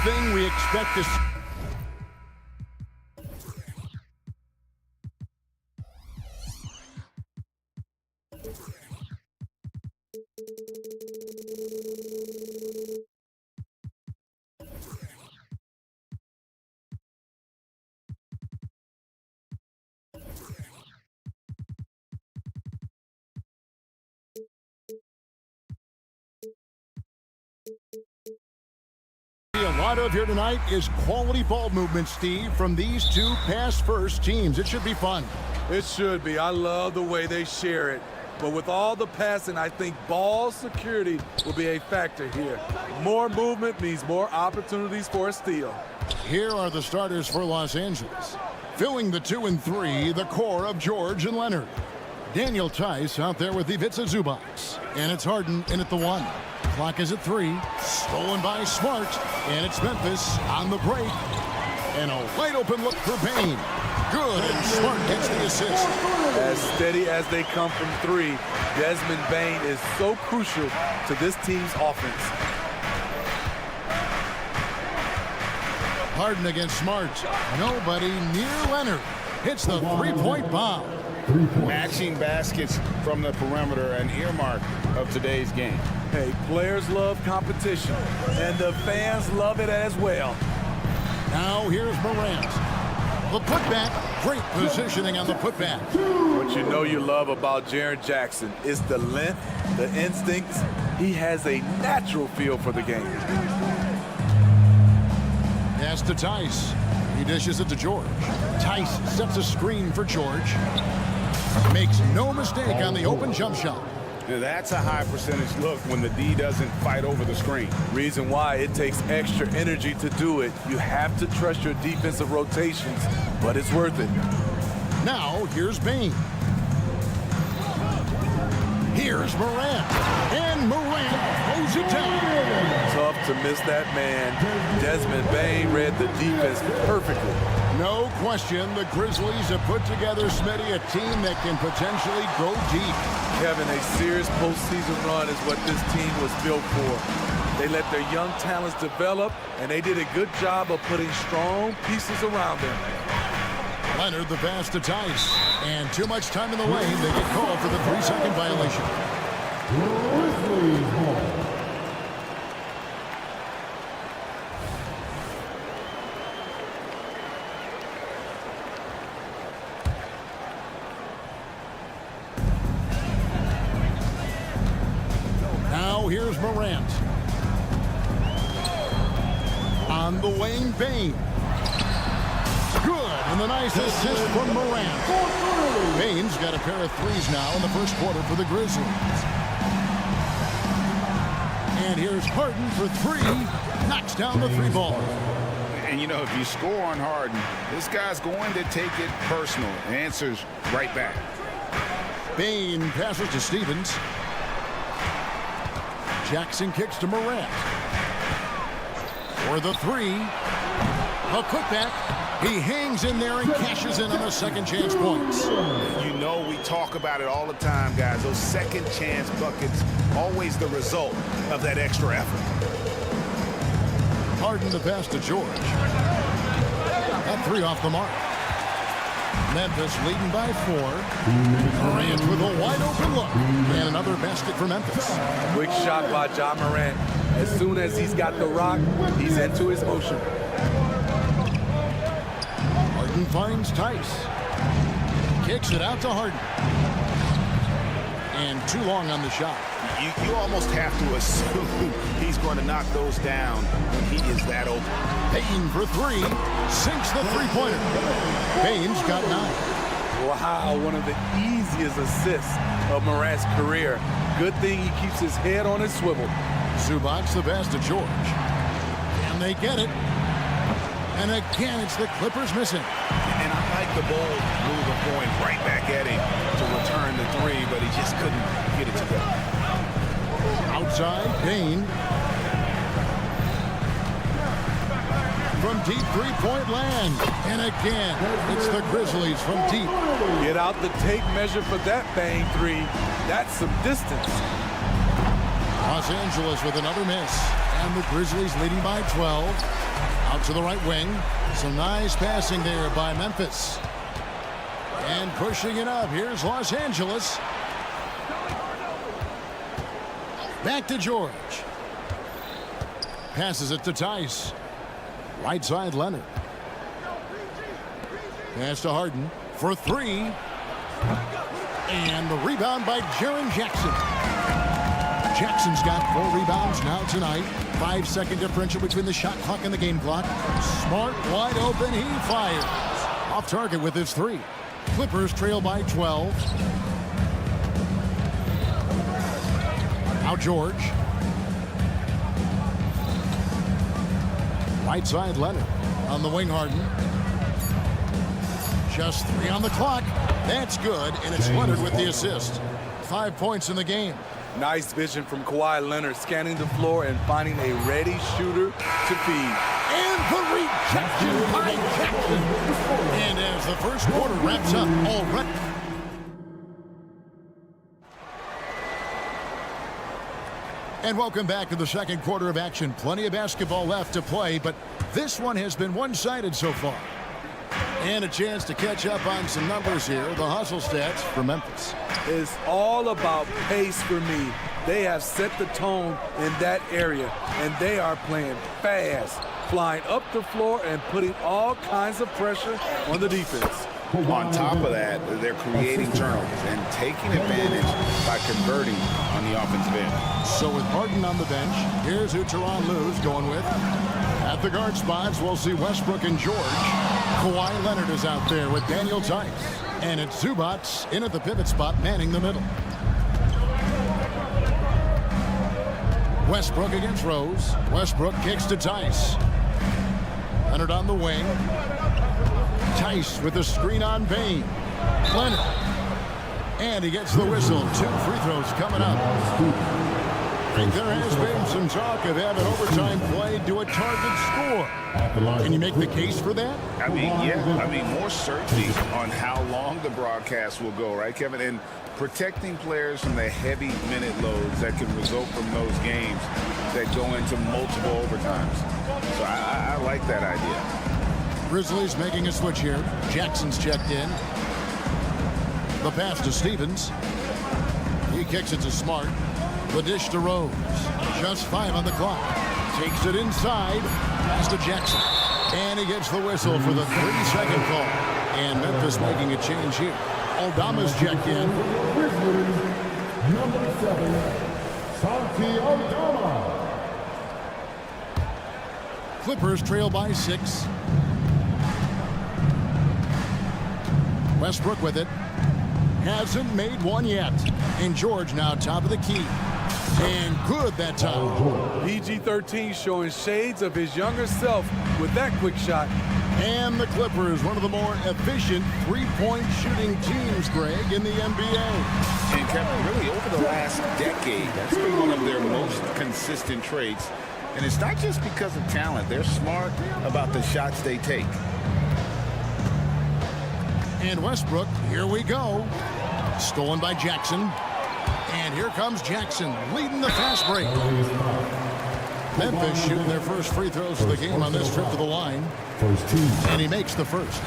everything we expect to see. A lot of here tonight is quality ball movement, Steve, from these two pass-first teams. It should be fun. It should be. I love the way they share it. But with all the passing, I think ball security will be a factor here. More movement means more opportunities for a steal. Here are the starters for Los Angeles. Filling the 2 and 3, the core of George and Leonard. Daniel Tice out there with Ivica Zubac. And it's Harden in at the 1. Clock is at 3. Stolen by Smart. And it's Memphis on the break. And a wide open look for Payne. Good, and Smart gets the assist. As steady as they come from 3, Desmond Bane is so crucial to this team's offense. Harden against Smart. Nobody near Leonard. Hits the three-point bomb. Matching baskets from the perimeter, an earmark of today's game. Hey, players love competition, and the fans love it as well. Now here's Morant. The putback. Great positioning on the putback. What you know you love about Jaren Jackson is the length, the instincts. He has a natural feel for the game. Pass to Tice. He dishes it to George. Tice sets a screen for George. Makes no mistake on the open jump shot. That's a high percentage look when the D doesn't fight over the screen. Reason why it takes extra energy to do it. You have to trust your defensive rotations, but it's worth it. Now here's Bane. Here's Morant. And Morant throws it down. Tough to miss that man. Desmond Bane read the defense perfectly. No question, the Grizzlies have put together, Smitty, a team that can potentially go deep. Kevin, a serious postseason run is what this team was built for. They let their young talents develop, and they did a good job of putting strong pieces around them. Leonard the pass to Tice. And too much time in the lane. They get called for the 3-second violation. Now here's Morant. On the wing, Bane. Good, and the nice assist from Morant. Bane's got a pair of threes now in the first quarter for the Grizzlies. And here's Harden for 3. Knocks down the 3-ball. And, you know, if you score on Harden, this guy's going to take it personal. Answers right back. Bane passes to Stevens. Jackson kicks to Morant. For the 3. A putback. He hangs in there and cashes in on the second chance points. You know, we talk about it all the time, guys. Those second chance buckets, always the result of that extra effort. Harden the pass to George. That 3 off the mark. Memphis leading by 4. Morant with a wide open look. And another basket for Memphis. Quick shot by Ja Morant. As soon as he's got the rock, he's into his motion. Harden finds Tice. Kicks it out to Harden. And too long on the shot. You almost have to assume he's going to knock those down when he is that open. Payne for 3. Sinks the three-pointer. Payne's got 9. Wow, one of the easiest assists of Morant's career. Good thing he keeps his head on his swivel. Zubac the pass to George. And they get it. And again, it's the Clippers missing. And I like the bold move of going right back at him to return the 3, but he just couldn't get it together. Outside, Payne. From deep three-point land. And again, it's the Grizzlies from deep. Get out the tape measure for that Payne 3. That's some distance. Los Angeles with another miss. And the Grizzlies leading by 12. Out to the right wing. Some nice passing there by Memphis. And pushing it up. Here's Los Angeles. Back to George. Passes it to Tice. Right side, Leonard. Pass to Harden for three. And the rebound by Jaren Jackson. Jackson's got 4 rebounds now tonight. 5-second differential between the shot clock and the game clock. Smart, wide open, he fires. Off target with his 3. Clippers trail by 12. Now George. Right side, Leonard. On the wing, Harden. Just 3 on the clock. That's good, and it's Leonard with the assist. 5 points in the game. Nice vision from Kawhi Leonard, scanning the floor and finding a ready shooter to feed. And the rejection by Jackson. And as the first quarter wraps up already. And welcome back to the second quarter of action. Plenty of basketball left to play, but this one has been one-sided so far. And a chance to catch up on some numbers here. The hustle stats for Memphis. It's all about pace for me. They have set the tone in that area, and they are playing fast, flying up the floor and putting all kinds of pressure on the defense. On top of that, they're creating turnovers and taking advantage by converting on the offensive end. So with Harden on the bench, here's who Tyronn Lue's going with. At the guard spots, we'll see Westbrook and George. Kawhi Leonard is out there with Daniel Tice. And it's Zubats in at the pivot spot, manning the middle. Westbrook against Rose. Westbrook kicks to Tice. Leonard on the wing. Tice with the screen on Bain. Leonard. And he gets the whistle. 2 free throws coming up. I think there has been some talk of having overtime play to a target score. Can you make the case for that? I mean, yeah. I mean, more certainty on how long the broadcast will go, right, Kevin? And protecting players from the heavy minute loads that can result from those games that go into multiple overtimes. So I like that idea. Grizzlies making a switch here. Jackson's checked in. The pass to Stevens. He kicks it to Smart. The dish to Rose. Just 5 on the clock. Takes it inside. Pass to Jackson. And he gets the whistle for the 30-second call. And Memphis making a change here. Aldama's checked in. Number 7, Santi Aldama. Clippers trail by 6. Westbrook with it. Hasn't made one yet. And George now top of the key. And good that time. PG-13 showing shades of his younger self with that quick shot. And the Clippers, one of the more efficient three-point shooting teams, Greg, in the NBA. And Kevin, really over the last decade, that's been one of their most consistent traits. And it's not just because of talent. They're smart about the shots they take. And Westbrook, here we go. Stolen by Jackson. And here comes Jackson, leading the fast break. Memphis shooting their first free throws of the game on this trip to the line. And he makes the first.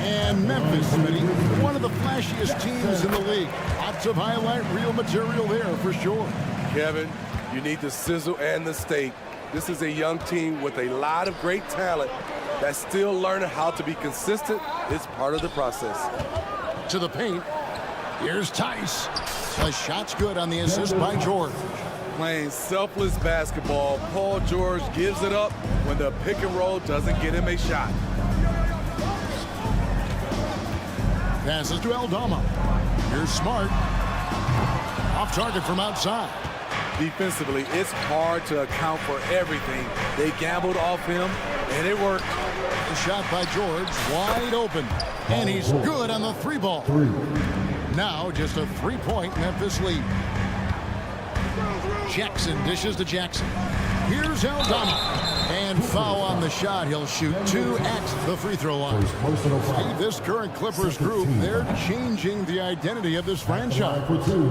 And Memphis, Smitty, one of the flashiest teams in the league. Lots of highlight reel material there for sure. Kevin, you need the sizzle and the steak. This is a young team with a lot of great talent that's still learning how to be consistent. It's part of the process. To the paint. Here's Tice. The shot's good on the assist by George. Playing selfless basketball, Paul George gives it up when the pick and roll doesn't get him a shot. Passes to Aldama. Here's Smart. Off target from outside. Defensively, it's hard to account for everything. They gambled off him, and it worked. The shot by George, wide open. And he's good on the 3-ball. Now just a 3-point Memphis lead. Jackson dishes to Jackson. Here's Aldama. And foul on the shot. He'll shoot 2 at the free throw line. See, this current Clippers group, they're changing the identity of this franchise.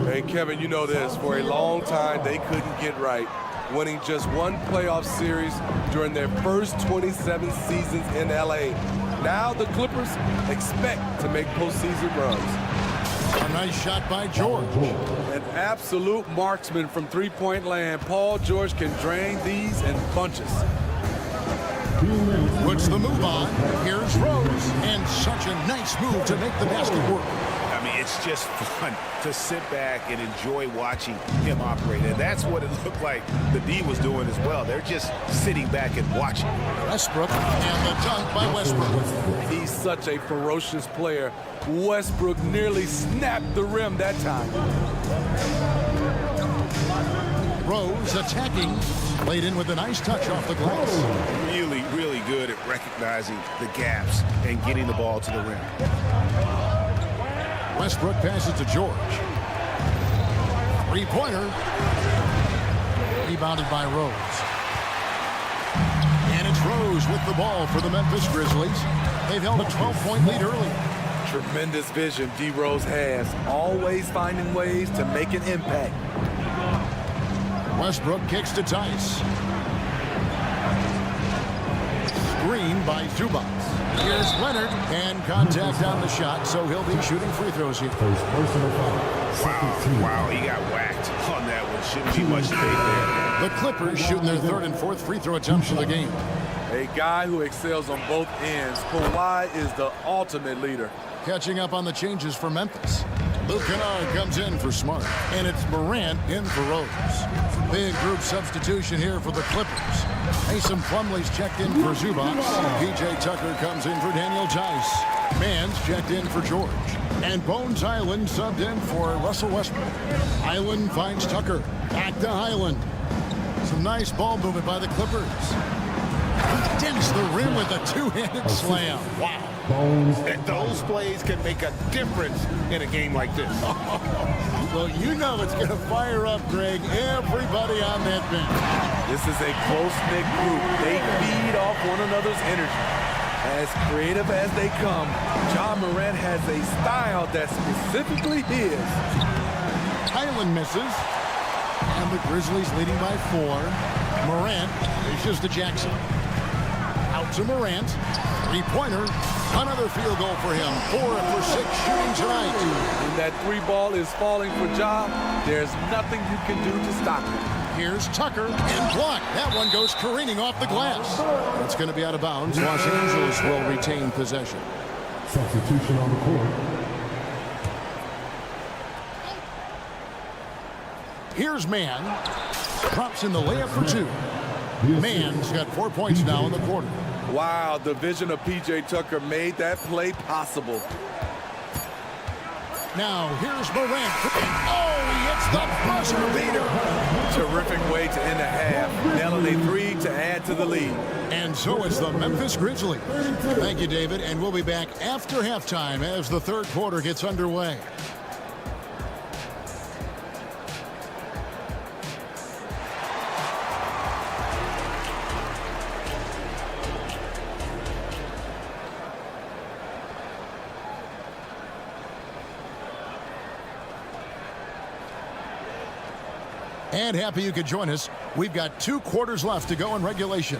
Hey, Kevin, you know this. For a long time, they couldn't get right. winning just one playoff series during their first 27 seasons in LA. Now the Clippers expect to make postseason runs. A nice shot by George. An absolute marksman from three-point land. Paul George can drain these in bunches. Puts the move on. Here's Rose. And such a nice move to make the basket work. I mean, it's just fun to sit back and enjoy watching him operate. And that's what it looked like the D was doing as well. They're just sitting back and watching. Westbrook and the dunk by Westbrook. He's such a ferocious player. Westbrook nearly snapped the rim that time. Rose attacking. Laid in with a nice touch off the glass. Really, really good at recognizing the gaps and getting the ball to the rim. Westbrook passes to George. Three-pointer. Rebounded by Rose. And it's Rose with the ball for the Memphis Grizzlies. They've held a 12-point lead early. Tremendous vision D. Rose has. Always finding ways to make an impact. Westbrook kicks to Tice. Screen by Zubac. Here's Leonard, and contact on the shot, so he'll be shooting free throws here. Wow, he got whacked on that one. Shouldn't be much debate there. The Clippers shooting their third and fourth free throw attempts of the game. A guy who excels on both ends. Kawhi is the ultimate leader. Catching up on the changes for Memphis. Luke Kennard comes in for Smart, and it's Morant in for Rose. Big group substitution here for the Clippers. Mason Plumlee's checked in for Zubac. P.J. Tucker comes in for Daniel Tice. Mann's checked in for George. And Bones Highland subbed in for Russell Westbrook. Highland finds Tucker. Back to Highland. Some nice ball movement by the Clippers. He dents the rim with a two-handed slam. Wow. And those plays can make a difference in a game like this. Well, you know it's going to fire up, Greg, everybody on that bench. This is a close-knit group. They feed off one another's energy. As creative as they come, Ja Morant has a style that's specifically his. Highland misses. And the Grizzlies leading by 4. Morant dishes to Jackson. Out to Morant. Three-pointer. Another field goal for him. 4 for 6 shooting tonight. When that three ball is falling for Ja, there's nothing you can do to stop it. Here's Tucker and blocked. That one goes careening off the glass. It's going to be out of bounds. Los Angeles will retain possession. Substitution on the court. Here's Mann. Drops in the layup for 2. Mann's got 4 points now in the quarter. Wow, the vision of P.J. Tucker made that play possible. Now, here's Morant. Oh, he hits the buzzer beater. Terrific way to end a half. Nailing a 3 to add to the lead. And so is the Memphis Grizzlies. Thank you, David, and we'll be back after halftime as the third quarter gets underway. And happy you could join us. We've got 2 quarters left to go in regulation.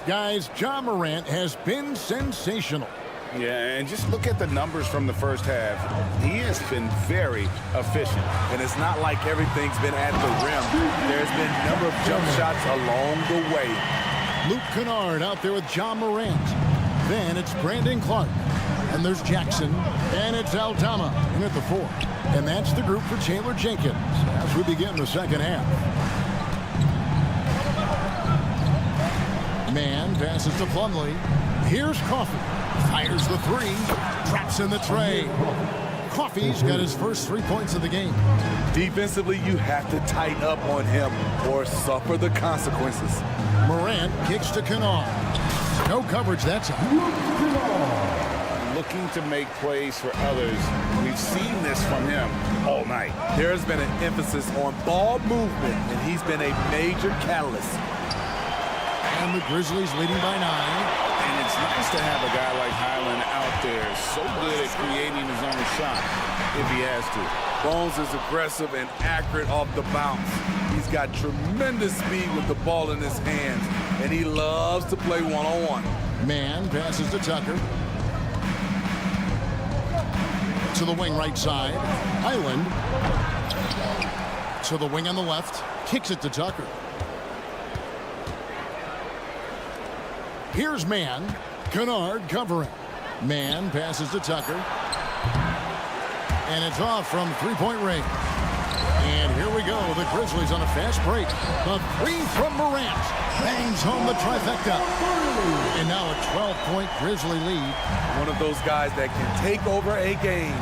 Guys, Ja Morant has been sensational. Yeah, and just look at the numbers from the first half. He has been very efficient. And it's not like everything's been at the rim. There's been a number of jump shots along the way. Luke Kennard out there with Ja Morant. Then it's Brandon Clark. And there's Jackson. And it's Aldama in at the 4. And that's the group for Taylor Jenkins as we begin the second half. Mann passes to Plumlee. Here's Coffey. Fires the 3. Drops in the tray. Coffey's got his first 3 points of the game. Defensively, you have to tighten up on him or suffer the consequences. Morant kicks to Kennard. No coverage that time. Looking to make plays for others. We've seen this from him all night. There's been an emphasis on ball movement, and he's been a major catalyst. And the Grizzlies leading by 9. And it's nice to have a guy like Highland out there, so good at creating his own shot if he has to. Bones is aggressive and accurate off the bounce. He's got tremendous speed with the ball in his hands, and he loves to play one-on-one. Man passes to Tucker. To the wing right side. Highland. To the wing on the left. Kicks it to Tucker. Here's Man. Kennard covering. Man passes to Tucker. And it's off from three-point range. And here we go. The Grizzlies on a fast break. The three from Morant. Bangs home the trifecta. And now a 12-point Grizzly lead. One of those guys that can take over a game.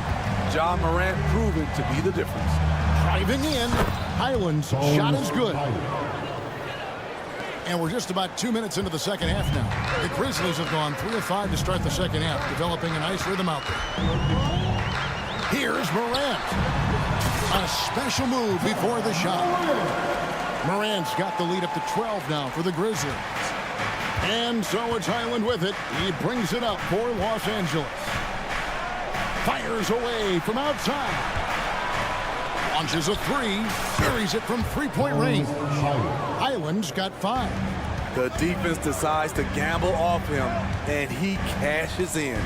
Ja Morant proven to be the difference. Driving in. Highland's shot is good. And we're just about 2 minutes into the second half now. The Grizzlies have gone 3 of 5 to start the second half, developing a nice rhythm out there. Here's Morant. A special move before the shot. Morant's got the lead up to 12 now for the Grizzlies. And so it's Highland with it. He brings it up for Los Angeles. Fires away from outside. Launches a three. Carries it from three-point range. Highland's got 5. The defense decides to gamble off him, and he cashes in.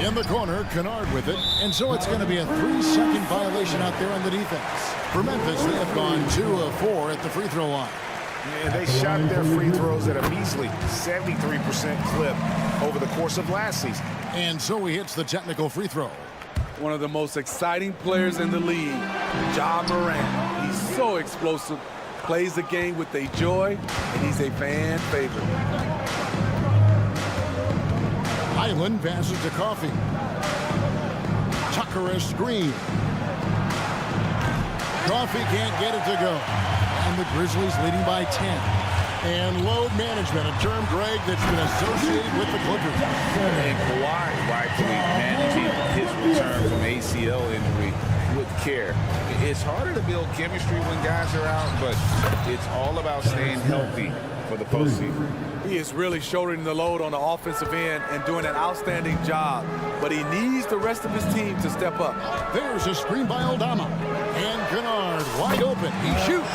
In the corner, Kennard with it. And so it's going to be a 3-second violation out there on the defense. For Memphis, they have gone 2 of 4 at the free throw line. Yeah, they shot their free throws at a measly 73% clip over the course of last season. And so he hits the technical free throw. One of the most exciting players in the league, Ja Morant. He's so explosive, plays the game with a joy, and he's a fan favorite. Highland passes to Coffee. Tucker a screen. Coffee can't get it to go. And the Grizzlies leading by 10. And load management, a term, Greg, that's been associated with the Clippers. And Kawhi rightfully managing his return from ACL injury with care. It's harder to build chemistry when guys are out, but it's all about staying healthy for the postseason. He is really shouldering the load on the offensive end and doing an outstanding job, but he needs the rest of his team to step up. There's a screen by Aldama. And Kennard wide open. He shoots.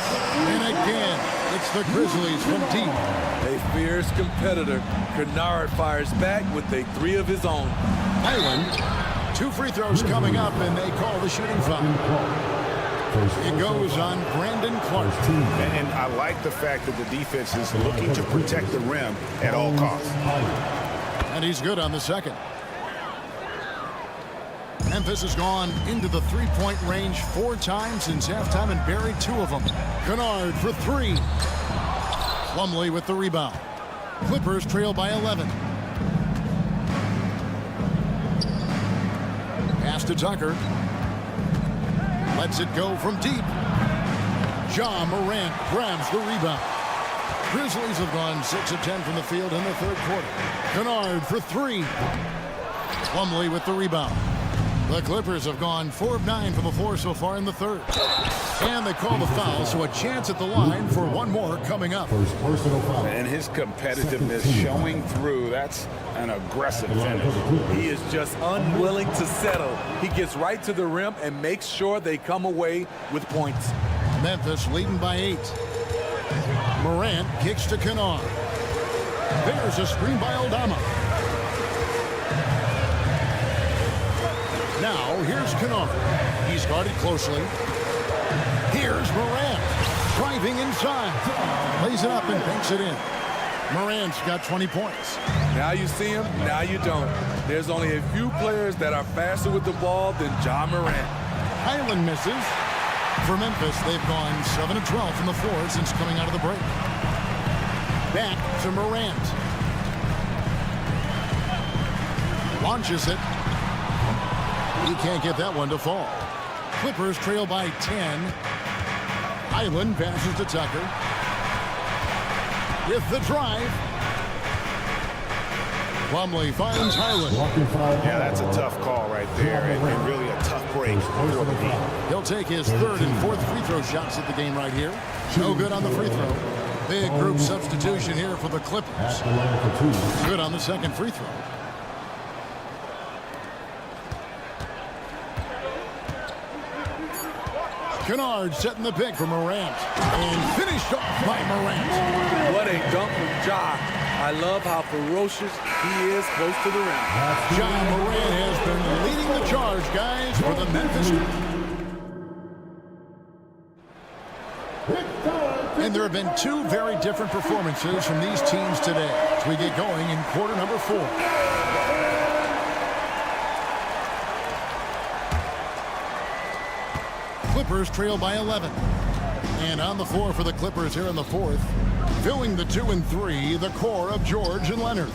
And again, it's the Grizzlies from deep. A fierce competitor. Kennard fires back with a 3 of his own. Highland, 2 free throws coming up, and they call the shooting foul. It goes on Brandon Clark. And I like the fact that the defense is looking to protect the rim at all costs. And he's good on the second. Memphis has gone into the three-point range 4 times since halftime and buried 2 of them. Kennard for 3. Plumlee with the rebound. Clippers trail by 11. Pass to Tucker. Lets it go from deep. Ja Morant grabs the rebound. Grizzlies have gone 6 of 10 from the field in the third quarter. Kennard for 3. Plumlee with the rebound. The Clippers have gone 4 of 9 from the floor so far in the third. And they call the foul, so a chance at the line for one more coming up. And his competitiveness showing through. That's an aggressive finish. He is just unwilling to settle. He gets right to the rim and makes sure they come away with points. Memphis leading by 8. Morant kicks to Kennard. There's a screen by Aldama. Now, here's Kennard. He's guarded closely. Here's Morant. Driving inside. Lays it up and banks it in. Morant's got 20 points. Now you see him, now you don't. There's only a few players that are faster with the ball than Ja Morant. Highland misses. For Memphis, they've gone 7 of 12 from the floor since coming out of the break. Back to Morant. Launches it. He can't get that one to fall. Clippers trail by 10. Highland passes to Tucker. With the drive. Plumlee finds Highland. Yeah, that's a tough call right there, and really a tough break for the team. He'll take his 3rd and 4th free throw shots at the game right here. No good on the free throw. Big group substitution here for the Clippers. Good on the second free throw. Kennard setting the pick for Morant. And finished off by Morant. What a dunk from Ja. I love how ferocious he is close to the rim. Ja Morant has been leading the charge, guys, for the Memphis. And there have been two very different performances from these teams today as we get going in quarter number 4. Clippers trail by 11. And on the floor for the Clippers here in the fourth, filling the 2 and 3, the core of George and Leonard.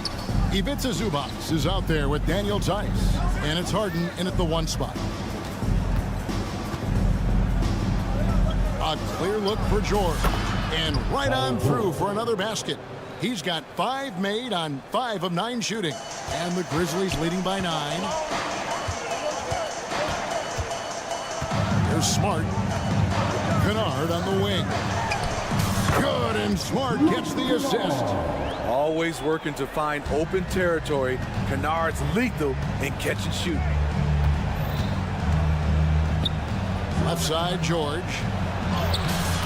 Ivica Zubac is out there with Daniel Tice. And it's Harden in at the 1 spot. A clear look for George. And right on through for another basket. He's got 5 made on 5 of 9 shooting. And the Grizzlies leading by 9. Here's Smart. Kennard on the wing. Good, and Smart gets the assist. Always working to find open territory. Kennard's lethal in catch and shoot. Left side, George.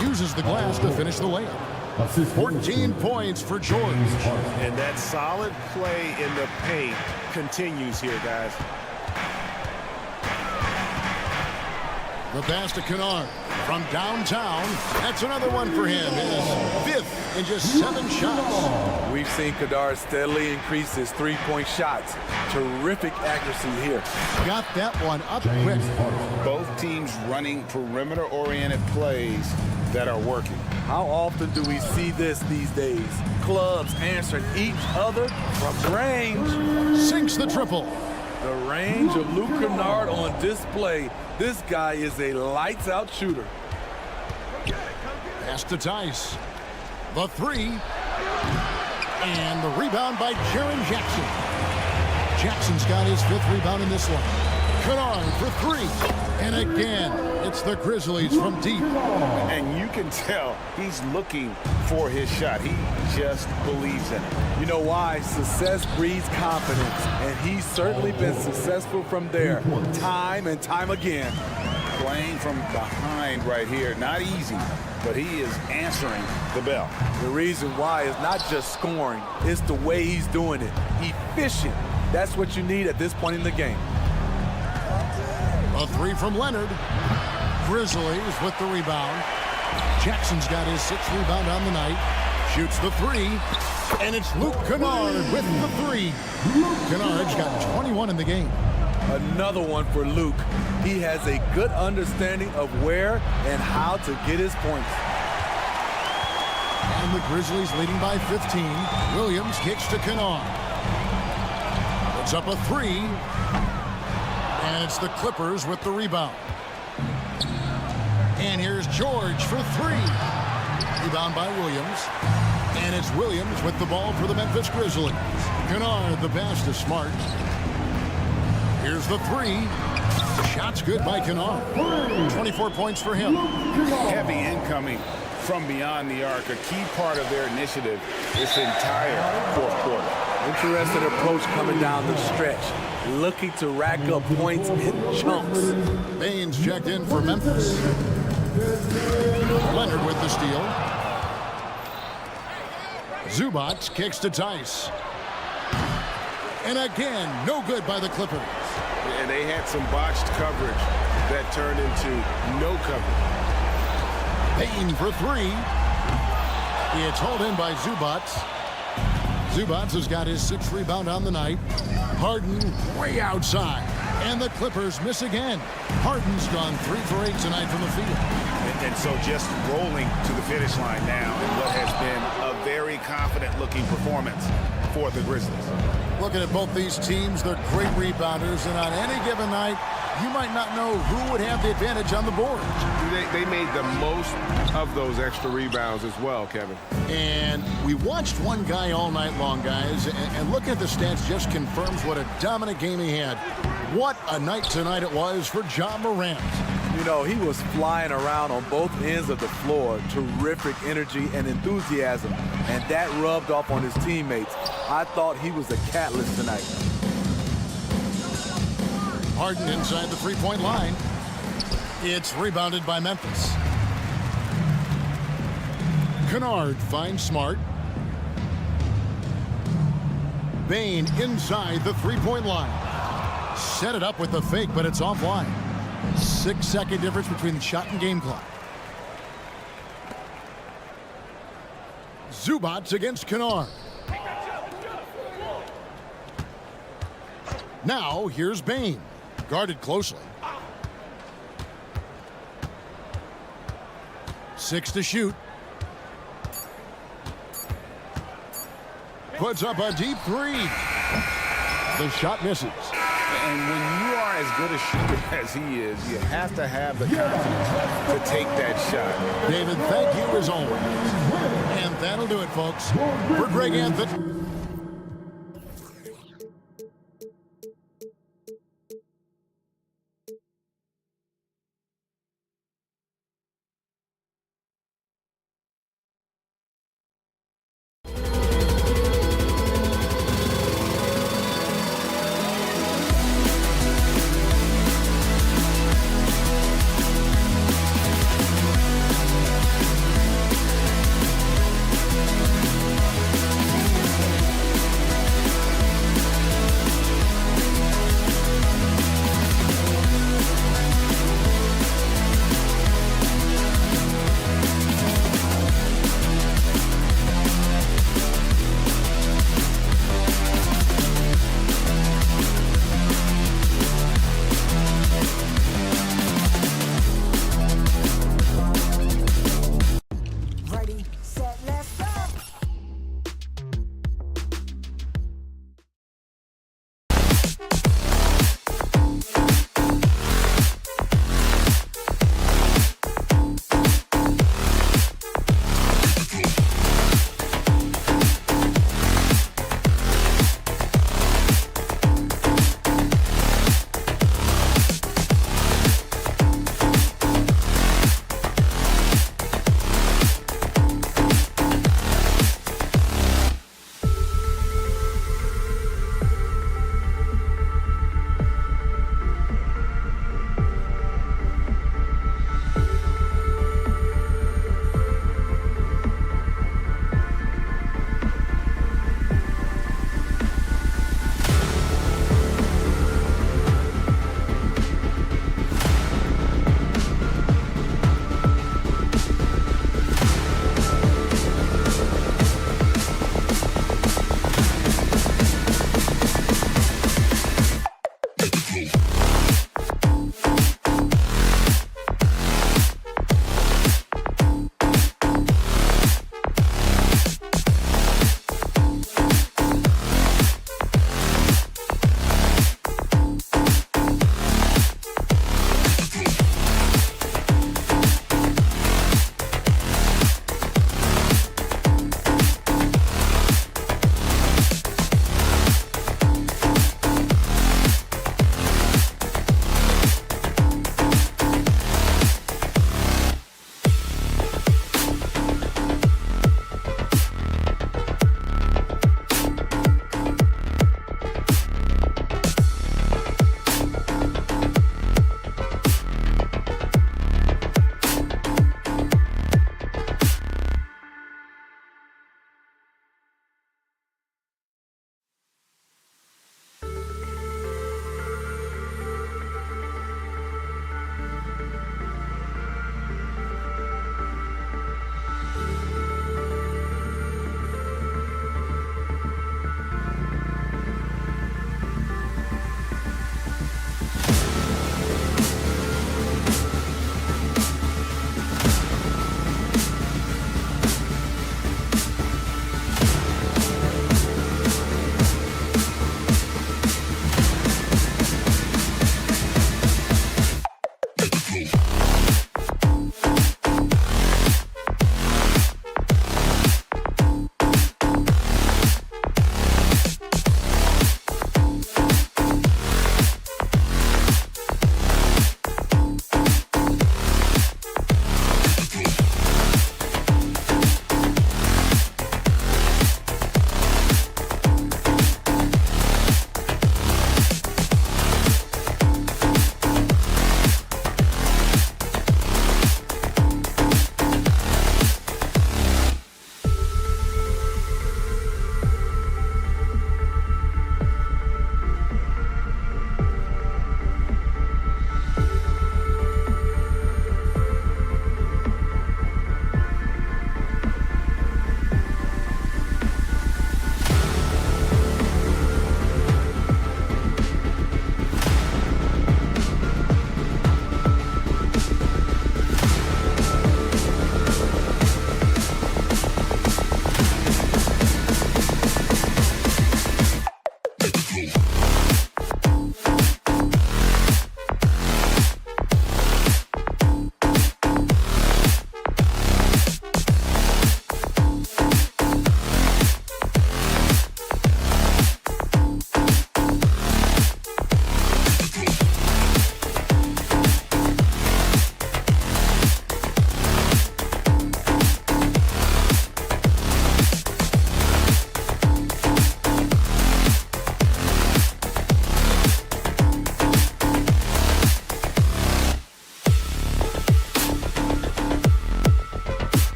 Uses the glass to finish the layup. 14 points for George. And that solid play in the paint continues here, guys. The pass to Kennard from downtown. That's another one for him. His 5th in just 7 shots. We've seen Kennard steadily increase his three-point shots. Terrific accuracy here. Got that one up quick. Both teams running perimeter-oriented plays that are working. How often do we see this these days? Clubs answering each other from range. Sinks the triple. The range of Luke Kennard on display. This guy is a lights-out shooter. Pass to Tice. The 3. And the rebound by Jaren Jackson. Jackson's got his 5th rebound in this one. Kennard for 3. And again, it's the Grizzlies from deep. And you can tell he's looking for his shot. He just believes in it. You know why? Success breeds confidence, and he's certainly been successful from there, time and time again. Playing from behind right here, not easy, but he is answering the bell. The reason why is not just scoring, it's the way he's doing it. Efficient. That's what you need at this point in the game. A 3 from Leonard. Grizzlies with the rebound. Jackson's got his 6th rebound on the night. Shoots the 3. And it's Luke Kennard with the 3. Kennard's got 21 in the game. Another one for Luke. He has a good understanding of where and how to get his points. And the Grizzlies leading by 15. Williams kicks to Kennard. Puts up a 3. And it's the Clippers with the rebound. And here's George for 3. Rebound by Williams. And it's Williams with the ball for the Memphis Grizzlies. Kennard, the pass to Smart. Here's the 3. Shot's good by Kennard. 24 points for him. Heavy incoming from beyond the arc. A key part of their initiative this entire fourth quarter. Interesting approach coming down the stretch. Looking to rack up points in chunks. Baines checked in for Memphis. Leonard with the steal. Zubac kicks to Tice. And again, no good by the Clippers. And they had some botched coverage that turned into no coverage. Payton for 3. It's hauled in by Zubac. Zubac has got his 6th rebound on the night. Harden way outside. And the Clippers miss again. Harden's gone 3 for 8 tonight from the field. And so just rolling to the finish line now in what has been a very confident-looking performance for the Grizzlies. Looking at both these teams, they're great rebounders, and on any given night, you might not know who would have the advantage on the board. They made the most of those extra rebounds as well, Kevin. And we watched one guy all night long, guys, and looking at the stats just confirms what a dominant game he had. What a night tonight it was for Ja Morant. You know, he was flying around on both ends of the floor. Terrific energy and enthusiasm, and that rubbed off on his teammates. I thought he was a catalyst tonight. Harden inside the three-point line. It's rebounded by Memphis. Kennard finds Smart. Bane inside the three-point line. Set it up with the fake, but it's offline. 6-second difference between the shot and game clock. Zubats against Kennard. Now here's Bane. Guarded closely. 6 to shoot. Puts up a deep three. The shot misses. And when you are as good a shooter as he is, you have to have the confidence to take that shot. David, thank you as always. And that'll do it, folks. For Greg Anthony.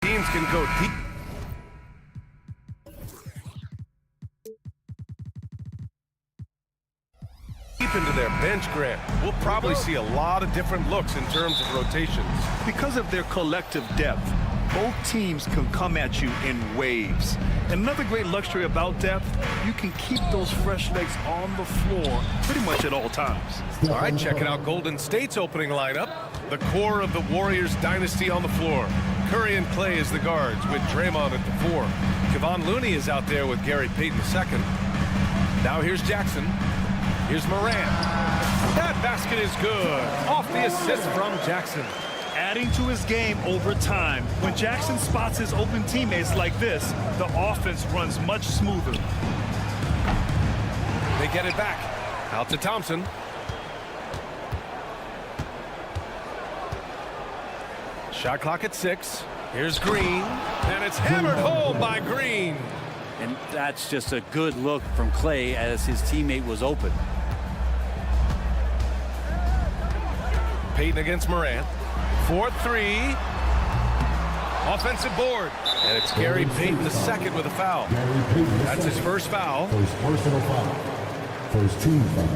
teams can go deep into their bench, Grant. We'll probably see a lot of different looks in terms of rotations. Because of their collective depth, both teams can come at you in waves. And another great luxury about depth, you can keep those fresh legs on the floor pretty much at all times. All right, checking out Golden State's opening lineup. The core of the Warriors dynasty on the floor. Curry and Clay as the guards with Draymond at the 4. Kevon Looney is out there with Gary Payton II. Now here's Jackson. Here's Morant. That basket is good. Off the assist from Jackson. Adding to his game over time. When Jackson spots his open teammates like this, the offense runs much smoother. They get it back. Out to Thompson. Shot clock at 6. Here's Green. And it's hammered home by Green. And that's just a good look from Clay as his teammate was open. Payton against Morant. 4-3. Offensive board. And it's Gary Payton II with a foul. That's his first foul. First personal foul. First team foul.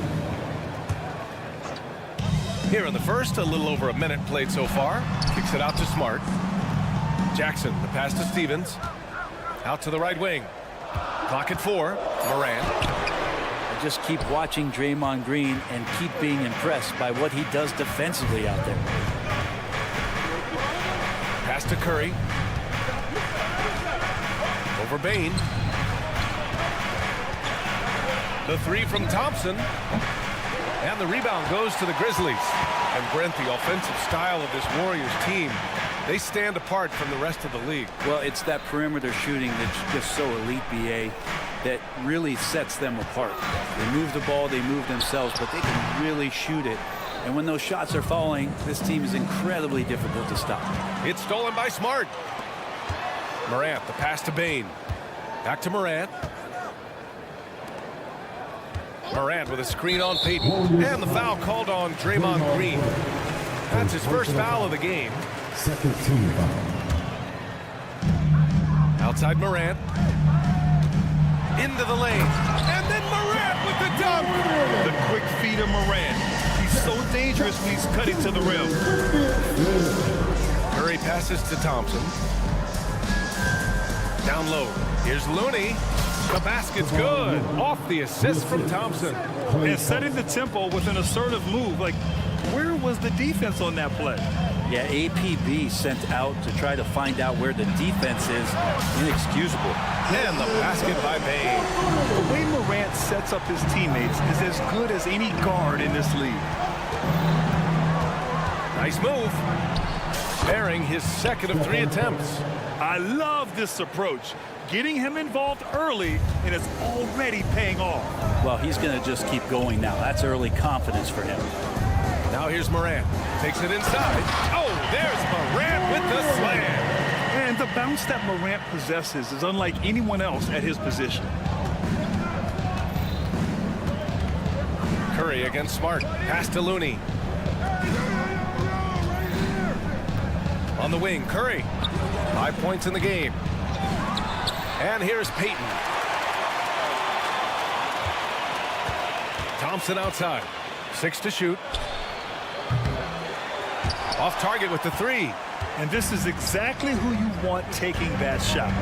Here in the first, a little over a minute played so far. Kicks it out to Smart. Jackson, the pass to Stevens. Out to the right wing. Clock at 4. Morant. Just keep watching Draymond Green and keep being impressed by what he does defensively out there. Pass to Curry. Over Bain. The 3 from Thompson. And the rebound goes to the Grizzlies. And Brent, the offensive style of this Warriors team, they stand apart from the rest of the league. Well, it's that perimeter shooting that's just so elite, BA, that really sets them apart. They move the ball, they move themselves, but they can really shoot it. And when those shots are falling, this team is incredibly difficult to stop. It's stolen by Smart. Morant, the pass to Bain. Back to Morant. Morant with a screen on Payton. And the foul called on Draymond Green. That's his first foul of the game. Second team foul. Outside Morant. Into the lane. And then Morant with the dunk. The quick feed of Morant. He's so dangerous when he's cutting to the rim. Curry passes to Thompson. Down low. Here's Looney. The basket's good. Off the assist from Thompson. And setting the tempo with an assertive move. Like, where was the defense on that play? Yeah, APB sent out to try to find out where the defense is. Inexcusable. And the basket by Bain. The way Morant sets up his teammates is as good as any guard in this league. Nice move. Bearing his second of 3 attempts. I love this approach. Getting him involved early, and it's already paying off. Well, he's going to just keep going now. That's early confidence for him. Now here's Morant. Takes it inside. Oh, there's Morant with the slam. And the bounce that Morant possesses is unlike anyone else at his position. Curry against Smart. Pass to Looney. On the wing, Curry. 5 points in the game. And here's Payton. Thompson outside. 6 to shoot. Off target with the 3. And this is exactly who you want taking that shot.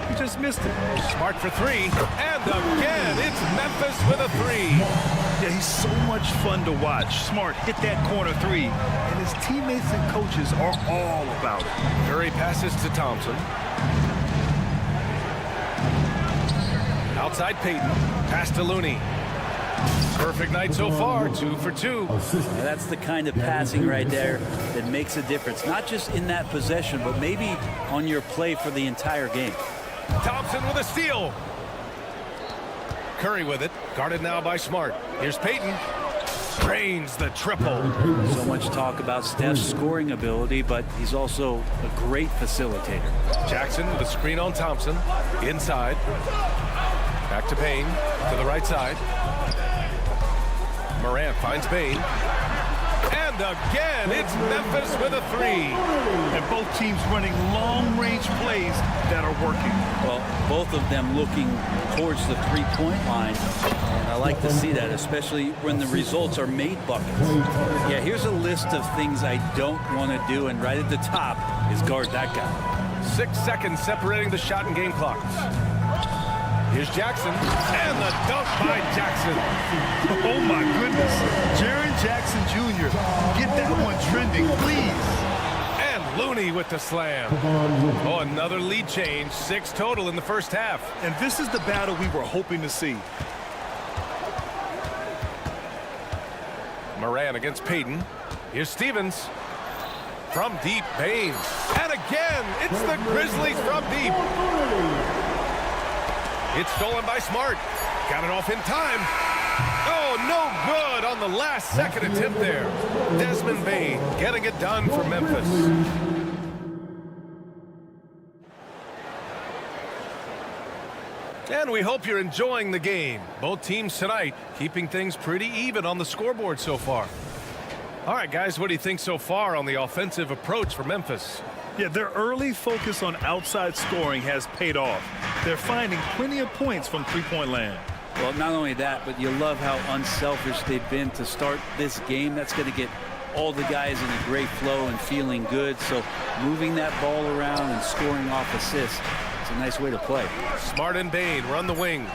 He just missed it. Smart for 3. And again, it's Memphis with a 3. Yeah, he's so much fun to watch. Smart hit that corner 3. And his teammates and coaches are all about it. Curry passes to Thompson. Outside Payton. Pass to Looney. Perfect night so far. 2 for 2. Now that's the kind of passing right there that makes a difference. Not just in that possession, but maybe on your play for the entire game. Thompson with a steal. Curry with it. Guarded now by Smart. Here's Payton. Drains the triple. So much talk about Steph's scoring ability, but he's also a great facilitator. Jackson with a screen on Thompson. Inside. Back to Bain. To the right side. Morant finds Bain. And And again, it's Memphis with a three. And both teams running long-range plays that are working. Well, both of them looking towards the three-point line. And I like to see that, especially when the results are made buckets. Yeah, here's a list of things I don't want to do, and right at the top is guard that guy. 6 seconds separating the shot and game clocks. Here's Jackson, and the dunk by Jackson. Oh, my goodness. Jaren Jackson Jr., get that one trending, please. And Looney with the slam. Oh, another lead change. 6 total in the first half. And this is the battle we were hoping to see. Moran against Payton. Here's Stevens. From deep, Baines. And again, it's the Grizzlies from deep. It's stolen by Smart. Got it off in time. Oh, no good on the last second attempt there. Desmond Bane getting it done for Memphis. And we hope you're enjoying the game. Both teams tonight keeping things pretty even on the scoreboard so far. All right, guys, what do you think so far on the offensive approach for Memphis? Yeah, their early focus on outside scoring has paid off. They're finding plenty of points from three-point land. Well, not only that, but you love how unselfish they've been to start this game. That's going to get all the guys in a great flow and feeling good. So moving that ball around and scoring off assists, it's a nice way to play. Smart and Bane run the wings.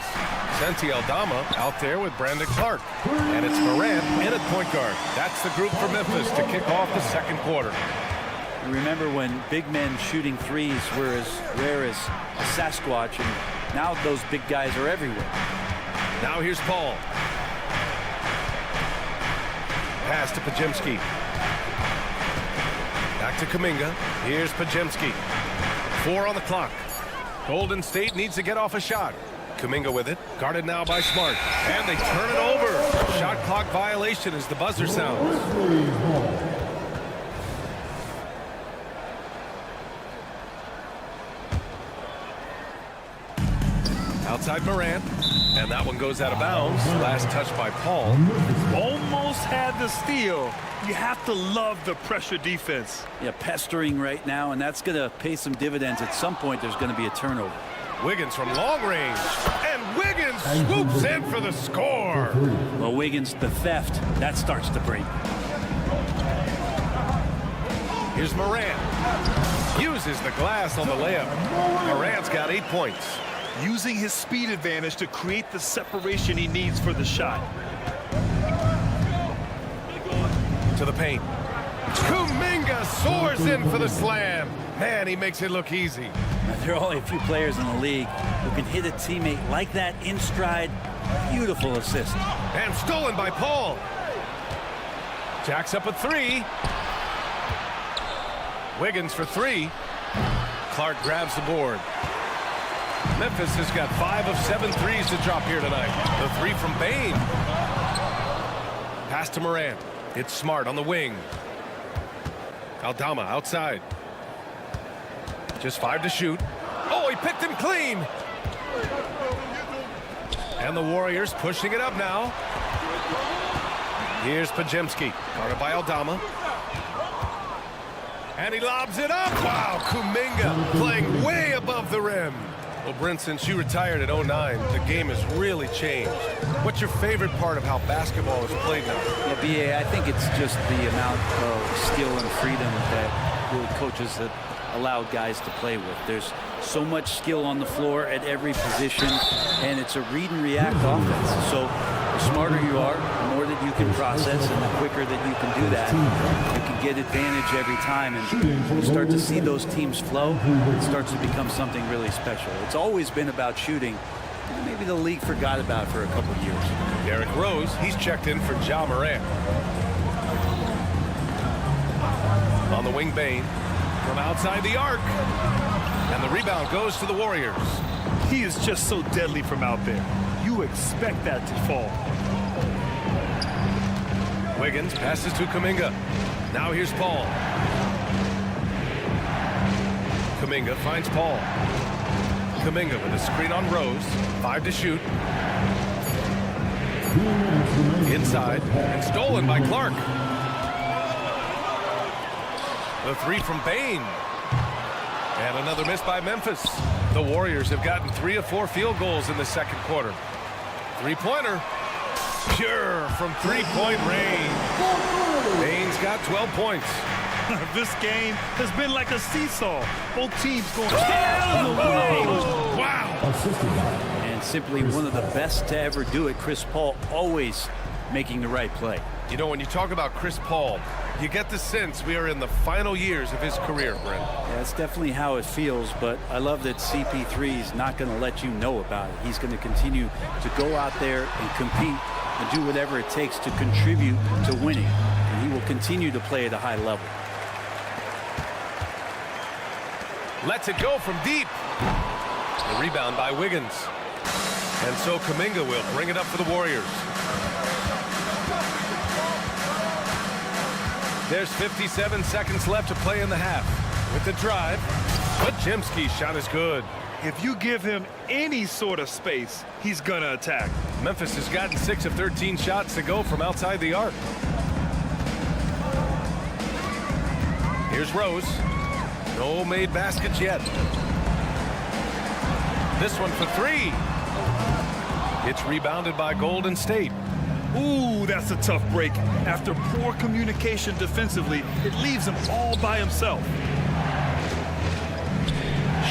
Santi Aldama out there with Brandon Clark. And it's Moran in at point guard. That's the group for Memphis to kick off the second quarter. Remember when big men shooting threes were as rare as a Sasquatch, and now those big guys are everywhere. Now here's Paul. Pass to Pajemski. Back to Kuminga. Here's Pajemski. 4 on the clock. Golden State needs to get off a shot. Kuminga with it. Guarded now by Smart. And they turn it over. Shot clock violation as the buzzer sounds. Outside Moran. And that one goes out of bounds. Last touch by Paul. Almost had the steal. You have to love the pressure defense. Yeah, pestering right now, and that's going to pay some dividends. At some point, there's going to be a turnover. Wiggins from long range. And Wiggins swoops in for the score. Well, Wiggins, the theft, that starts to break. Here's Moran. Uses the glass on the layup. Moran's got 8 points. Using his speed advantage to create the separation he needs for the shot. To the paint. Kuminga soars in for the slam. Man, he makes it look easy. There are only a few players in the league who can hit a teammate like that in stride. Beautiful assist. And stolen by Paul. Jacks up a 3. Wiggins for 3. Clark grabs the board. Memphis has got 5 of 7 threes to drop here tonight. The 3 from Bane. Pass to Moran. It's Smart on the wing. Aldama outside. Just 5 to shoot. Oh, he picked him clean. And the Warriors pushing it up now. Here's Pajemski. Guarded by Aldama. And he lobs it up. Wow, Kuminga playing way above the rim. Well, Brent, since you retired at 09, the game has really changed. What's your favorite part of how basketball is played now? Yeah, B.A., I think it's just the amount of skill and freedom that the coaches have allowed guys to play with. There's so much skill on the floor at every position, and it's a read and react offense. So the smarter you are, the more that you can process, and the quicker that you can do that, you can get advantage every time. And you start to see those teams flow, it starts to become something really special. It's always been about shooting. Maybe the league forgot about it for a couple of years. Derrick Rose, he's checked in for Ja Morant. On the wing, Bane. From outside the arc. And the rebound goes to the Warriors. He is just so deadly from out there. You expect that to fall. Wiggins passes to Kuminga. Now here's Paul. Kuminga finds Paul. Kuminga with a screen on Rose. 5 to shoot. Inside and stolen by Clark. The three from Bain. And another miss by Memphis. The Warriors have gotten 3 of 4 field goals in the second quarter. Three-pointer. Pure from three-point range. Bain's got 12 points. This game has been like a seesaw. Both teams going all the way. Wow. And simply one of the best to ever do it. Chris Paul always making the right play. You know, when you talk about Chris Paul, you get the sense we are in the final years of his career, Brent. Yeah, that's definitely how it feels, but I love that CP3 is not going to let you know about it. He's going to continue to go out there and compete and do whatever it takes to contribute to winning. And he will continue to play at a high level. Lets it go from deep. The rebound by Wiggins. And so Kuminga will bring it up for the Warriors. There's 57 seconds left to play in the half. With the drive, Podziemski's shot is good. If you give him any sort of space, he's going to attack. Memphis has gotten 6 of 13 shots to go from outside the arc. Here's Rose. No made baskets yet. This one for 3. It's rebounded by Golden State. Ooh, that's a tough break. After poor communication defensively, it leaves him all by himself.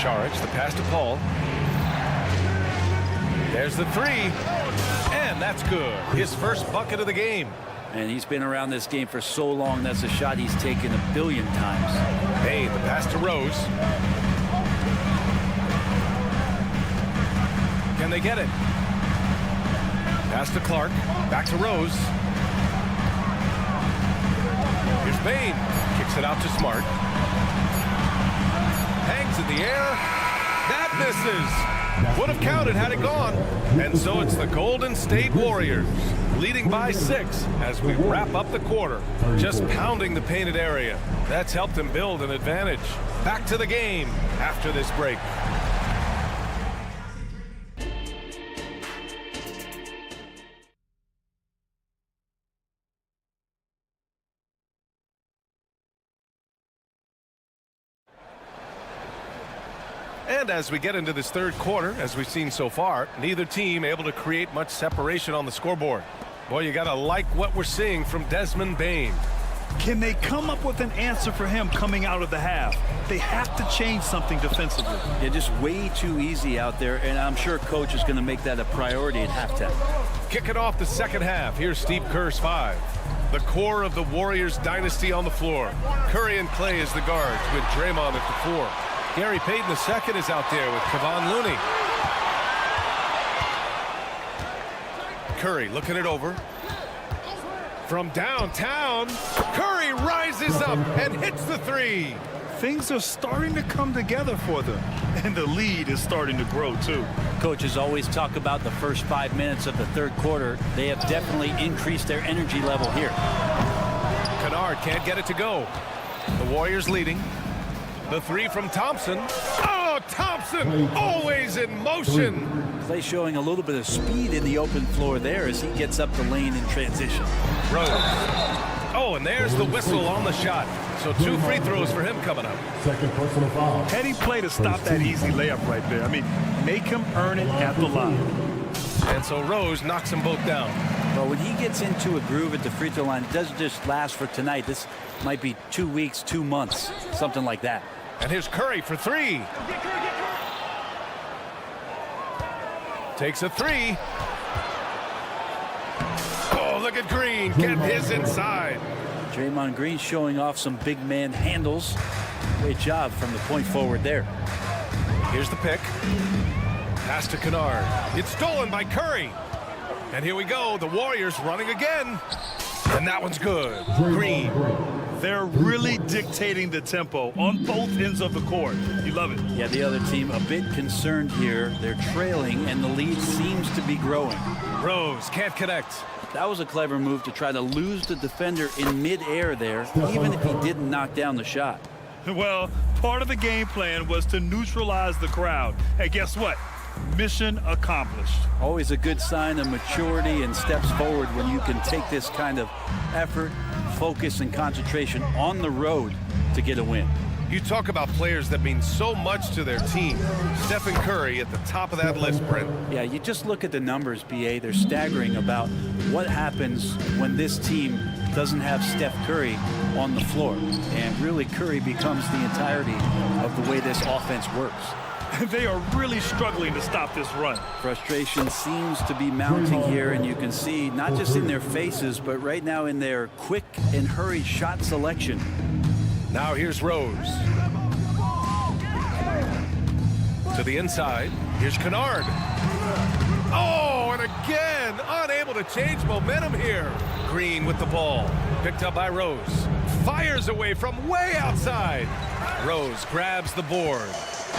Saric, the pass to Paul. There's the 3. And that's good. His first bucket of the game. And he's been around this game for so long, that's a shot he's taken a billion times. Hey, the pass to Rose. Can they get it? Pass to Clark. Back to Rose. Here's Bain. Kicks it out to Smart. Hangs in the air. That misses. Would have counted had it gone. And so it's the Golden State Warriors leading by 6 as we wrap up the quarter. Just pounding the painted area. That's helped them build an advantage. Back to the game after this break. And as we get into this third quarter, as we've seen so far, neither team able to create much separation on the scoreboard. Boy, you got to like what we're seeing from Desmond Bain. Can they come up with an answer for him coming out of the half? They have to change something defensively. Yeah, just way too easy out there, and I'm sure coach is going to make that a priority at halftime. Kicking off the second half, here's Steve Kerr's 5. The core of the Warriors dynasty on the floor. Curry and Clay as the guards with Draymond at the 4. Gary Payton II is out there with Kevon Looney. Curry looking it over. From downtown, Curry rises up and hits the 3. Things are starting to come together for them, and the lead is starting to grow too. Coaches always talk about the first 5 minutes of the third quarter. They have definitely increased their energy level here. Kennard can't get it to go. The Warriors leading. The 3 from Thompson. Oh, Thompson always in motion. Clay showing a little bit of speed in the open floor there as he gets up the lane in transition. Rose. Oh, and there's the whistle on the shot. So 2 free throws for him coming up. Second personal foul. Heady play to stop that easy layup right there. I mean, make him earn it at the line. And so Rose knocks them both down. Well, when he gets into a groove at the free throw line, it doesn't just last for tonight. This might be 2 weeks, 2 months, something like that. And here's Curry for 3. Takes a 3. Oh, look at Green. Get his inside. Draymond Green showing off some big man handles. Great job from the point forward there. Here's the pick. Pass to Kennard. It's stolen by Curry. And here we go. The Warriors running again. And that one's good. Green. They're really dictating the tempo on both ends of the court. You love it. Yeah, the other team a bit concerned here. They're trailing, and the lead seems to be growing. Rose can't connect. That was a clever move to try to lose the defender in midair there, even if he didn't knock down the shot. Well, part of the game plan was to neutralize the crowd. Hey, guess what? Mission accomplished. Always a good sign of maturity and steps forward when you can take this kind of effort, focus and concentration on the road to get a win. You talk about players that mean so much to their team. Stephen Curry at the top of that list, Brent. Yeah, you just look at the numbers, BA. They're staggering about what happens when this team doesn't have Steph Curry on the floor. And really, Curry becomes the entirety of the way this offense works. They are really struggling to stop this run. Frustration seems to be mounting here, and you can see not just in their faces, but right now in their quick and hurried shot selection. Now here's Rose. To the inside. Here's Kennard. Oh, and again, unable to change momentum here. Green with the ball. Picked up by Rose. Fires away from way outside. Rose grabs the board.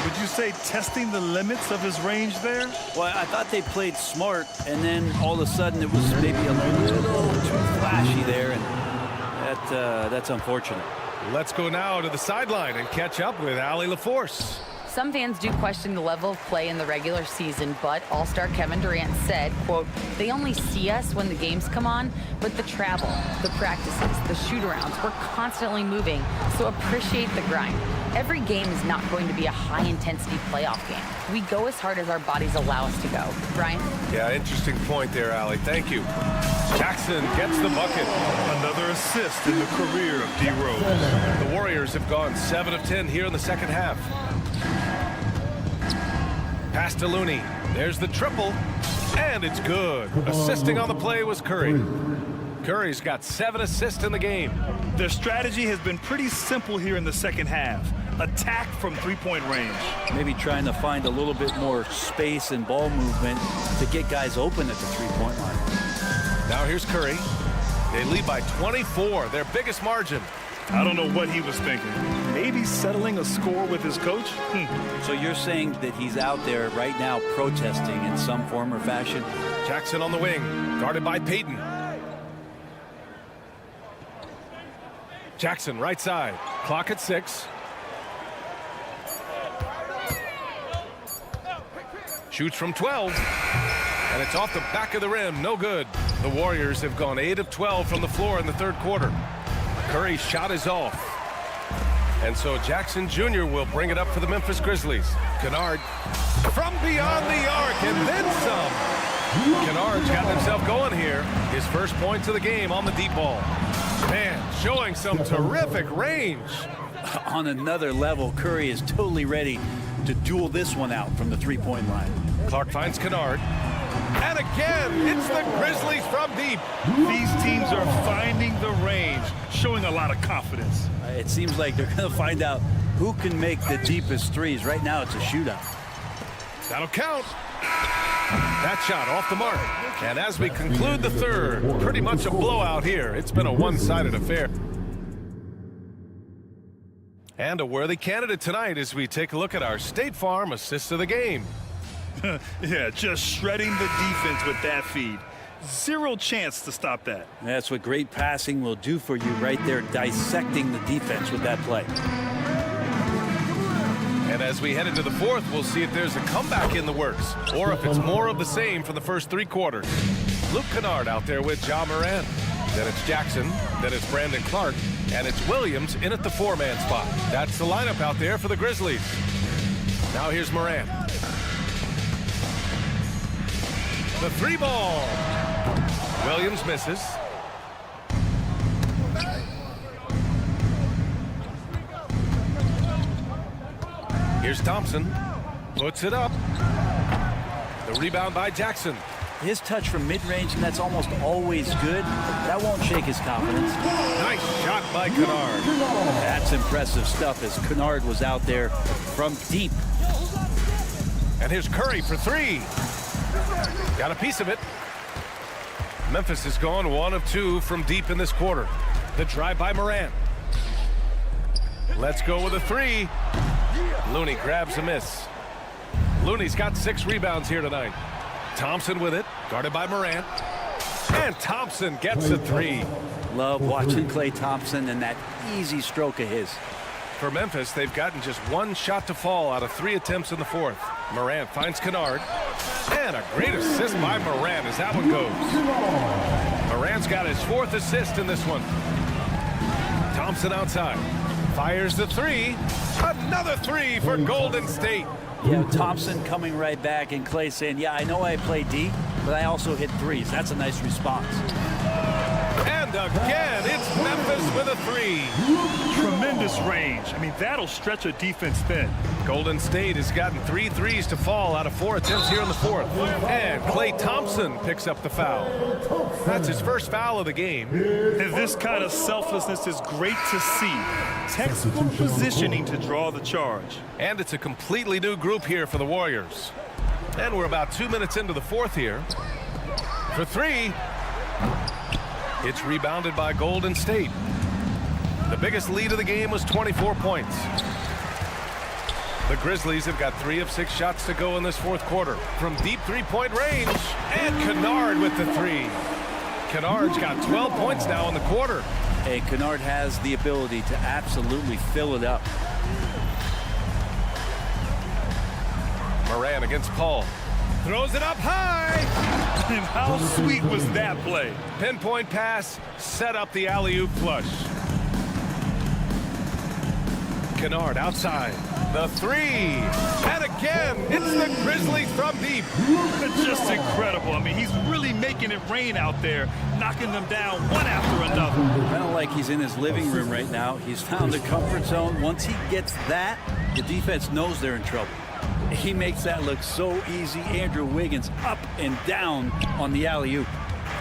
Would you say testing the limits of his range there? Well, I thought they played smart, and then all of a sudden it was maybe a little too flashy there, and that's unfortunate. Let's go now to the sideline and catch up with Allie LaForce. Some fans do question the level of play in the regular season, but All-Star Kevin Durant said, quote, "They only see us when the games come on, but the travel, the practices, the shoot-arounds, we're constantly moving, so appreciate the grind. Every game is not going to be a high-intensity playoff game. We go as hard as our bodies allow us to go." Brian? Yeah, interesting point there, Allie. Thank you. Jackson gets the bucket. Another assist in the career of D. Rose. The Warriors have gone 7 of 10 here in the second half. Pass to Looney. There's the triple, and it's good. Assisting on the play was Curry. Curry's got 7 assists in the game. Their strategy has been pretty simple here in the second half. Attack from three-point range. Maybe trying to find a little bit more space and ball movement to get guys open at the three-point line. Now here's Curry. They lead by 24, their biggest margin. I don't know what he was thinking. Maybe settling a score with his coach? So you're saying that he's out there right now protesting in some form or fashion? Jackson on the wing, guarded by Payton. Jackson right side, clock at 6. Shoots from 12, and it's off the back of the rim, no good. The Warriors have gone 8 of 12 from the floor in the third quarter. Curry's shot is off. And so Jackson Jr. will bring it up for the Memphis Grizzlies. Kennard from beyond the arc and then some. Kennard's got himself going here. His first points of the game on the deep ball. Man, showing some terrific range. On another level, Curry is totally ready to duel this one out from the three-point line. Clark finds Kennard. And again, it's the Grizzlies from deep. These teams are finding the range, showing a lot of confidence. It seems like they're going to find out who can make the deepest threes. Right now, it's a shootout. That'll count. That shot off the mark. And as we conclude the third, pretty much a blowout here. It's been a one-sided affair. And a worthy candidate tonight as we take a look at our State Farm assist of the game. Yeah, just shredding the defense with that feed. Zero chance to stop that. That's what great passing will do for you right there, dissecting the defense with that play. And as we head into the fourth, we'll see if there's a comeback in the works or if it's more of the same for the first 3 quarters. Luke Kennard out there with Ja Morant. Then it's Jackson. Then it's Brandon Clark. And it's Williams in at the 4-man spot. That's the lineup out there for the Grizzlies. Now here's Morant. The 3 ball. Williams misses. Here's Thompson. Puts it up. The rebound by Jackson. His touch from mid-range, and that's almost always good. That won't shake his confidence. Nice shot by Kennard. That's impressive stuff as Kennard was out there from deep. And here's Curry for 3. Got a piece of it. Memphis has gone 1 of 2 from deep in this quarter. The drive by Morant. Let's go with a 3. Looney grabs a miss. Looney's got 6 rebounds here tonight. Thompson with it, guarded by Morant. And Thompson gets a 3. Love watching Klay Thompson and that easy stroke of his. For Memphis, they've gotten just 1 shot to fall out of 3 attempts in the fourth. Morant finds Kennard. And a great assist by Morant as that one goes. Morant's got his 4th assist in this one. Thompson outside. Fires the three. Another three for Golden State. Yeah, Thompson coming right back, and Clay saying, yeah, I know I play D, but I also hit threes. That's a nice response. And again, it's Memphis with a three. Tremendous range. I mean, that'll stretch a defense thin. Golden State has gotten 3 threes to fall out of 4 attempts here in the fourth. And Klay Thompson picks up the foul. That's his first foul of the game. And this kind of selflessness is great to see. Textbook positioning to draw the charge. And it's a completely new group here for the Warriors. And we're about 2 minutes into the fourth here. For three. It's rebounded by Golden State. The biggest lead of the game was 24 points. The Grizzlies have got 3 of 6 shots to go in this fourth quarter from deep three-point range. And Kennard with the three. Kennard's got 12 points now in the quarter. And Kennard has the ability to absolutely fill it up. Moran against Paul. Throws it up high. And how sweet was that play? Pinpoint pass, set up the alley-oop flush. Kennard outside. The three. And again, it's the Grizzlies from deep. It's just incredible. I mean, he's really making it rain out there, knocking them down one after another. Kind of like he's in his living room right now. He's found a comfort zone. Once he gets that, the defense knows they're in trouble. He makes that look so easy. Andrew Wiggins up and down on the alley-oop.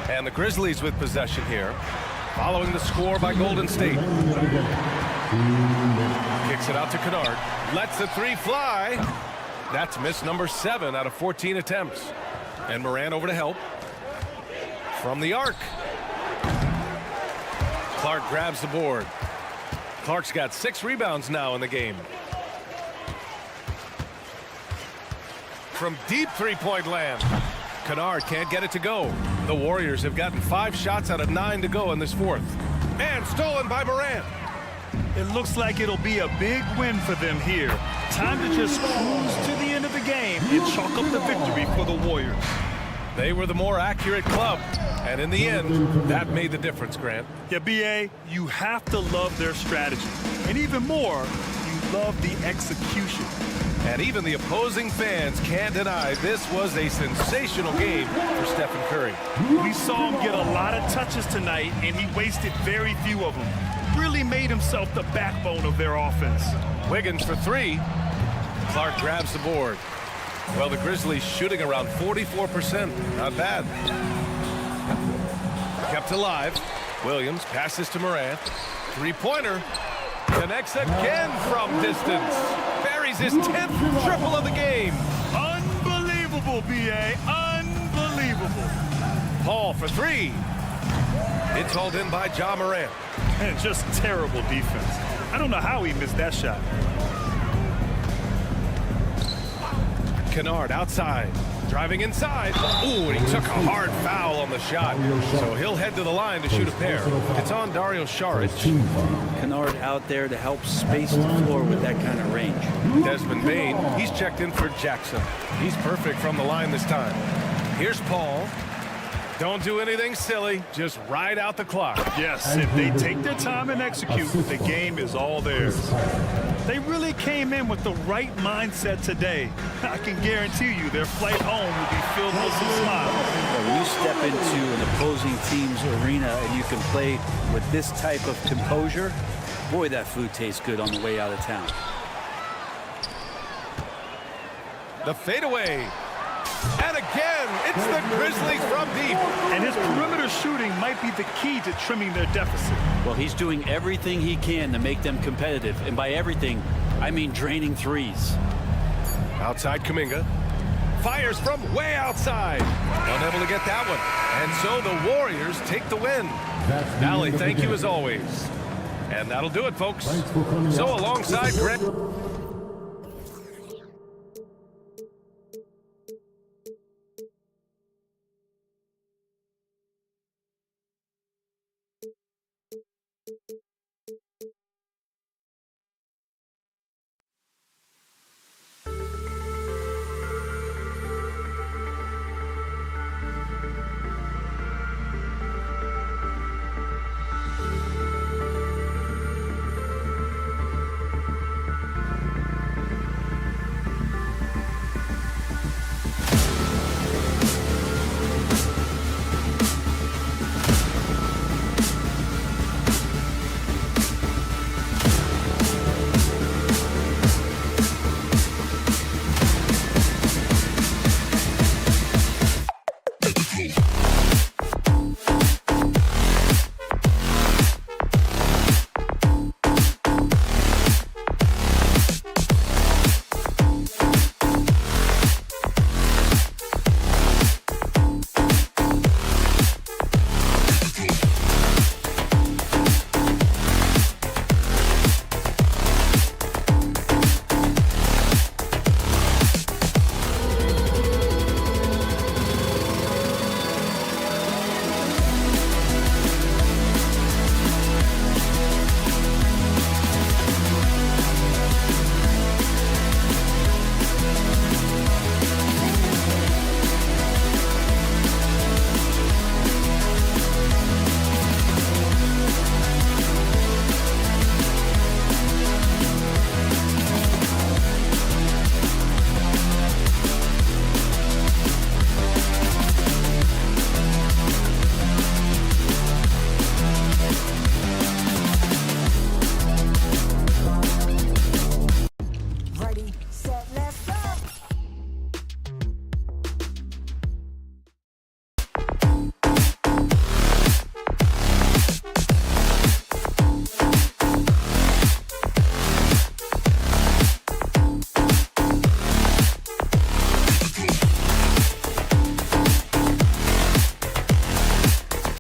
And the Grizzlies with possession here, following the score by Golden State. Kicks it out to Kennard. Lets the three fly. That's miss number 7 out of 14 attempts. And Moran over to help. From the arc. Clark grabs the board. Clark's got 6 rebounds now in the game. From deep three-point land. Kennard can't get it to go. The Warriors have gotten 5 shots out of 9 to go in this fourth. And stolen by Moran. It looks like it'll be a big win for them here. Time to just cruise to the end of the game and chalk up the victory for the Warriors. They were the more accurate club. And in the end, that made the difference, Grant. Yeah, B.A., you have to love their strategy. And even more, you love the execution. And even the opposing fans can't deny this was a sensational game for Stephen Curry. We saw him get a lot of touches tonight, and he wasted very few of them. Really made himself the backbone of their offense. Wiggins for 3. Clark grabs the board. Well, the Grizzlies shooting around 44%. Not bad. Kept alive. Williams passes to Moran. Three-pointer. Connects again from distance. Buries his 10th triple of the game. Unbelievable, B.A. Unbelievable. Paul for 3. It's hauled in by Ja Morant. And just terrible defense. I don't know how he missed that shot. Kennard outside. Driving inside. Ooh, and he took a hard foul on the shot. So he'll head to the line to shoot a pair. It's on Dario Saric. Kennard out there to help space the floor with that kind of range. Desmond Bane, he's checked in for Jackson. He's perfect from the line this time. Here's Paul. Don't do anything silly. Just ride out the clock. Yes, if they take their time and execute, the game is all theirs. They really came in with the right mindset today. I can guarantee you their flight home will be filled with some smiles. When you step into an opposing team's arena and you can play with this type of composure, boy, that food tastes good on the way out of town. The fadeaway. And again, it's the Grizzlies from deep. And his perimeter shooting might be the key to trimming their deficit. Well, he's doing everything he can to make them competitive. And by everything, I mean draining threes. Outside Kuminga. Fires from way outside. Unable to get that one. And so the Warriors take the win. Allie, thank you as always. And that'll do it, folks. So alongside Grant.